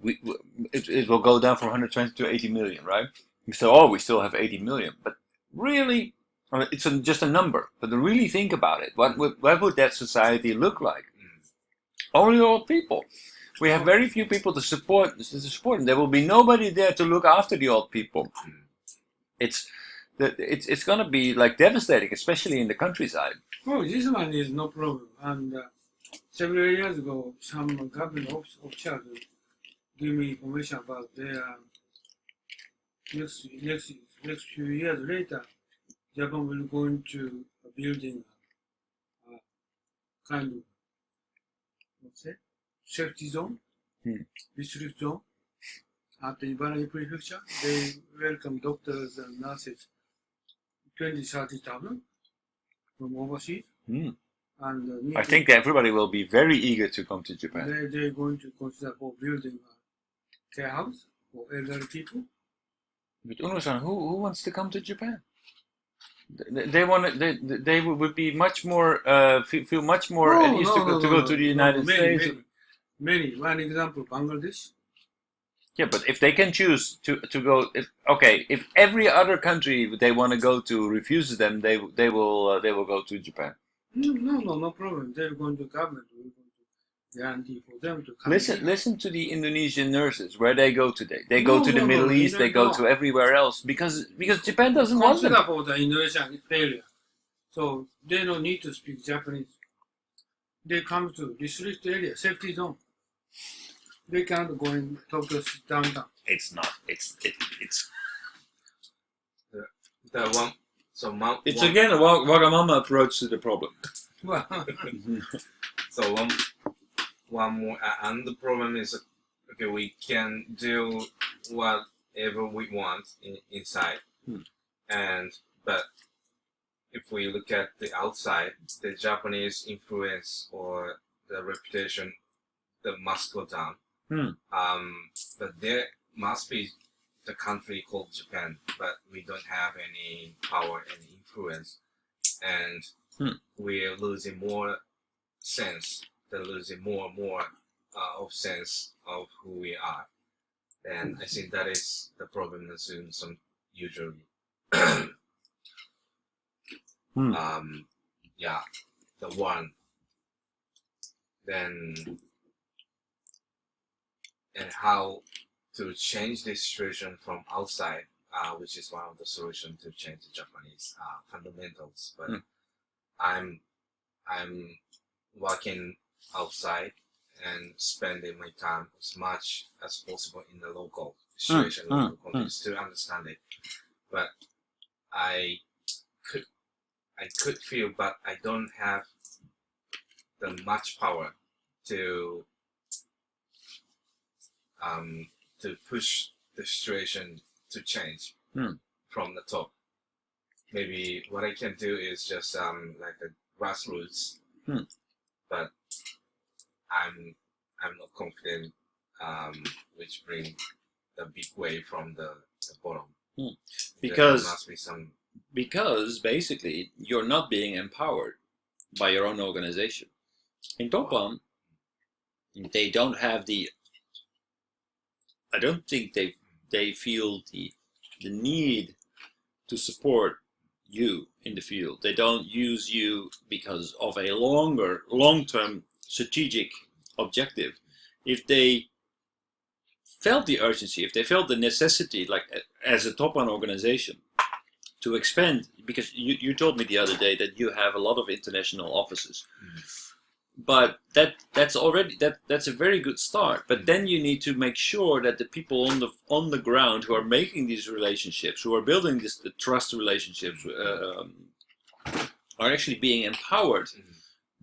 it will go down from 120 to 80 million, right? You say, oh, we still have 80 million, but really, it's just a number. But to really think about it, what would that society look like? Only old people. We have very few people to support them. There will be nobody there to look after the old people. It's going to be like devastating, especially in the countryside. Oh, this one is no problem. And several years ago, some government officials give me information about their next few years later, Japan will go into building kind of, what's it? Safety zone, restrict zone at the Ibaraki prefecture. They welcome doctors and nurses, 30,000 from overseas. And I think everybody will be very eager to come to Japan. They're going to consider for building a care house for elderly people. But Unno-san, who wants to come to Japan? They want. They would be much more feel much more at ease to go to the United States. Many. One example, Bangladesh. Yeah, but if they can choose to go, if every other country they want to go to refuses them, they will go to Japan. No problem. They're going to government. We're going to guarantee for them to come. Listen to the Indonesian nurses where they go today. They go to the Middle East. They go to everywhere else because Japan doesn't want them. For the Indonesian failure, so they don't need to speak Japanese. They come to restrict area, safety zone. They can't go in Tokyo downtown. It's not. It's the one. So it's again a Wagamama approach to the problem. So one more, and the problem is, okay, we can do whatever we want inside, but if we look at the outside, the Japanese influence or the reputation, that must go down. But there must be the country called Japan, but we don't have any power and influence, and we're losing more sense. They're losing more and more of sense of who we are, and I think that is the problem as soon some usually. The one. Then and how to change this situation from outside, which is one of the solutions to change the Japanese fundamentals. But I'm working outside and spending my time as much as possible in the local situation, local context to understand it. But I could feel, but I don't have the much power to push the situation to change from the top. Maybe what I can do is just like the grassroots, but I'm not confident which bring the big wave from the bottom. Because there must be some. Because basically you're not being empowered by your own organization. In Toppan, they don't have the. I don't think they feel the need to support you in the field. They don't use you because of a long-term strategic objective. If they felt the urgency, if they felt the necessity, like as a Toppan organization, to expand, because you told me the other day that you have a lot of international offices. But that's already that's a very good start. But then you need to make sure that the people on the ground who are making these relationships, who are building the trust relationships, are actually being empowered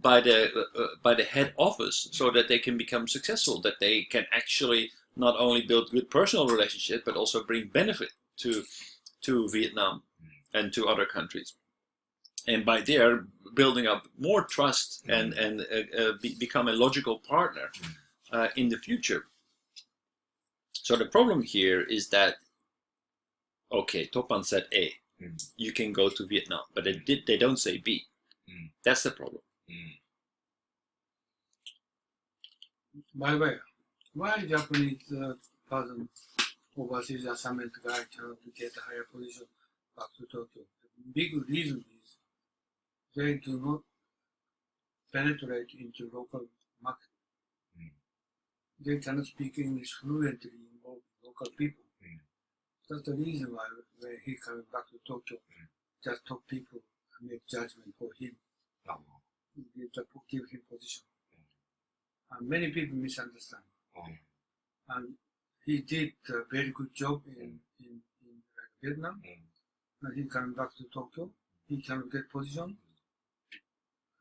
by the head office, so that they can become successful. That they can actually not only build good personal relationships, but also bring benefit to Vietnam and to other countries. And by there, building up more trust and become a logical partner in the future. So the problem here is that, okay, Topan said A, you can go to Vietnam, but they don't say B. That's the problem. By the way, why Japanese person overseas assignment guy trying to get a higher position back to Tokyo? The big reason is they do not penetrate into local market. They cannot speak English fluently involve local people. That's the reason why when he coming back to Tokyo, just top people make judgment for him. Give him position. And many people misunderstand. And he did a very good job in Vietnam. And he coming back to Tokyo, he cannot get position.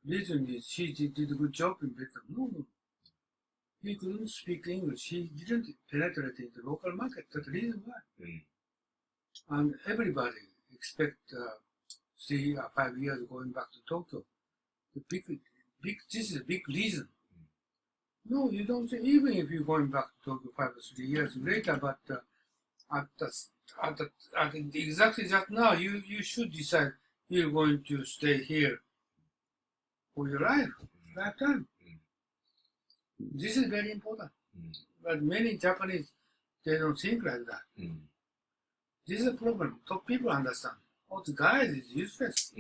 Reason is he did a good job in Vietnam. No. He couldn't speak English. He didn't penetrate into the local market. That's the reason why. And everybody expect 3 or 5 years going back to Tokyo. This is a big reason. No, you don't say, even if you're going back to Tokyo 5 or 3 years later, but exactly just now, you should decide you're going to stay here for your lifetime. This is very important. But many Japanese, they don't think like that. This is a problem. Top people understand. Oh, the guys is useless.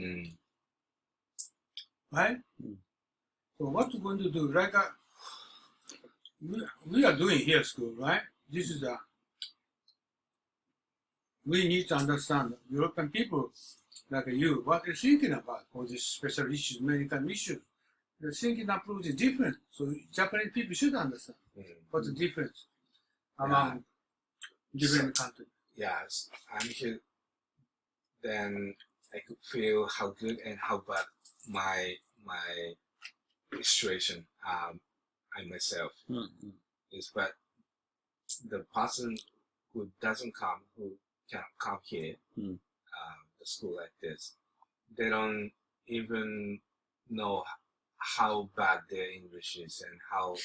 Right? So what we're going to do, like we are doing here school, right? This is we need to understand European people like you, what they're thinking about for these special issues, American issues. The thinking approach is different. So Japanese people should understand what's the difference among different countries. Yes, I'm here. Then I could feel how good and how bad my situation I myself is. But the person who doesn't come, who cannot come here, the school like this, they don't even know how bad their English is and how.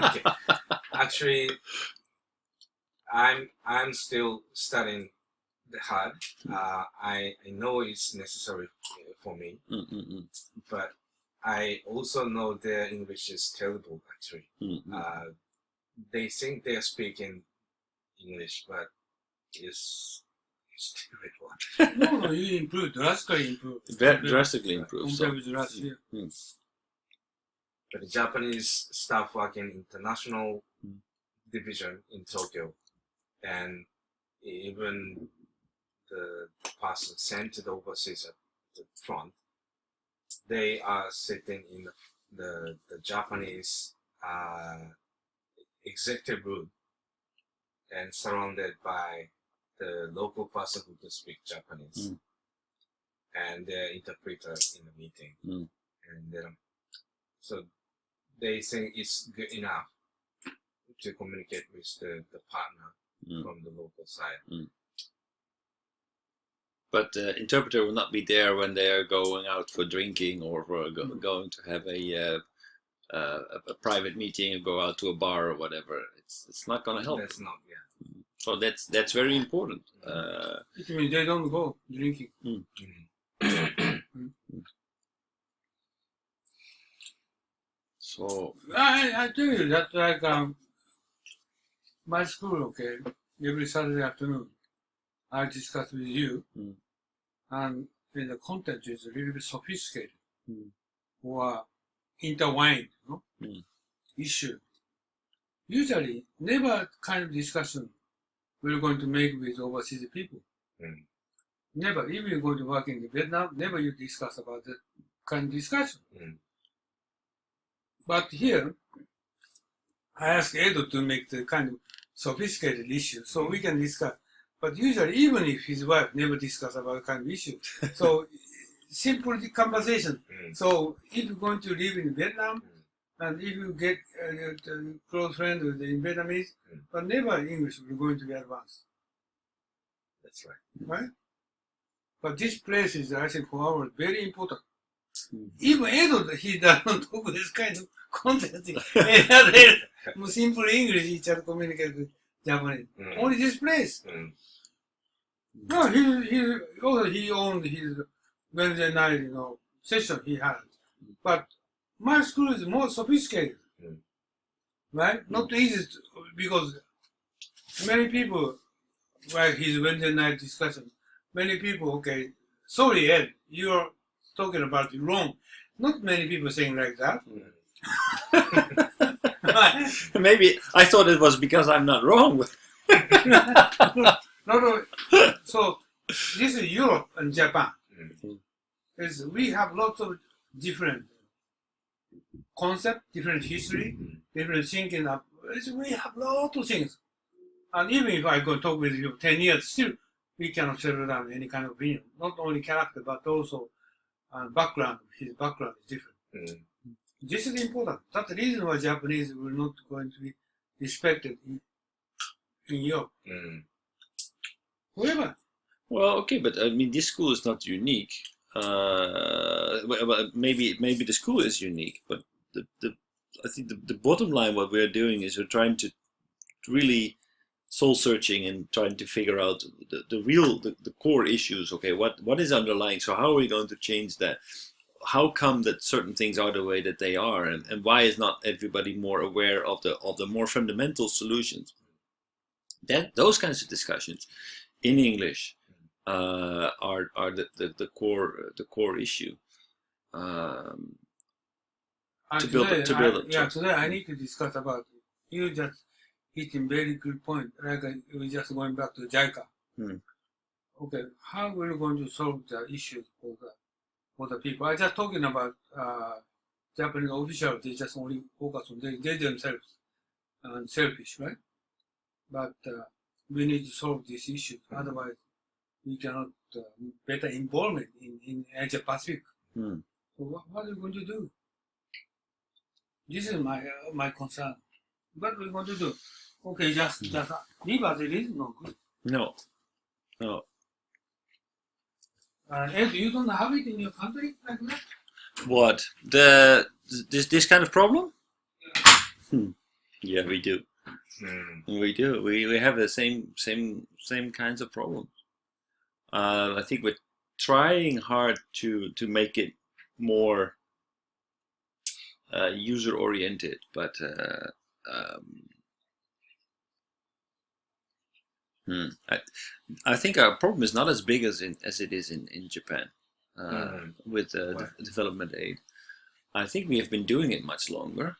Okay. Actually, I'm still studying hard. I know it's necessary for me, but I also know their English is terrible. Actually, they think they're speaking English, but it's terrible. No, you improved, drastically improved. Drastically improved. Compared with last year. But the Japanese staff work in international division in Tokyo, and even the person sent to the overseas at the front, they are sitting in the Japanese executive room and surrounded by the local person who can speak Japanese and their interpreter in the meeting. And so they think it's good enough to communicate with the partner from the local side. But the interpreter will not be there when they are going out for drinking or for going to have a private meeting or go out to a bar or whatever. It's not going to help. That's not, So that's very important. It means they don't go drinking. So I tell you that like my school, okay, every Saturday afternoon, I discuss with you, and the content is a little bit sophisticated or intertwined, issue. Usually, never kind of discussion we're going to make with overseas people. Never. Even you go to work in Vietnam, never you discuss about that kind of discussion. Mm. But here, I ask Edo to make the kind of sophisticated issue so we can discuss. But usually, even if his wife never discuss about kind of issue, so simple conversation. Mm. So if you're going to live in Vietnam, and if you get a close friend with the Vietnamese, but never English will going to be advanced, That's right. right? But this place is actually for our very important. Mm. Even Edo, he doesn't talk this kind of content. Simple English, he just communicate with Japanese. Mm. Only this place. Mm. No, he owned his Wednesday night, session he had. But my school is more sophisticated, right? Not easy because many people, like his Wednesday night discussion, many people, okay, sorry Ed, you're talking about it wrong. Not many people saying like that. Maybe I thought it was because I'm not wrong. No. So this is Europe and Japan. We have lots of different concepts, different history, different thinking. We have lots of things. And even if I go talk with you 10 years, still we cannot settle down any kind of opinion. Not only character, but also background. His background is different. This is important. That's the reason why Japanese will not going to be respected in Europe. However, Well, okay, but I mean, this school is not unique. Well, maybe the school is unique, but I think the bottom line, what we're doing is we're trying to really soul searching and trying to figure out the core issues. Okay, what is underlying? So how are we going to change that? How come that certain things are the way that they are, and why is not everybody more aware of the more fundamental solutions? Those kinds of discussions in English are the core issue. Today I need to discuss about it. You just hitting very good point. Like we just going back to JICA. Okay, how we're going to solve the issues for the people? I just talking about Japanese officials. They just only focus on they themselves and selfish, right? But we need to solve this issue. Otherwise, we cannot better involvement in Asia Pacific. So what are we going to do? This is my concern. What are we going to do? Okay, just leave as it is. No good. No. Ed, you don't have it in your country like that? What this kind of problem? Yeah, we do. We do. We have the same kinds of problems. I think we're trying hard to make it more user oriented, but I think our problem is not as big as it is in Japan with development aid. I think we have been doing it much longer.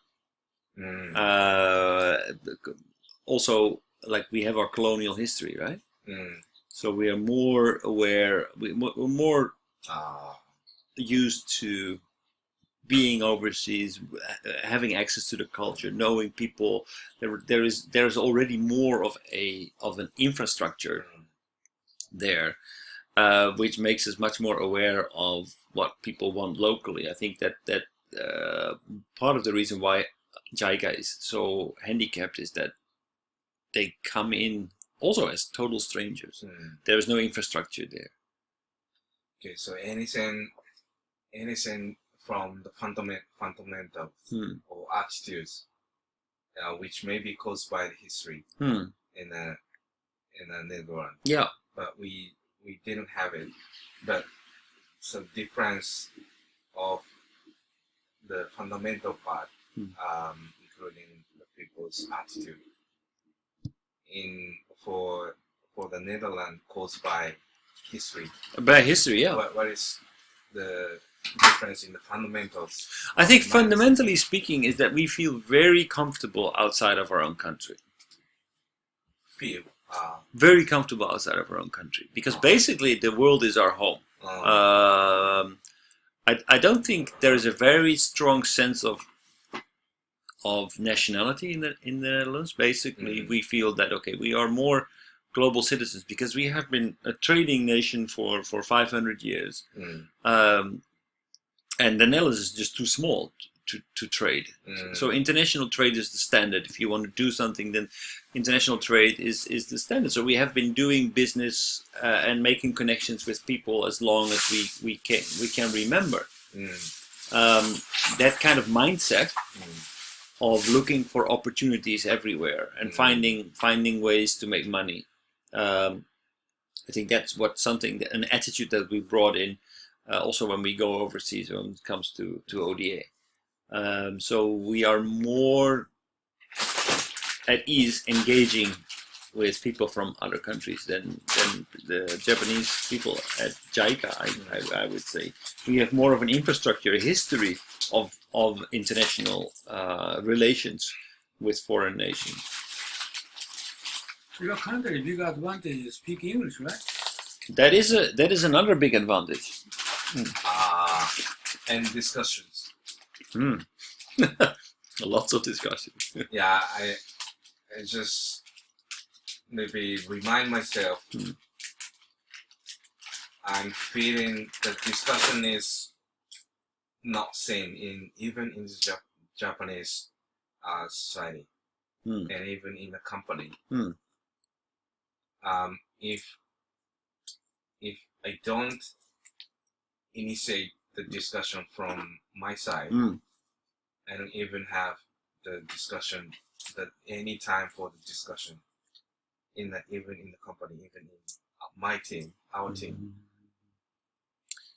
Also, like we have our colonial history, right? So we are more aware. We're more used to being overseas, having access to the culture, knowing people. There's already more of an infrastructure there, which makes us much more aware of what people want locally. I think that part of the reason why JICA is so handicapped is that they come in also as total strangers. There is no infrastructure there. Okay, so anything from the fundamentals or attitudes, which may be caused by the history in the Netherlands. Yeah. But we didn't have it. But some difference of the fundamental part, including the people's attitude, for the Netherlands caused by history. By history, yeah. What is the difference in the fundamentals? I think fundamentally speaking is that we feel very comfortable outside of our own country. Feel very comfortable outside of our own country, because basically the world is our home. I don't think there is a very strong sense of nationality in the Netherlands. Basically, we feel that we are more global citizens because we have been a trading nation for 500 years, and the Netherlands is just too small to trade. So international trade is the standard. If you want to do something, then international trade is the standard. So we have been doing business and making connections with people as long as we can remember. That kind of mindset of looking for opportunities everywhere and finding ways to make money. I think that's an attitude that we brought in also when we go overseas when it comes to ODA. So we are more at ease engaging with people from other countries than the Japanese people at JICA, I would say. We have more of an infrastructure, a history of international relations with foreign nations. Your country big advantage is speak English, right? That is another big advantage. And discussions. Lots of discussions. Yeah, I just maybe remind myself. I'm feeling the discussion is not same even in the Japanese society and even in the company. If I don't initiate the discussion from my side, I don't even have the discussion any time for the discussion even in the company, even in my team, our team.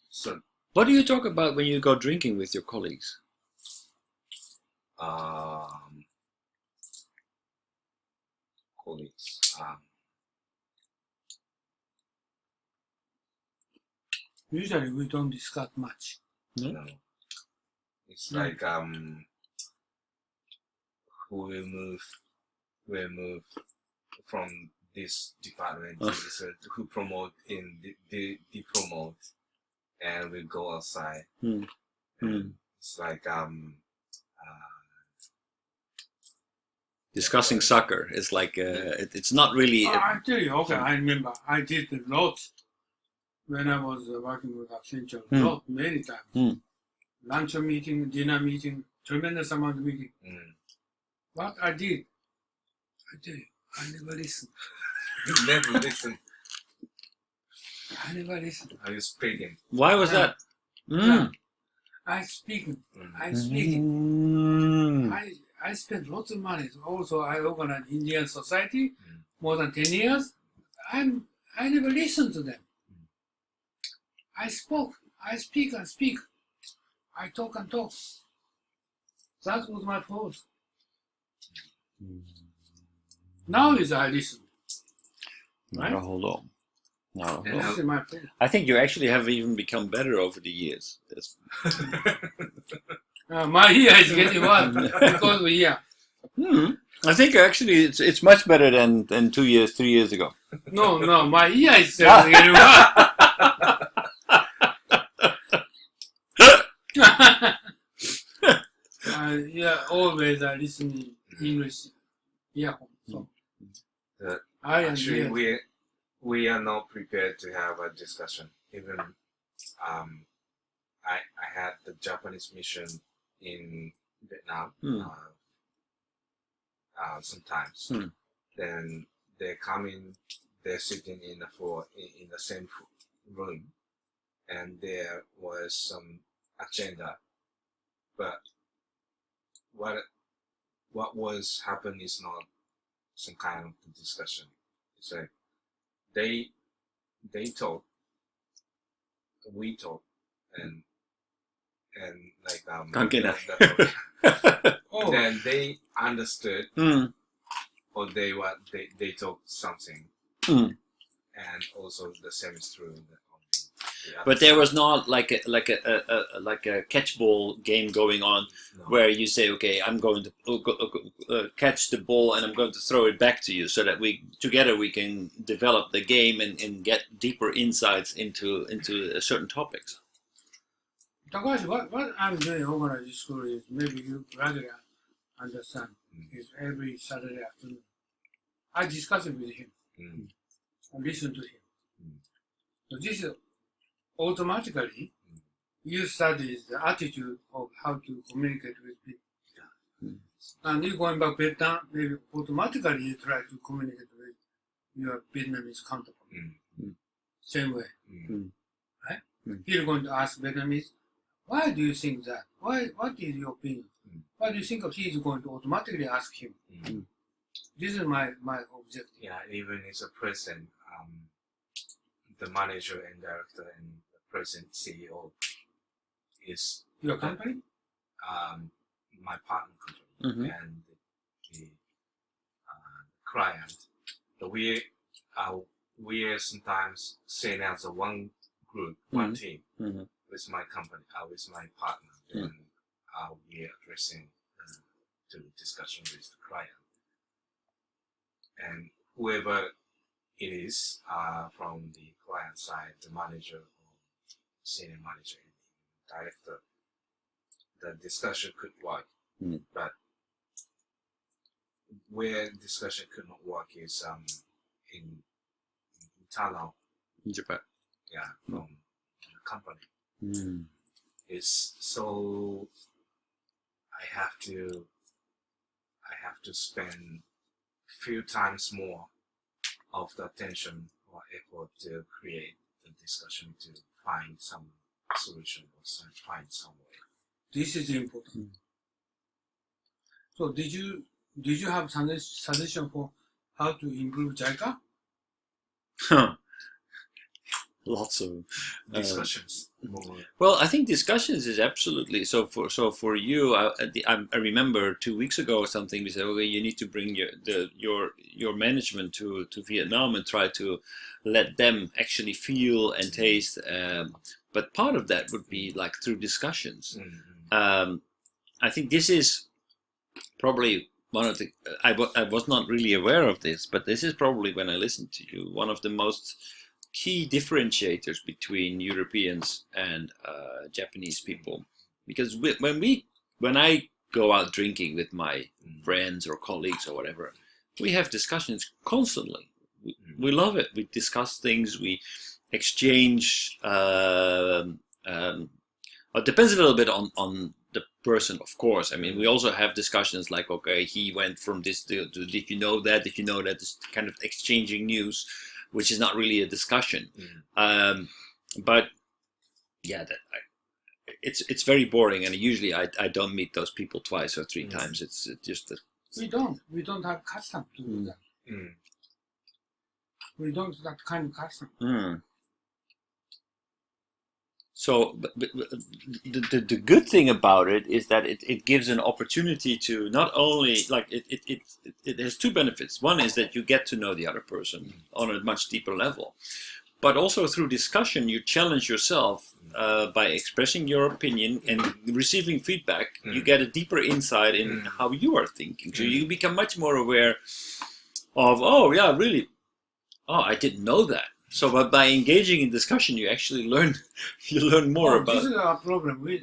So what do you talk about when you go drinking with your colleagues? Colleagues. Usually we don't discuss much. No. It's like who will move from this department to this, who promote in the promote, and we go outside. It's like discussing soccer is like it's not really. I tell you, I remember I did a lot when I was working with Accenture. Lot many times. Lunch meeting, dinner meeting, tremendous amount of meeting. What I did, I tell you, I never listened. Never listen. I never listened. Are you speaking? Why was that? I speaking. I speaking. I spent lots of money. Also, I organized Indian society more than 10 years. I never listened to them. I spoke. I speak and speak. I talk and talk. That was my fault. Now is I listen. Right? No, hold on. No, This is my fault. I think you actually have even become better over the years. My ear is getting worse because we hear. I think actually it's much better than 2 years, 3 years ago. No, my ear is getting worse. Always I listen English earphone. So actually, we are not prepared to have a discussion. Even I had the Japanese mission in Vietnam sometimes. Then they come in, they're sitting in the same room, and there was some agenda, but what was happening is not some kind of discussion. It's like they talk, we talk, and like then they understood, or they talk something, and also the same is true in the company. But there was not like a catchball game going on where you say, okay, I'm going to catch the ball and I'm going to throw it back to you, so that together we can develop the game and get deeper insights into certain topics. Takashi, what I'm doing over at this school is, maybe you gradually understand, is every Saturday afternoon I discuss it with him, and listen to him. So this is automatically you study the attitude of how to communicate with people. And you going back Vietnam, maybe automatically you try to communicate with your Vietnamese counterpart. Same way. Right? You're going to ask Vietnamese, why do you think that? What is your opinion? What do you think of? He is going to automatically ask him. This is my objective. Yeah, even as a president, the manager and director and the president CEO is Your company? my partner company and the client. But we are sometimes seen as a one group, one team with my company, with my partner, and we are addressing the discussion with the client. And whoever it is from the client side, the manager or senior manager and director, the discussion could work. But where discussion could not work is in internal, In Japan. from the company. It's so I have to spend few times more of the attention or effort to create the discussion to find some solution or find some way. This is important. So did you have suggestion for how to improve JICA? Lots of Discussions. Well, I think discussions is absolutely so. For you, I remember 2 weeks ago or something. We said, okay, you need to bring your management to Vietnam and try to let them actually feel and taste. But part of that would be like through discussions. I think this is probably one of the. I was not really aware of this, but this is probably, when I listened to you, one of the most key differentiators between Europeans and Japanese people, because when I go out drinking with my friends or colleagues or whatever, we have discussions constantly. We love it. We discuss things. We exchange. It depends a little bit on the person, of course. I mean, we also have discussions like, okay, he went from this to did you know that? Did you know that? This kind of exchanging news, which is not really a discussion. But yeah, it's very boring, and usually I don't meet those people twice or three times. It's just that we don't have custom to do that. We don't have that kind of custom. So, but the good thing about it is that it gives an opportunity to not only, like, it has two benefits. One is that you get to know the other person on a much deeper level, but also through discussion you challenge yourself by expressing your opinion and receiving feedback. You get a deeper insight in how you are thinking, so you become much more aware of, oh yeah, really, oh, I didn't know that. So, but by engaging in discussion, you actually learn more about. This is our problem. We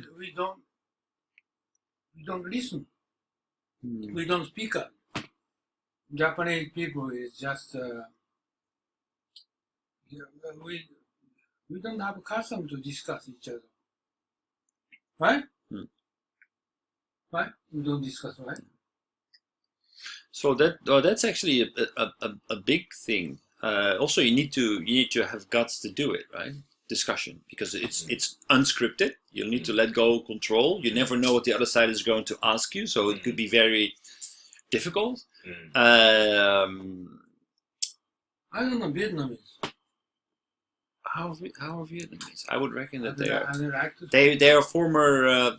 don't listen. We don't speak up. Japanese people is just we don't have a custom to discuss each other, right? Right? We don't discuss, right? So that's actually a big thing. Also, you need to have guts to do it, right? Discussion, because it's unscripted. You'll need to let go control. You never know what the other side is going to ask you, so it could be very difficult. I don't know Vietnamese. How are Vietnamese? I would reckon that they are former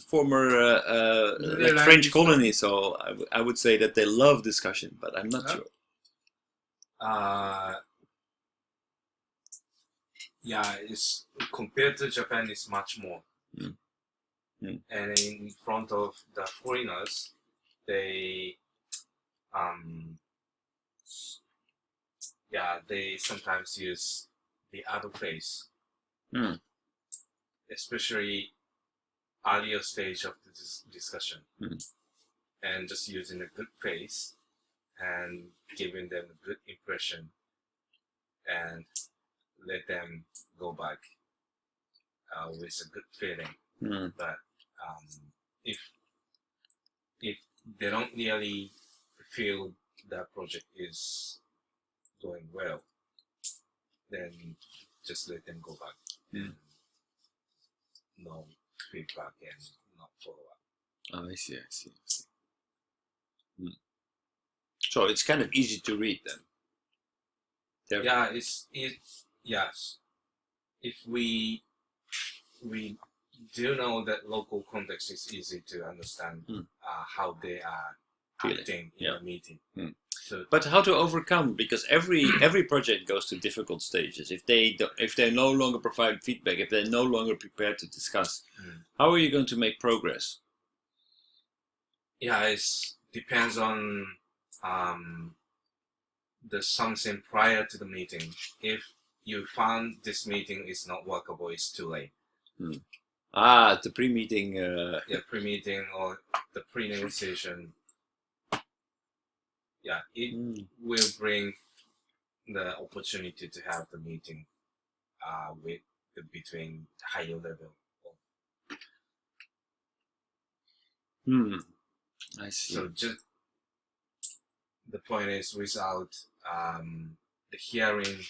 like French colony, so I would say that they love discussion, but I'm not sure. Yeah, it's compared to Japan, it's much more. Mm. Mm. And in front of the foreigners, they they sometimes use the other face, Mm. especially earlier stage of the discussion, and just using a good face and giving them a good impression and let them go back with a good feeling. Mm. But if they don't really feel that project is going well, then just let them go back. And no feedback and not follow up. Oh, I see. So it's kind of easy to read them. Yeah, yes. If we do know that local context is easy to understand how they are acting in a meeting. So, but how to overcome? Because every project goes to difficult stages. If they no longer provide feedback, if they're no longer prepared to discuss, how are you going to make progress? Yeah, it depends on the something prior to the meeting. If you found this meeting is not workable, it's too late. The pre-meeting. Pre-meeting or the pre-negotiation. Yeah, it will bring the opportunity to have the meeting between higher level. I see. So just the point is, without the hearing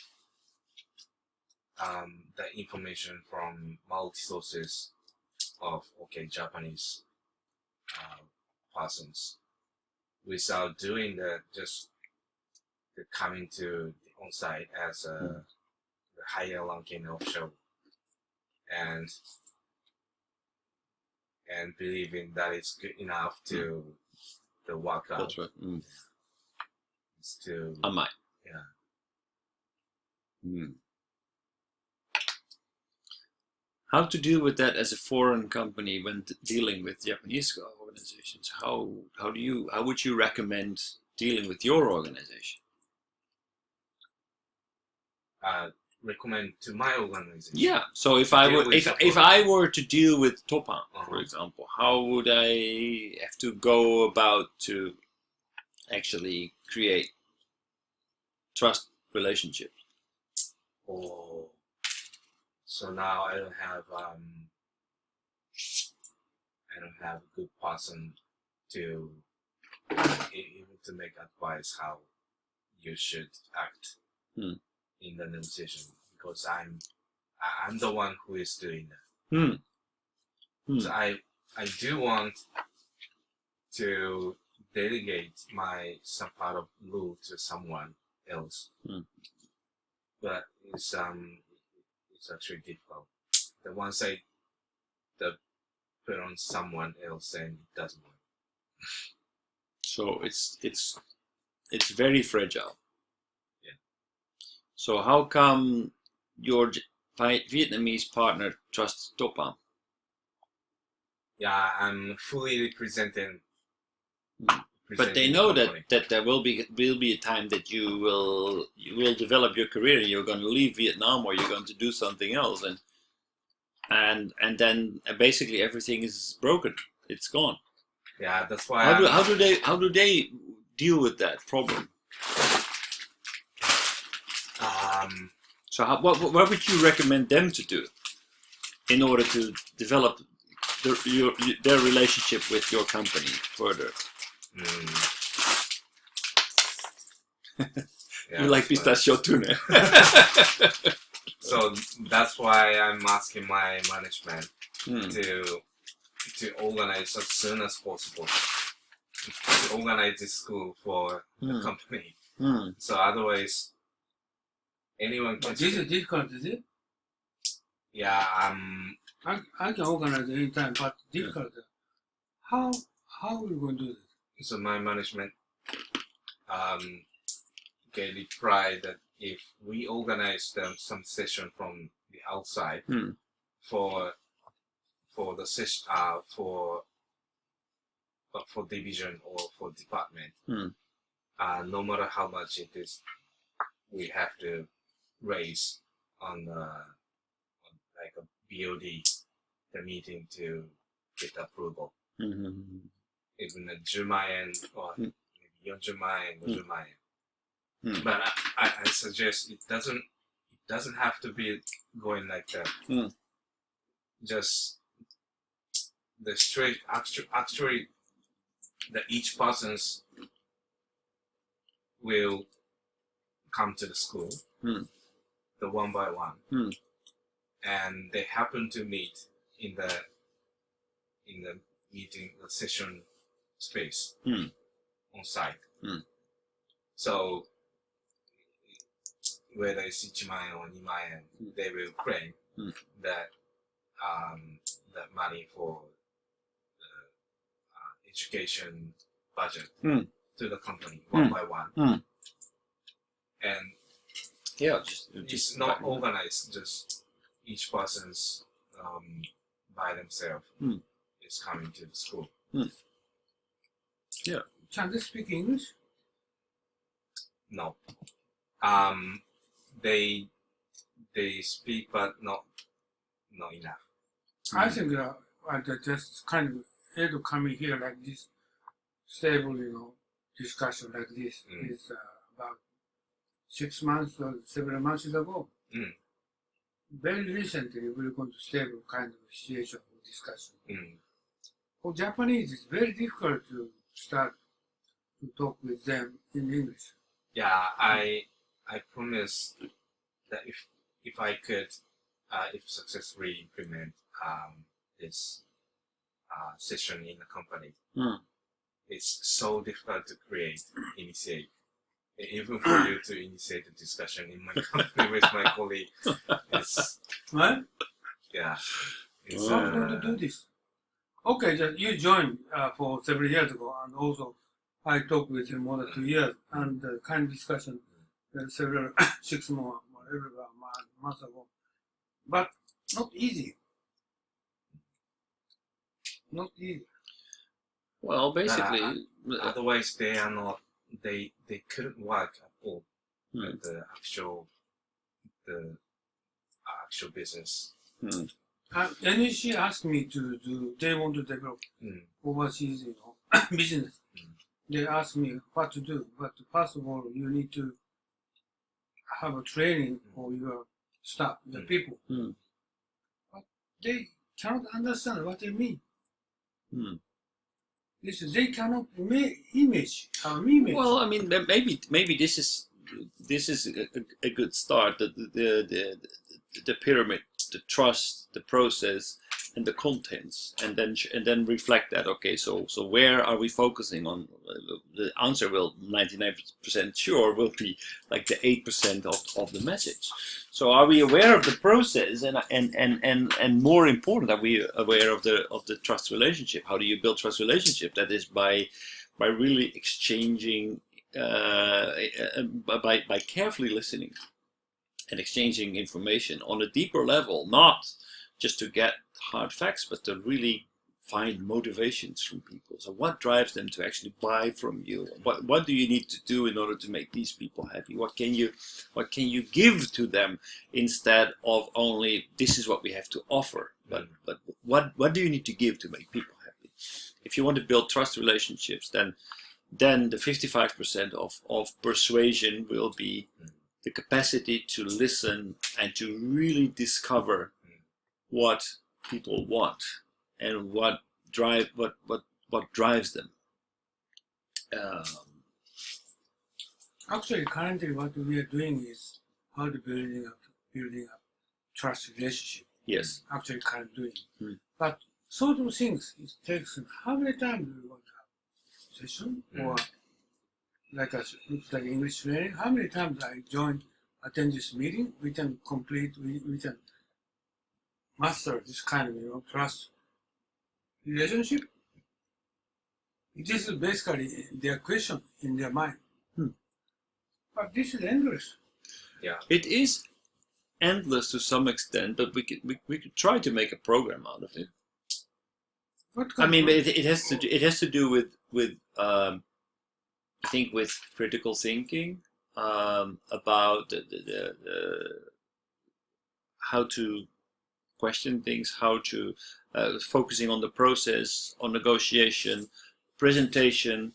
the information from multi sources of Japanese persons, without doing that, just coming to the on-site as a the higher ranking official and believing that it's good enough to work out. That's right. It's to How to deal with that as a foreign company when dealing with Japanese organizations? How would you recommend dealing with your organization? Recommend to my organization. Yeah. So if I were to deal with Topan, for example, how would I have to go about to actually create trust relationships? Oh, so now I don't have a good person to able to make advice how you should act in the negotiation, because I'm the one who is doing that. So I do want to delegate some part of rule to someone else, but it's actually difficult. The once I put on someone else, and it doesn't work. So it's very fragile. Yeah. So how come your Vietnamese partner trusts Topan? Yeah, I'm fully representing. But they know that there will be a time that you will develop your career. You're going to leave Vietnam, or you're going to do something else, and then basically everything is broken. It's gone. Yeah, that's why. How do they deal with that problem? So what would you recommend them to do in order to develop their relationship with your company further? You like pistachio too, ne? So that's why I'm asking my management to organize as soon as possible, to organize this school for the company. So otherwise, anyone can. But this is difficult, is it? Yeah, I can organize anytime, but difficult. How are we going to do this? So my management get reply that if we organize some session from the outside Mm. for the session for division or for department. Mm. No matter how much it is, we have to raise on like a BOD the meeting to get approval. Mhm. Even a 10万円 or Mm. maybe 40万円 50万円 Mm. But I suggest it doesn't have to be going like that. Mm. Just the straight actually that each person's will come to the school, Mm. the one by one, Mm. and they happen to meet in the meeting the session space Mm. on site. Mm. So whether it's 1万円 or 2万円 they will claim Mm. that that money for the education budget Mm. to the company one by one. Mm. And Yeah, it's just not organized, just each person's by themselves Mm. is coming to the school. Can they speak English? No. They speak but not enough. I think just kind of Edo coming here like this, stable, discussion like this is about 6 months or several months ago. Mm. Very recently, we're going to stable kind of situation of discussion. Mm. For Japanese, it's very difficult to start to talk with them in English. Yeah, I promise that if I could if successfully implement this session in the company, Mm. it's so difficult to initiate, even for you to initiate a discussion in my company with my colleague. It's Right? yeah. It's, How are you going to do this? Okay, just you joined for several years ago, and also I talked with him more than 2 years, and the kind of discussion several 6 more, whatever months ago. But not easy. Not easy. Well, basically, otherwise they are not. They couldn't work at all. Mm. The actual business. Mm. NEC asked me to do, they want to develop overseas, business. They asked me what to do, but first of all, you need to have a training for your staff, the people. Mm. But they cannot understand what they mean. Mm. They cannot image. Well, I mean, maybe this is a good start. The pyramid, the trust, the process, and the contents, and then reflect that. Okay, so where are we focusing on? The answer will 99% sure will be like the 8% of the message. So are we aware of the process, and more important, are we aware of the trust relationship? How do you build trust relationship? That is by really exchanging, by carefully listening and exchanging information on a deeper level, not just to get hard facts, but to really find motivations from people. So what drives them to actually buy from you? What do you need to do in order to make these people happy? What can you give to them instead of only this is what we have to offer? But what do you need to give to make people happy? If you want to build trust relationships, then the 55% of persuasion will be the capacity to listen and to really discover what people want and what drives them. Actually, currently, what we are doing is how to building up trust relationship. Yes. Actually, currently doing. Mm. But sort of things it takes. How many times do we want to have session or like English training? How many times I attend this meeting? We can complete. We can master this kind of trust relationship. This is basically their question in their mind. But this is endless. Yeah. It is endless to some extent, but we could try to make a program out of it. What I kind mean, of- it has to do with I think with critical thinking, about the how to question things, how to focusing on the process, on negotiation, presentation.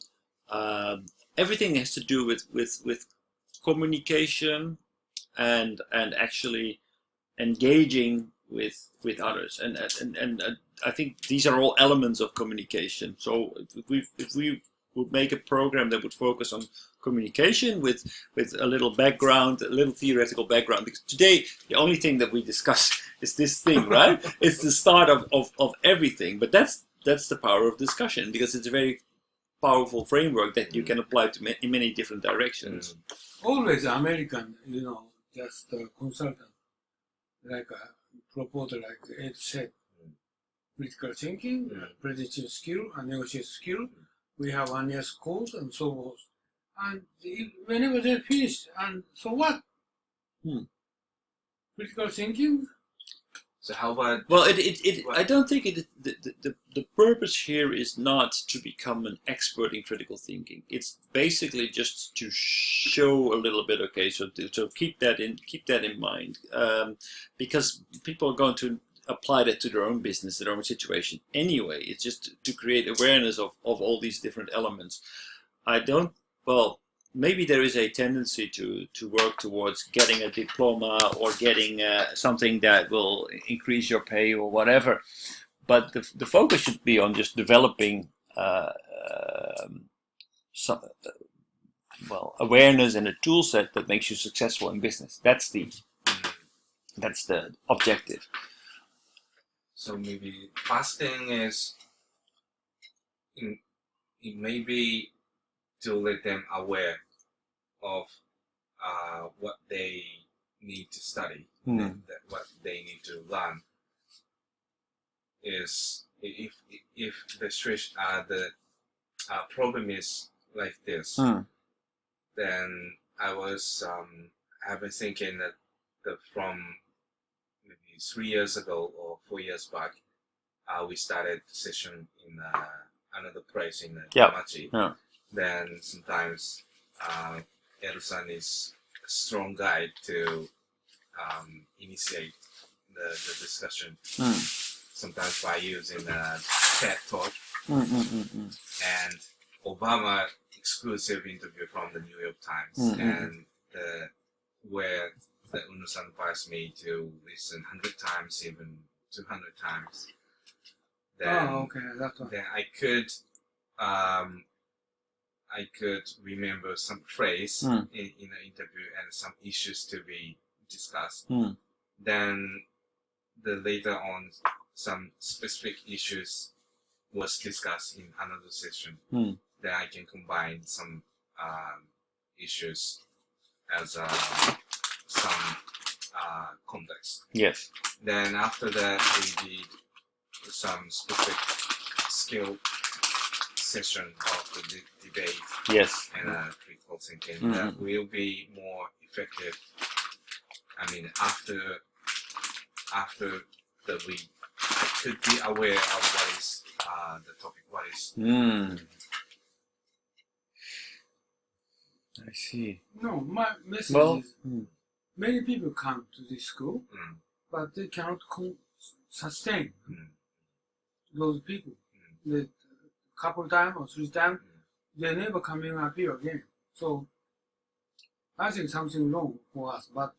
Everything has to do with communication and actually engaging with others, and I think these are all elements of communication. So if we would make a program that would focus on communication with a little background, a little theoretical background, because today the only thing that we discuss is this thing, right? It's the start of everything, but that's the power of discussion, because it's a very powerful framework that you can apply to in many different directions. Always American, just a consultant, like a proposal, like Ed said, critical thinking, presentation skill, and negotiation skill. We have 1 year's course and so forth. And whenever they finish, and so what? Critical thinking? So how about Well, I don't think the purpose here is not to become an expert in critical thinking. It's basically just to show a little bit. Okay, so keep that in mind, because people are going to apply that to their own business, their own situation anyway. It's just to create awareness of all these different elements. Well, maybe there is a tendency to work towards getting a diploma or getting something that will increase your pay or whatever. But the focus should be on just developing some, awareness and a tool set that makes you successful in business. That's the objective. So maybe first thing is it may be to let them aware of what they need to study, that what they need to learn. Is if the situation, the problem is like this, then I was I've been thinking that from maybe 3 years ago or 4 years back, we started the session in another place in Yamachi. Yeah. Then sometimes Edo-san is a strong guide to initiate the discussion. Sometimes by using a TED talk and Obama exclusive interview from the New York Times, and where the Unno-san advised me to listen 100 times, even 200 times. Then, okay, that's one. then I could remember some phrase in an interview and some issues to be discussed. Then later on, some specific issues was discussed in another session. Then I can combine some issues as some context. Yes. Then after that, we did some specific skill session of the debate. Yes. And critical thinking that will be more effective. I mean, after the week, I could be aware of what is the topic, what is. I see. No, my message is many people come to this school, but they cannot sustain those people. The couple times or 3 times, they never coming up here again. So I think something wrong for us. But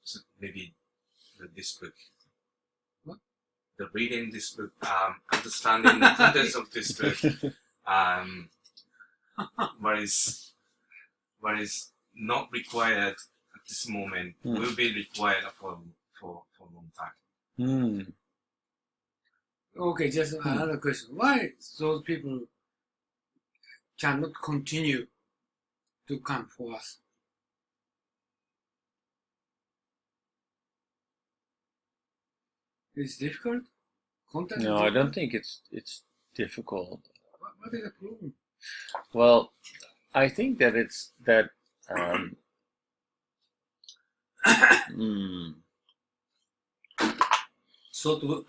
So maybe this book. What? The reading this book, understanding the contents of this book, what is not required at this moment will be required for a long time. okay, just another question: why those people cannot continue to come for us? It's difficult. Content. No, I don't think it's difficult. What is the problem? Well, I think that it's that sort of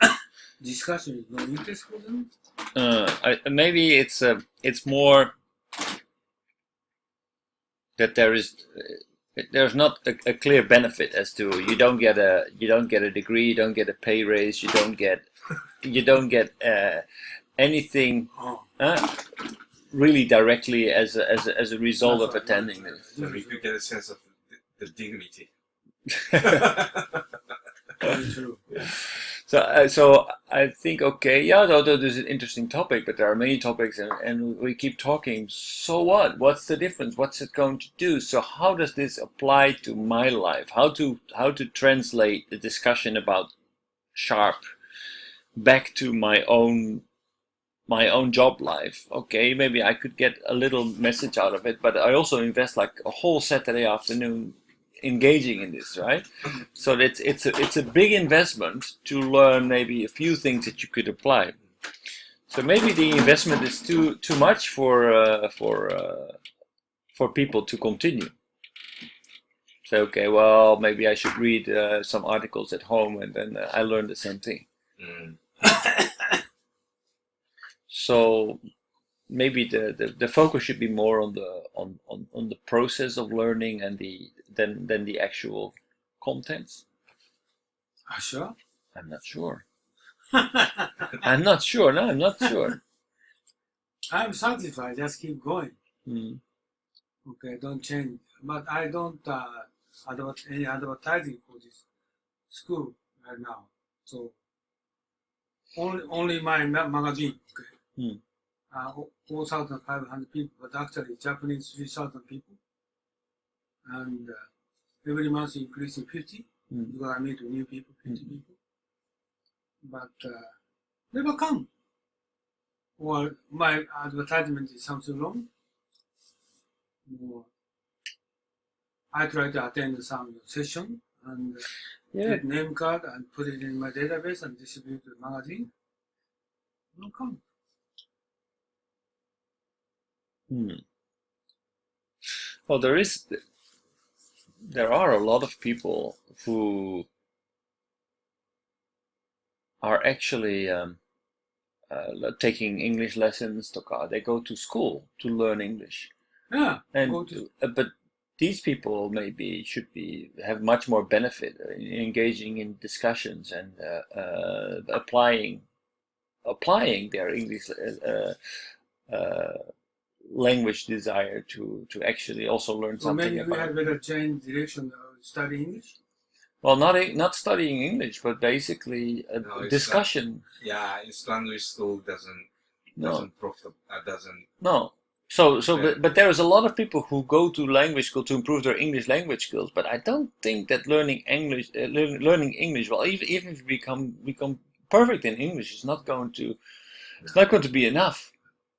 discussion is no interest for them. Maybe it's more that there's not a clear benefit as to you don't get a degree, you don't get a pay raise, you don't get anything really directly as a result of attending this. So you get a sense of the dignity. Very true. So I think, okay, yeah, though this is an interesting topic, but there are many topics, and we keep talking. So what? What's the difference? What's it going to do? So how does this apply to my life? How to translate the discussion about Sharp back to my own job life? Okay, maybe I could get a little message out of it, but I also invest like a whole Saturday afternoon engaging in this, right? So it's a big investment to learn maybe a few things that you could apply. So maybe the investment is too much for people to continue. Say, okay, well, maybe I should read some articles at home, and then I learn the same thing. So maybe the focus should be more on the process of learning and than the actual contents. Sure? I'm not sure. I'm not sure. No, I'm not sure. I'm satisfied. Just keep going. Mm. Okay, don't change. But I don't any advertising for this school right now. So only my magazine. Okay. Mm. 4,500 people, but actually Japanese 3,000 people. And every month increasing 50, because I meet new people, 50 people. But never come. Or my advertisement is something wrong. Or I try to attend some session and get name card and put it in my database and distribute the magazine. Don't come. Well, there are a lot of people who are actually taking English lessons. They go to school to learn English. Yeah, but these people maybe have much more benefit in engaging in discussions and applying their English language desire to actually also learn so something maybe about. We had better change direction study English. Well, not studying English, but basically a discussion. Language school doesn't profit. Doesn't. No. But there is a lot of people who go to language school to improve their English language skills. But I don't think that learning English, well, even if you become perfect in English, it's not going to be enough.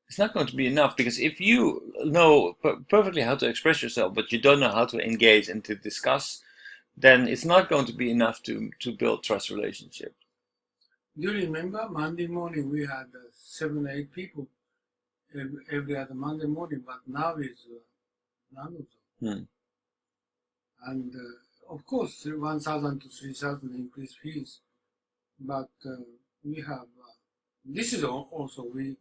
It's not going to be enough, because if you know perfectly how to express yourself, but you don't know how to engage and to discuss, then it's not going to be enough to build trust relationships. Do you remember Monday morning we had 7 or 8 people every other Monday morning, but now it's none of them. And of course 1,000 to 3,000 increased fees, but we have this is also we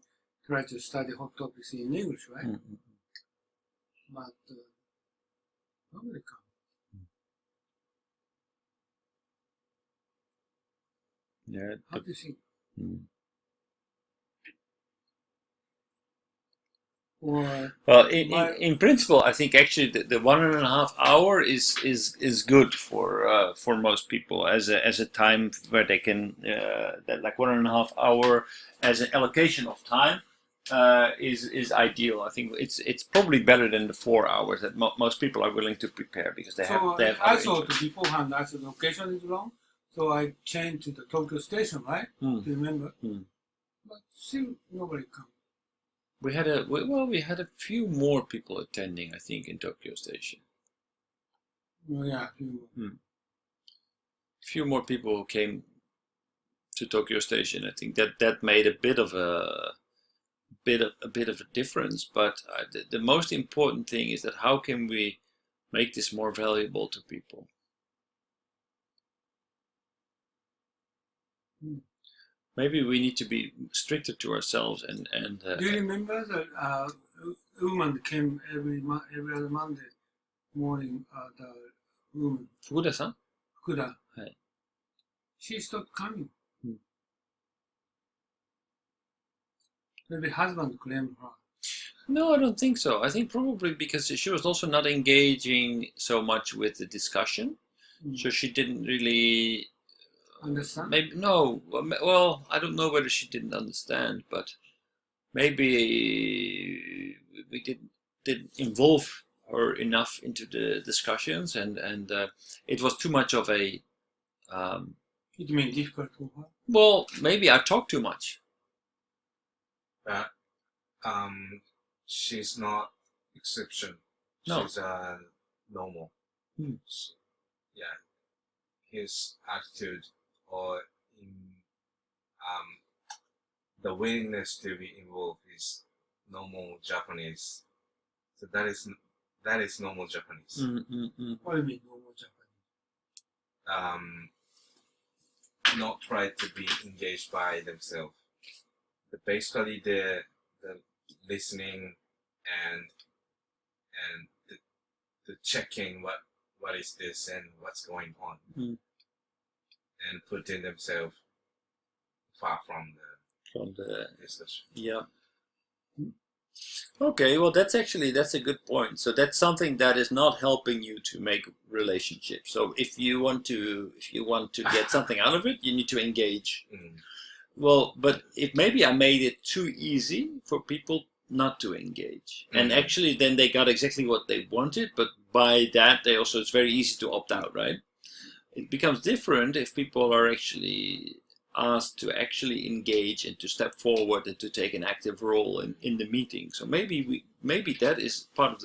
try to study hot topics in English, right? But nobody comes. Yeah. How do you think? Well, in principle, I think actually the 1.5 hour is good for most people as a time where they can that like 1.5 hour as an allocation of time is ideal. I think it's probably better than the 4 hours that most people are willing to prepare, because they have. I thought beforehand I said the location is wrong, so I changed to the Tokyo station, right? Do you remember? But still nobody comes. We had a few more people attending, I think, in Tokyo Station. Oh, yeah, a few more. Few more people came to Tokyo Station. I think that made a bit of a difference. But the most important thing is that how can we make this more valuable to people? Hmm. Maybe we need to be stricter to ourselves and Do you remember the woman came every other Monday morning? The woman, Fukuda-san? Fukuda. Right. She stopped coming. Hmm. Maybe husband claimed her. No, I don't think so. I think probably because she was also not engaging so much with the discussion, so she didn't really Understand? maybe no. Well, I don't know whether she didn't understand, but maybe we didn't involve her enough into the discussions, and it was too much of a. It means difficult for her. Well, maybe I talk too much. But she's not exception. No. She's normal. Hmm. Yeah, his attitude or in the willingness to be involved is normal Japanese. So that is normal Japanese. What do you mean normal Japanese? Not try to be engaged by themselves. Basically, the listening and the checking what is this and what's going on, and putting themselves far from the discussion. Yeah. Okay, well that's a good point. So that's something that is not helping you to make relationships. So if you want to get something out of it, you need to engage. Well, but if maybe I made it too easy for people not to engage, and actually then they got exactly what they wanted, but by that they also, it's very easy to opt out, right? It becomes different if people are actually asked to actually engage and to step forward and to take an active role in the meeting. So maybe that is part of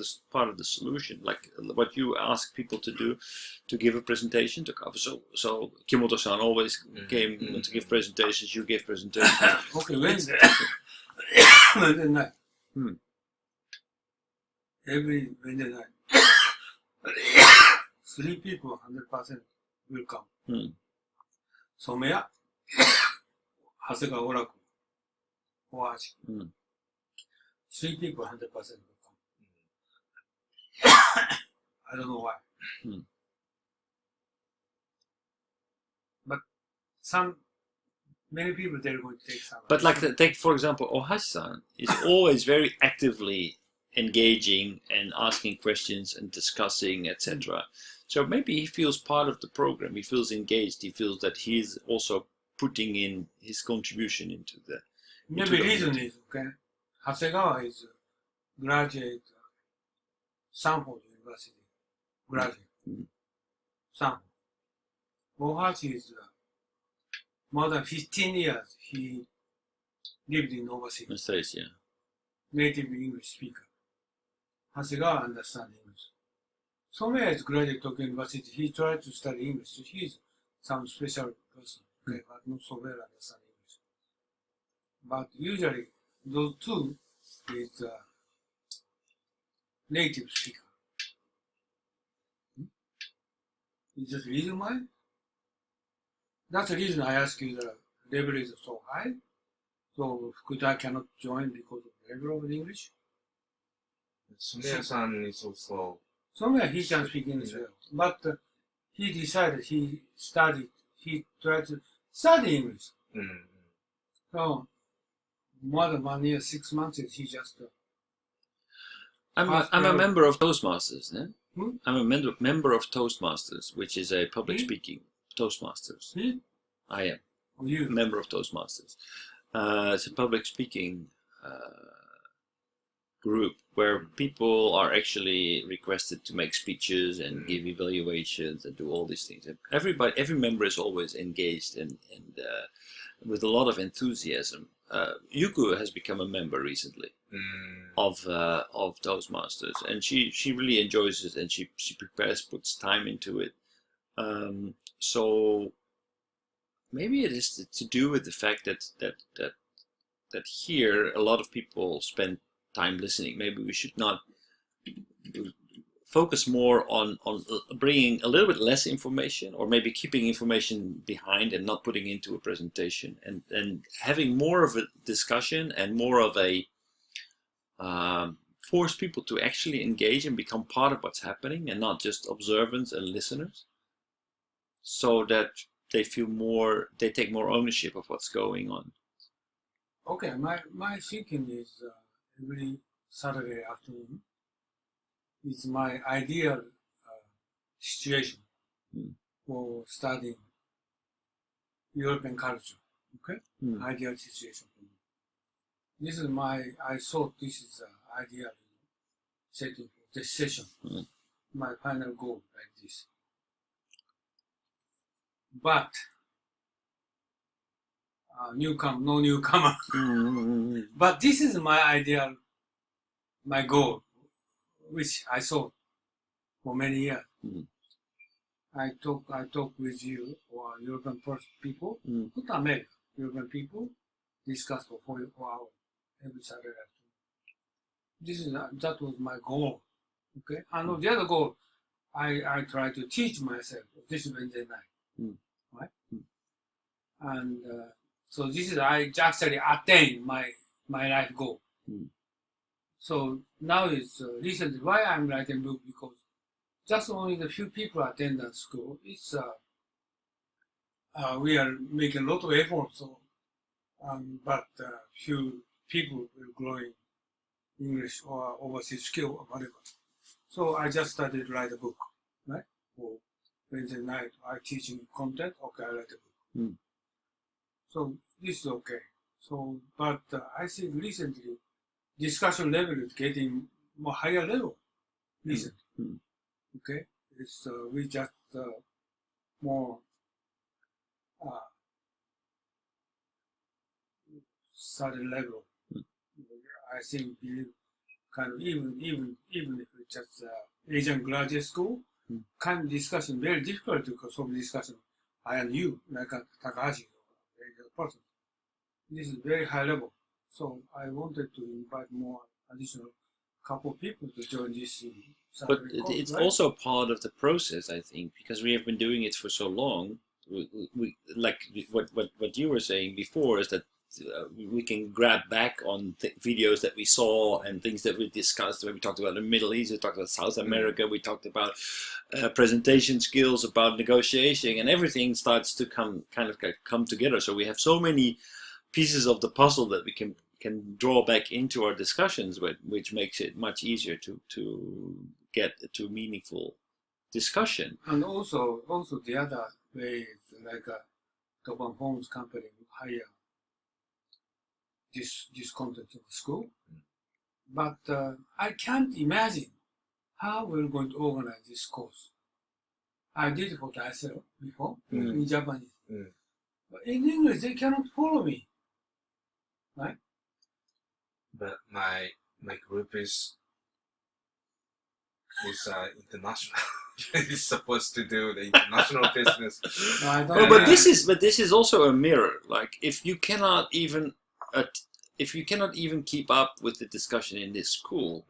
the solution, like what you ask people to do, to give a presentation, to cover. So Kimoto-san always came to give presentations. You gave presentations. Okay, Wednesday. Wednesday night. Every Wednesday night. 3 people, 100% will come. Someya, Hasegawa Oraku, Oashi. 3 people, 100% will come. I don't know why. But many people, they're going to take some. But take for example, Ohashi-san is always very actively engaging and asking questions and discussing, etc. So maybe he feels part of the program. He feels engaged. He feels that he's also putting in his contribution into the. Maybe reason is okay. Hasegawa is a graduate Stanford University graduate. Stanford. Ohashi is more than 15 years he lived in overseas. Yeah. Native English speaker. Hasegawa understands English. Someya is graduate of university. He tried to study English. So he's some special person, okay, but not so well understand English. But usually those two is native speaker. Is that the reason why? That's the reason I ask you the level is so high. So Fukuda cannot join because of the level of English. Sumiya-san is also. Somewhere he can speak English well, but he decided he tried to study English. So more than 1 year, 6 months, he just. I'm a member of Toastmasters, ne? I'm a member of Toastmasters, which is a public speaking Toastmasters. I am a member of Toastmasters. It's a public speaking group where people are actually requested to make speeches and give evaluations and do all these things. Every member is always engaged and with a lot of enthusiasm. Yuku has become a member recently of Toastmasters, and she really enjoys it, and she puts time into it. So maybe it is to do with the fact that here a lot of people spend time listening. Maybe we should not focus more on bringing a little bit less information, or maybe keeping information behind and not putting into a presentation, and having more of a discussion and more of a force people to actually engage and become part of what's happening and not just observants and listeners, so that they feel more, they take more ownership of what's going on. Okay, my thinking is every Saturday afternoon is my ideal situation for studying European culture. Okay, ideal situation for me. This is I thought this is ideal setting for this session. My final goal like this. But no newcomer. But this is my ideal, my goal, which I thought for many years. I talk with you or European people, not American, European people, discuss for 4 hours every Saturday afternoon. That was my goal. Okay, and the other goal, I try to teach myself this Wednesday night, right? And so this is I actually attained my life goal. So now it's recently why I'm writing book, because just only the few people attend that school. It's we are making a lot of effort. So, but few people will grow in English or overseas skill or whatever. So I just started to write a book, right? For Wednesday night, I teaching content. Okay, I write a book. So this is okay. So, but I think recently discussion level is getting more higher level. Recently, okay, it's we just more certain level. I think kind of even if it's just Asian graduate school, kind of discussion very difficult to solve discussion. I and you, like Takahashi, person. This is very high level. So I wanted to invite more additional couple people to join this. But it's also part of the process, I think, because we have been doing it for so long. We like what you were saying before is that we can grab back on videos that we saw and things that we discussed when we talked about the Middle East, we talked about South America, we talked about presentation skills, about negotiating, and everything starts to come together. So we have so many pieces of the puzzle that we can draw back into our discussions, which makes it much easier to get to meaningful discussion. And also the other way is like a Toppan Homes company would hire this content in the school, but I can't imagine how we're going to organize this course. I did it for myself before in Japanese, but in English they cannot follow me, right? But my group is international. It's supposed to do the international business. No, I don't Oh, know. but this is also a mirror. Like if you cannot even keep up with the discussion in this school,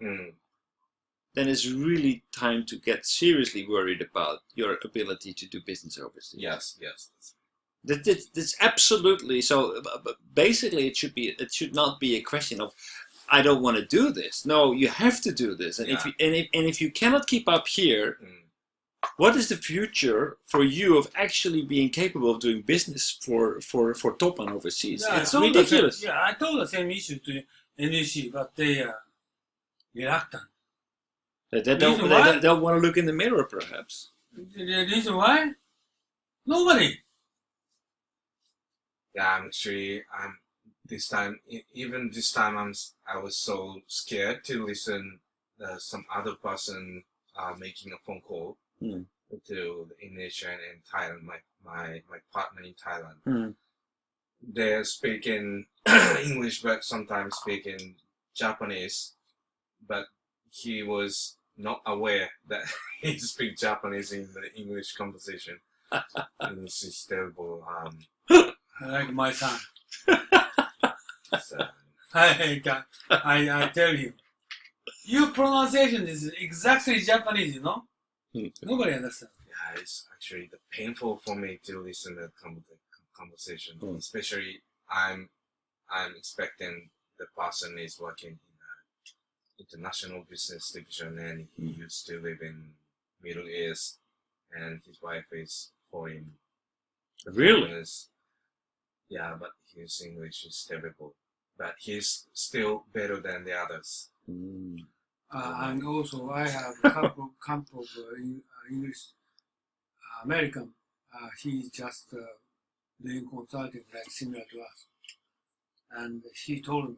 then it's really time to get seriously worried about your ability to do business overseas. Yes. That's absolutely so. But basically, it should not be a question of I don't want to do this. No, you have to do this. And if you cannot keep up here, what is the future for you of actually being capable of doing business for Toppan overseas? Yeah, It's ridiculous. I told the same issue to NEC, but they are reluctant. They don't want to look in the mirror, perhaps. The reason why? Nobody. Yeah, this time I was so scared to listen some other person making a phone call to Indonesia and Thailand, my partner in Thailand. They're speaking English, but sometimes speaking Japanese, but he was not aware that he speaks Japanese in the English conversation. And this is terrible. Like my son. So, I tell you, your pronunciation is exactly Japanese, you know? Hmm. Nobody understands. Yeah, it's actually painful for me to listen to the conversation. Mm. Especially, I'm expecting the person is working in international business division, and he used to live in Middle East, and his wife is foreign. Really? Foreigners. Yeah, but his English is terrible. But he's still better than the others. Mm. And also, I have a couple of English American. He's just doing consulting like similar to us. And she told me,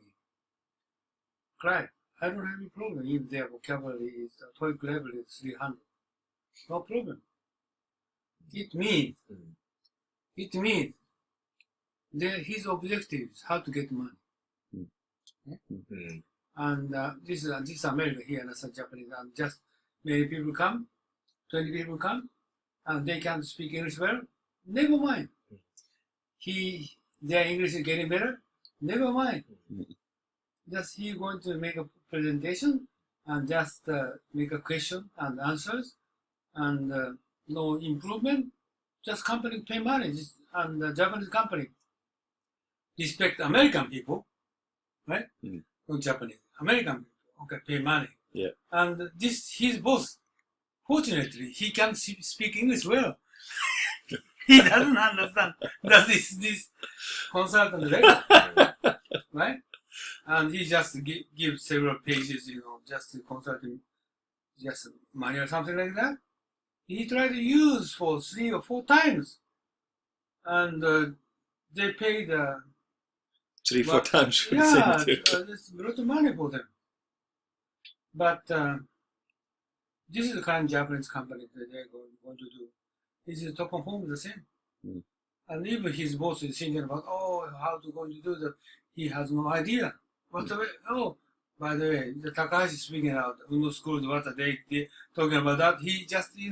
Craig, I don't have any problem if their vocabulary is, TOEIC level is 300. No problem. It means his objective is how to get money. Mm. And this is America here, and some Japanese, and just many people come, 20 people come, and they can't speak English well. Never mind. Their English is getting better. Never mind. Just he going to make a presentation and just make a question and answers, and no improvement. Just company pay money, and the Japanese company respect American people, right? Not Japanese, American people. Okay, pay money. Yeah. And his boss, fortunately, he can speak English well. He doesn't understand that this consultant level, right? And he just give several pages, just consulting, just manual, something like that. He tried to use for 3 or 4 times, and they paid 3-4 times for the yeah, same thing. it's a lot of money for them. But this is the kind of Japanese company that they're going to do. This is to perform the same. And even his boss is thinking about, how to going to do that. He has no idea. By the way, the Takahashi speaking out, Unno School, what are they talking about that? He just, he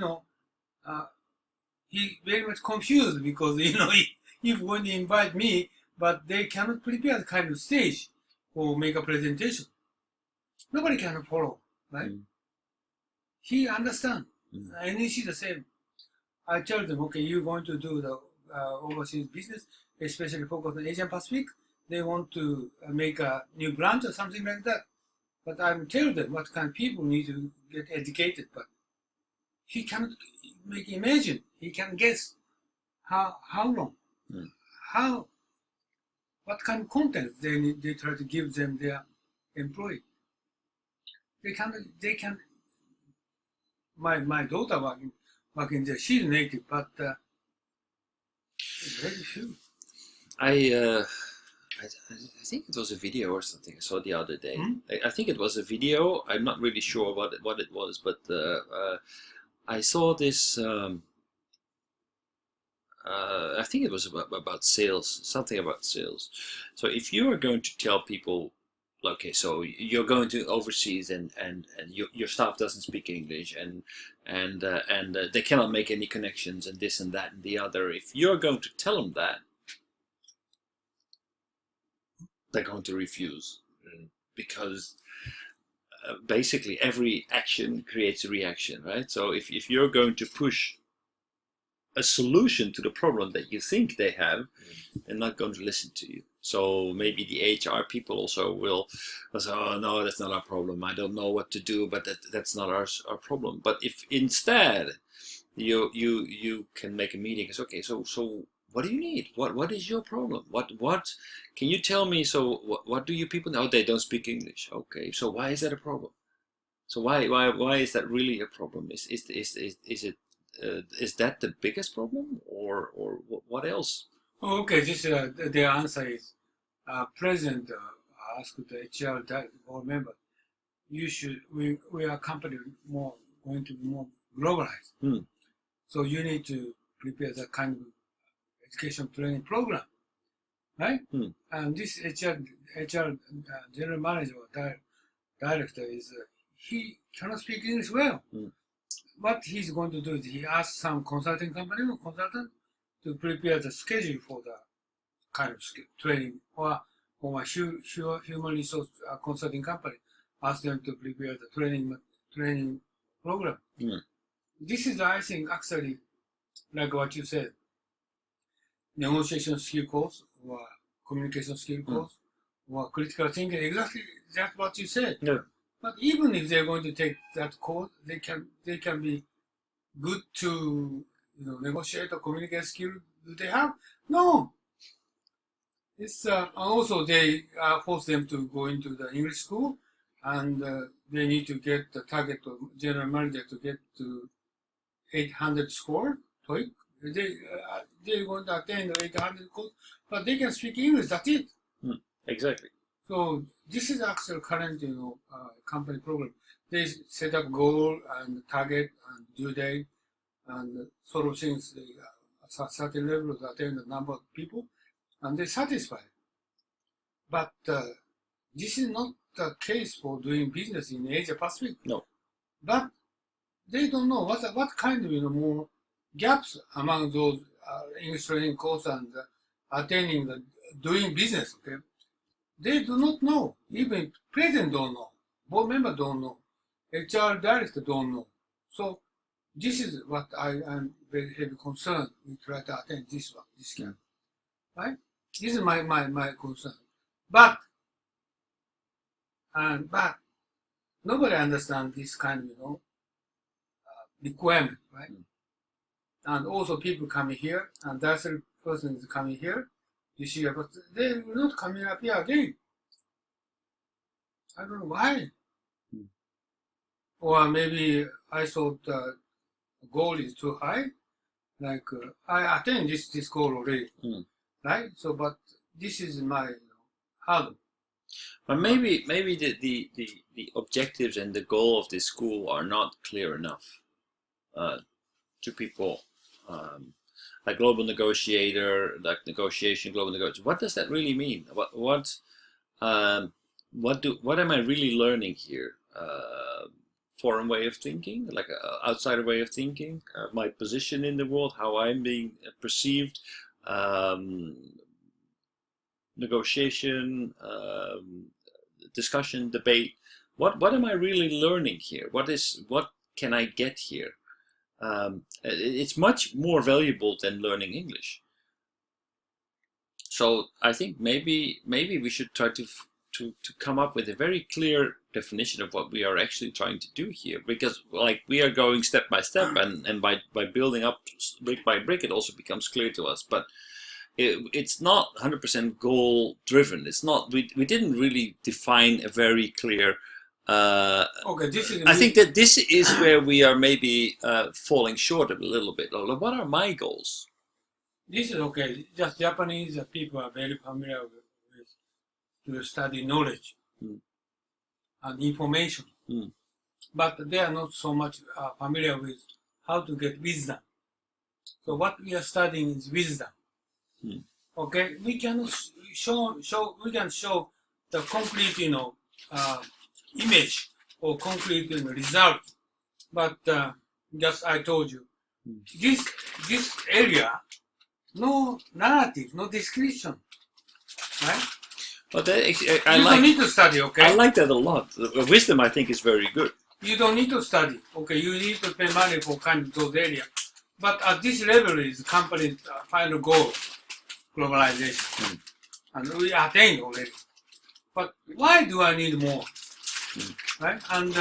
very much confused because, if when they invite me, but they cannot prepare the kind of stage or make a presentation. Nobody can follow, right? He understands. And he sees the same. I tell them, okay, you're going to do the overseas business, especially focus on Asian Pacific. They want to make a new branch or something like that. But I'm telling them what kind of people need to get educated. But he cannot imagine. He can guess how long, what kind of content they try to give them their employee. They can. My daughter working there, she's native, but very few. I think it was a video or something I saw the other day. I think it was a video. I'm not really sure what it was, but I saw this. I think it was about sales, something about sales. So if you are going to tell people, okay, so you're going to overseas and your staff doesn't speak English and they cannot make any connections and this and that and the other. If you're going to tell them that, they're going to refuse because basically every action creates a reaction, right? So if you're going to push a solution to the problem that you think they have, they're not going to listen to you. So maybe the HR people also will say, oh no, that's not our problem. I don't know what to do, but that's not our problem. But if instead you can make a meeting, it's okay. So what do you need? What is your problem? What can you tell me? So what do you people know? They don't speak English. Okay, so why is that a problem? So why is that really a problem? Is it is that the biggest problem, or what else? Okay, the answer is President asked the HR board member, we are company going to be more globalized. So you need to prepare that kind of education training program, right? And this HR general manager or director is he cannot speak English well. What he's going to do is he asks some consulting company or consultant to prepare the schedule for the kind of training or a human resource consulting company ask them to prepare the training program. Mm. This is, I think, actually, like what you said, negotiation skill course or communication skill course or critical thinking, exactly that's what you said. Yeah. But even if they're going to take that course, they can be good to negotiate or communicate skill. Do they have? No. It's also they force them to go into the English school, and they need to get the target of general manager to get to 800 score TOEIC. They're going to attain the 800 course, but they can speak English. That's it. Exactly. So this is actual current company program. They set up goal and target and due date and sort of things. They, at certain levels attain the number of people, and they're satisfied. But this is not the case for doing business in Asia Pacific. No. But they don't know what kind of more gaps among those English training course and attaining the doing business. Okay, they do not know. Even president don't know. Board member don't know. HR director don't know. So this is what I'm very heavy concerned. We try to attain this one, this camp, right? This is my concern. But nobody understands this kind of requirement, right? And also people coming here, and that's the person is coming here this year, but they will not coming up here again. I don't know why. Or maybe I thought the goal is too high. Like I attained this goal already, right? So, but this is my hurdle. But maybe the objectives and the goal of this school are not clear enough to people. Like global negotiator, like negotiation, global negotiation. What does that really mean? What am I really learning here? Foreign way of thinking, like an outsider way of thinking, my position in the world, how I'm being perceived, negotiation, discussion, debate. What am I really learning here? What can I get here? It's much more valuable than learning English. So I think maybe we should try to come up with a very clear definition of what we are actually trying to do here, because like we are going step by step, and by building up brick by brick, it also becomes clear to us. But it's not 100% goal driven. It's not. We didn't really define a very clear. Okay, I think that this is where we are maybe falling short a little bit. What are my goals? This is okay. Just Japanese people are very familiar with to study knowledge and information, but they are not so much familiar with how to get wisdom. So what we are studying is wisdom. Okay, we can show the complete image or concrete result, but just I told you this area, no narrative, no description, right? But you don't need to study, okay? I like that a lot. Wisdom, I think, is very good. You don't need to study, okay? You need to pay money for kind of those areas. But at this level is the company's final goal, globalization. And we attained already. But why do I need more? Right? And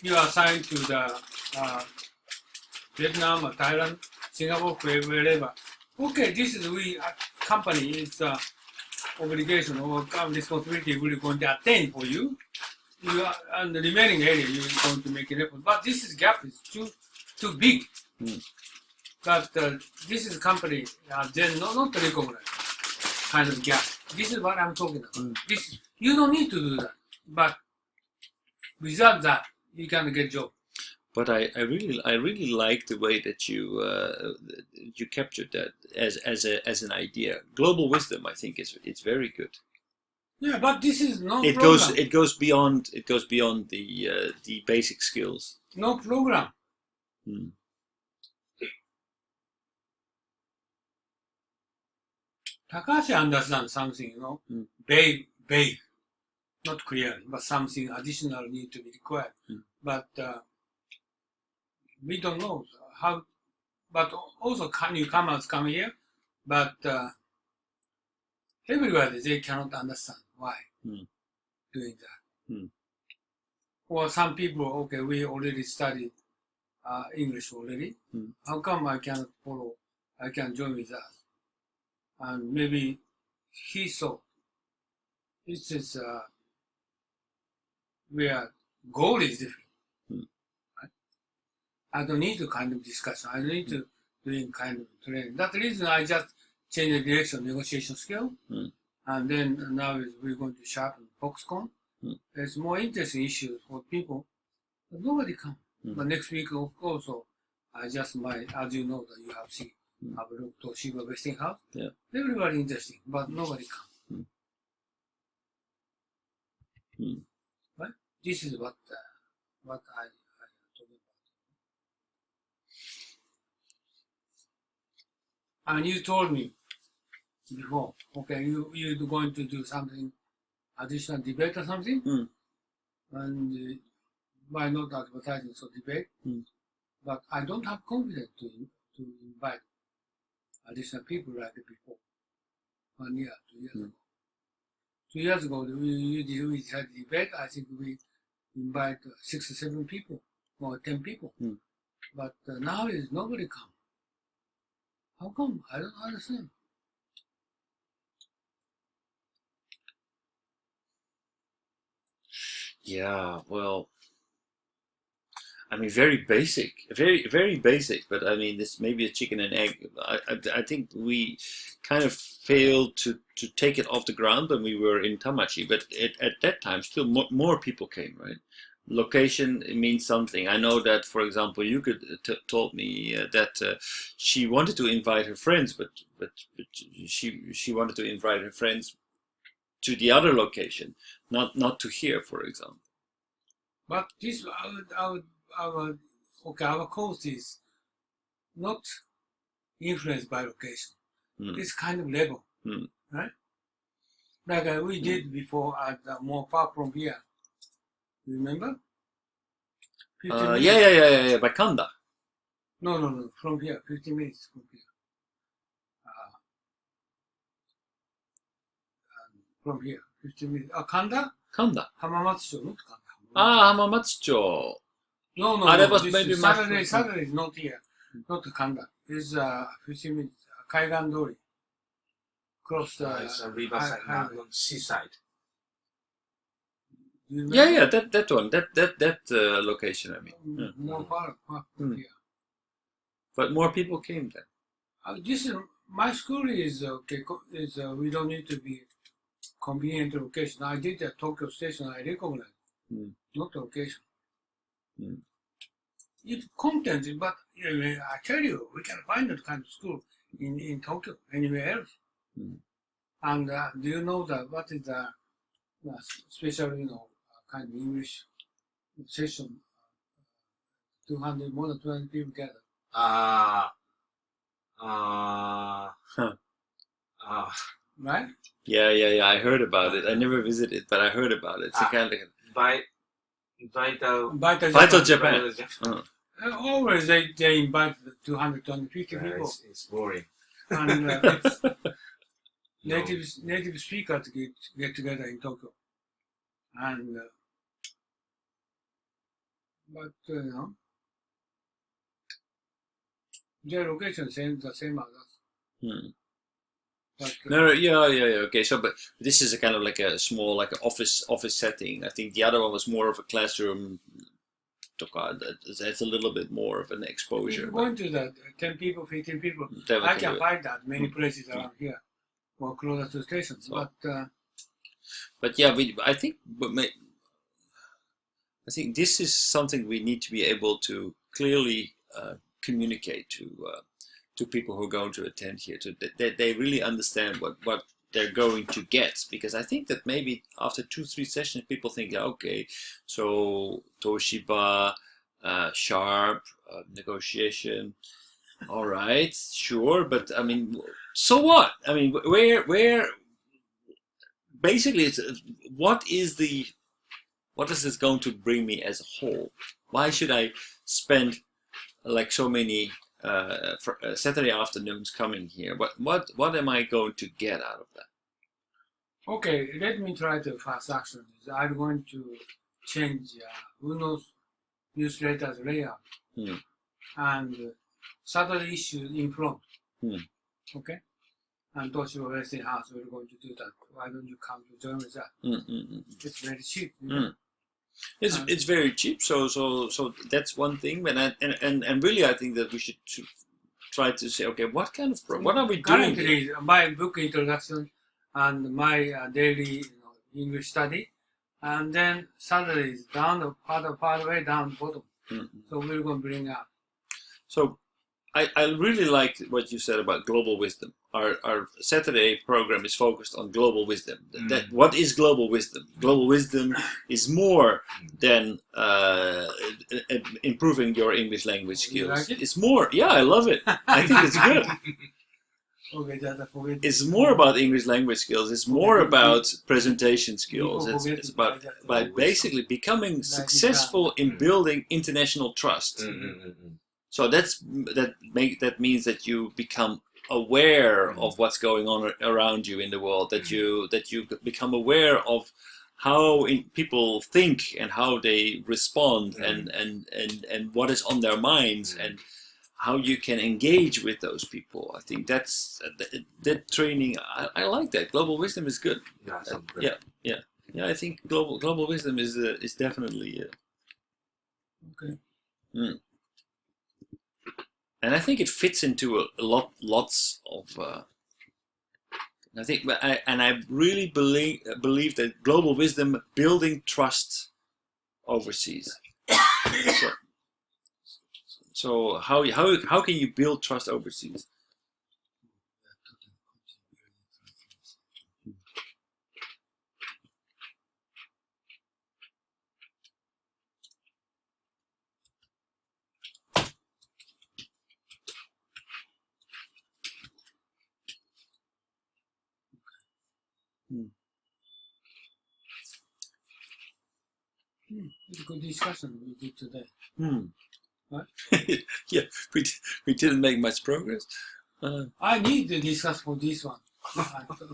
you are assigned to the Vietnam or Thailand, Singapore, wherever. Okay, this is company is obligation or responsibility we're going to attain for you. And the remaining area you're going to make an effort. But this gap is too big. But this is company then not recognized kind of gap. This is what I'm talking about. This you don't need to do that. But without that, you can get job. But I really like the way that you captured that as an idea. Global wisdom, I think, it's very good. Yeah, but this is no it program. It goes beyond the basic skills. No program. Takashi understands something, vague. not clearly, but something additional need to be required. But we don't know how. But also, newcomers come here, but everybody they cannot understand why doing that. Or some people, okay, we already studied English already. How come I cannot follow? I can join with us? And maybe he thought this is where goal is different. Right? I don't need to kind of discussion. I don't need to doing kind of training. That's the reason I just change the direction, negotiation skill, and then now we're going to sharpen Foxconn. There's more interesting issues for people, but nobody come. But next week also, I just as you know that you have seen, have looked Toshiba Westinghouse. Yeah. Everybody interesting, but nobody come. Right? This is what I talking about. And you told me before, okay, you're going to do something, additional debate or something, and why not advertising so debate? But I don't have confidence to invite additional people like before. 1 year, 2 years ago. 2 years ago, we had debate. I think we invite 6 or 7 people or 10 people. But now is nobody come. How come? I don't understand. Yeah, well, I mean, very basic, very basic. But I mean, this may be a chicken and egg. I think we kind of failed to take it off the ground when we were in Tamachi. But at that time, still more people came, right? Location means something. I know that, for example, you told me that she wanted to invite her friends, but she wanted to invite her friends to the other location, not to here, for example. But this, our course is not influenced by location. It's kind of level, right? Like we did before at more far from here. You remember? 15 minutes. Yeah, by Kanda. No, from here, 15 minutes from here. From here, 15 minutes. Kanda? Kanda. Hamamatsucho, not Kanda. Hamamatsucho. No. That was this maybe is my Saturday is not here, not Kanda. It's 15 minutes. Kaigan Dori. Cross the It's a riverside, not seaside. Yeah, that one, that location. I mean, more far from here. But more people came then. This is my school is okay. Is we don't need to be convenient location. I did at Tokyo Station. I recognize, not location. It's content, but I tell you, we can find that kind of school in Tokyo, anywhere else. And do you know that what is the special, kind of English session? 200, more than 200 people gather. Right? Yeah. I heard about it. I never visited, but I heard about it. It's a kind of Vital Japan. Always they invite 200, 250 people. It's boring. And native speakers get together in Tokyo. And but their location is the same as us. But, No, yeah. Okay, so but this is a kind of like a small, like an office setting. I think the other one was more of a classroom. It's a little bit more of an exposure. If you're going to that 10 people, 15 people, That I can find that many places around here or closer to stations. So, but yeah, I think this is something we need to be able to clearly communicate to people who are going to attend here, that they really understand what they're going to get. Because I think that maybe after 2-3 sessions, people think, yeah, okay, so Toshiba, Sharp, negotiation, all right, sure, but I mean, so what? I mean, basically, it's what is this going to bring me as a whole? Why should I spend like so many Saturday afternoons coming here? What am I going to get out of that? Okay, let me try the first action. I'm going to change Unno's newsletter's layout and Saturday issue in front. Okay? And Toshiba Westinghouse, we're going to do that. Why don't you come to join with that? It's very cheap. It's very cheap, so that's one thing. And really, I think that we should try to say, okay, what are we doing? Currently, my book introduction and my daily English study, and then Saturday is down part way down the bottom. So we're going to bring up. So I really like what you said about global wisdom. Our Saturday program is focused on global wisdom. That what is global wisdom? Global wisdom is more than improving your English language skills. You like it? It's more. Yeah, I love it. I think it's good. It's more about English language skills. It's more about presentation skills. It's about basically becoming successful in building international trust. So that means that you become aware of what's going on around you in the world. That you become aware of how people think and how they respond and what is on their minds and how you can engage with those people. I think that's that training. I like that. Global wisdom is good. Yeah. I think global wisdom is definitely okay. And I think it fits into lots of. I think, I really believe that global wisdom building trust overseas. So how can you build trust overseas? It's a good discussion we did today. What? Yeah, we didn't make much progress. I need to discuss for this one.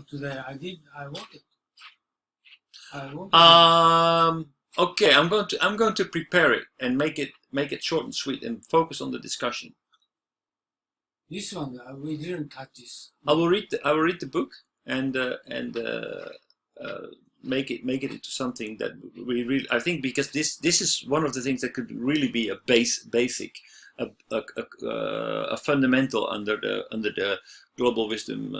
Today I wanted. Okay, I'm going to prepare it and make it short and sweet and focus on the discussion. This one we didn't touch this. I will read the book and make it into something that we really, I think, because this is one of the things that could really be a basic, a fundamental under the global wisdom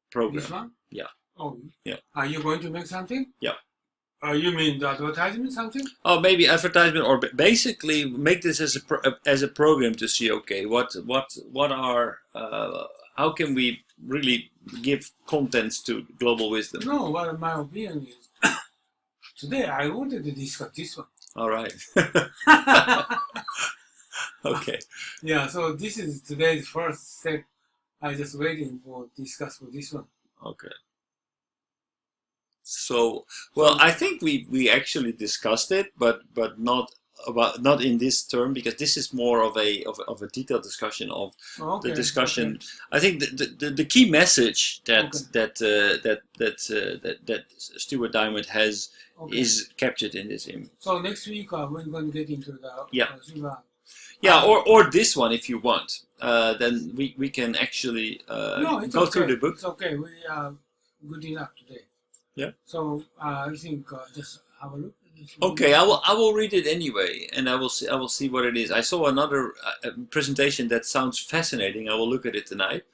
program. This one? Yeah. Oh. Yeah. Are you going to make something? Yeah. You mean the advertisement something? Oh, maybe advertisement, or basically make this as a program to see, okay, what are how can we really give contents to global wisdom? No, what my opinion is, today I wanted to discuss this one. All right. Okay. Yeah, so this is today's first step. I just waiting for discuss for this one. Okay. So, well, I think we actually discussed it, but not in this term, because this is more of a detailed discussion of the discussion. Okay. I think the key message that Stuart Diamond has is captured in this image. So next week we're going to get into the or this one if you want. Then we can actually go through the book. It's okay. We are good enough today. Yeah. So I think just have a look. Okay, I will read it anyway, and I will see what it is. I saw another presentation that sounds fascinating. I will look at it tonight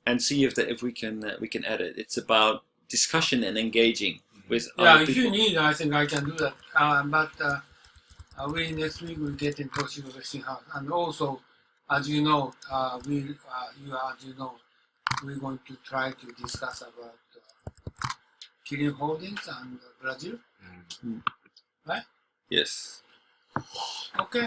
and see if we can add it. It's about discussion and engaging with other people. If you need, I think I can do that. But we next week will get in Toshiba Westinghouse, and also, as you know, we're going to try to discuss about Kirin Holdings and Brazil. Right? Yes. Okay.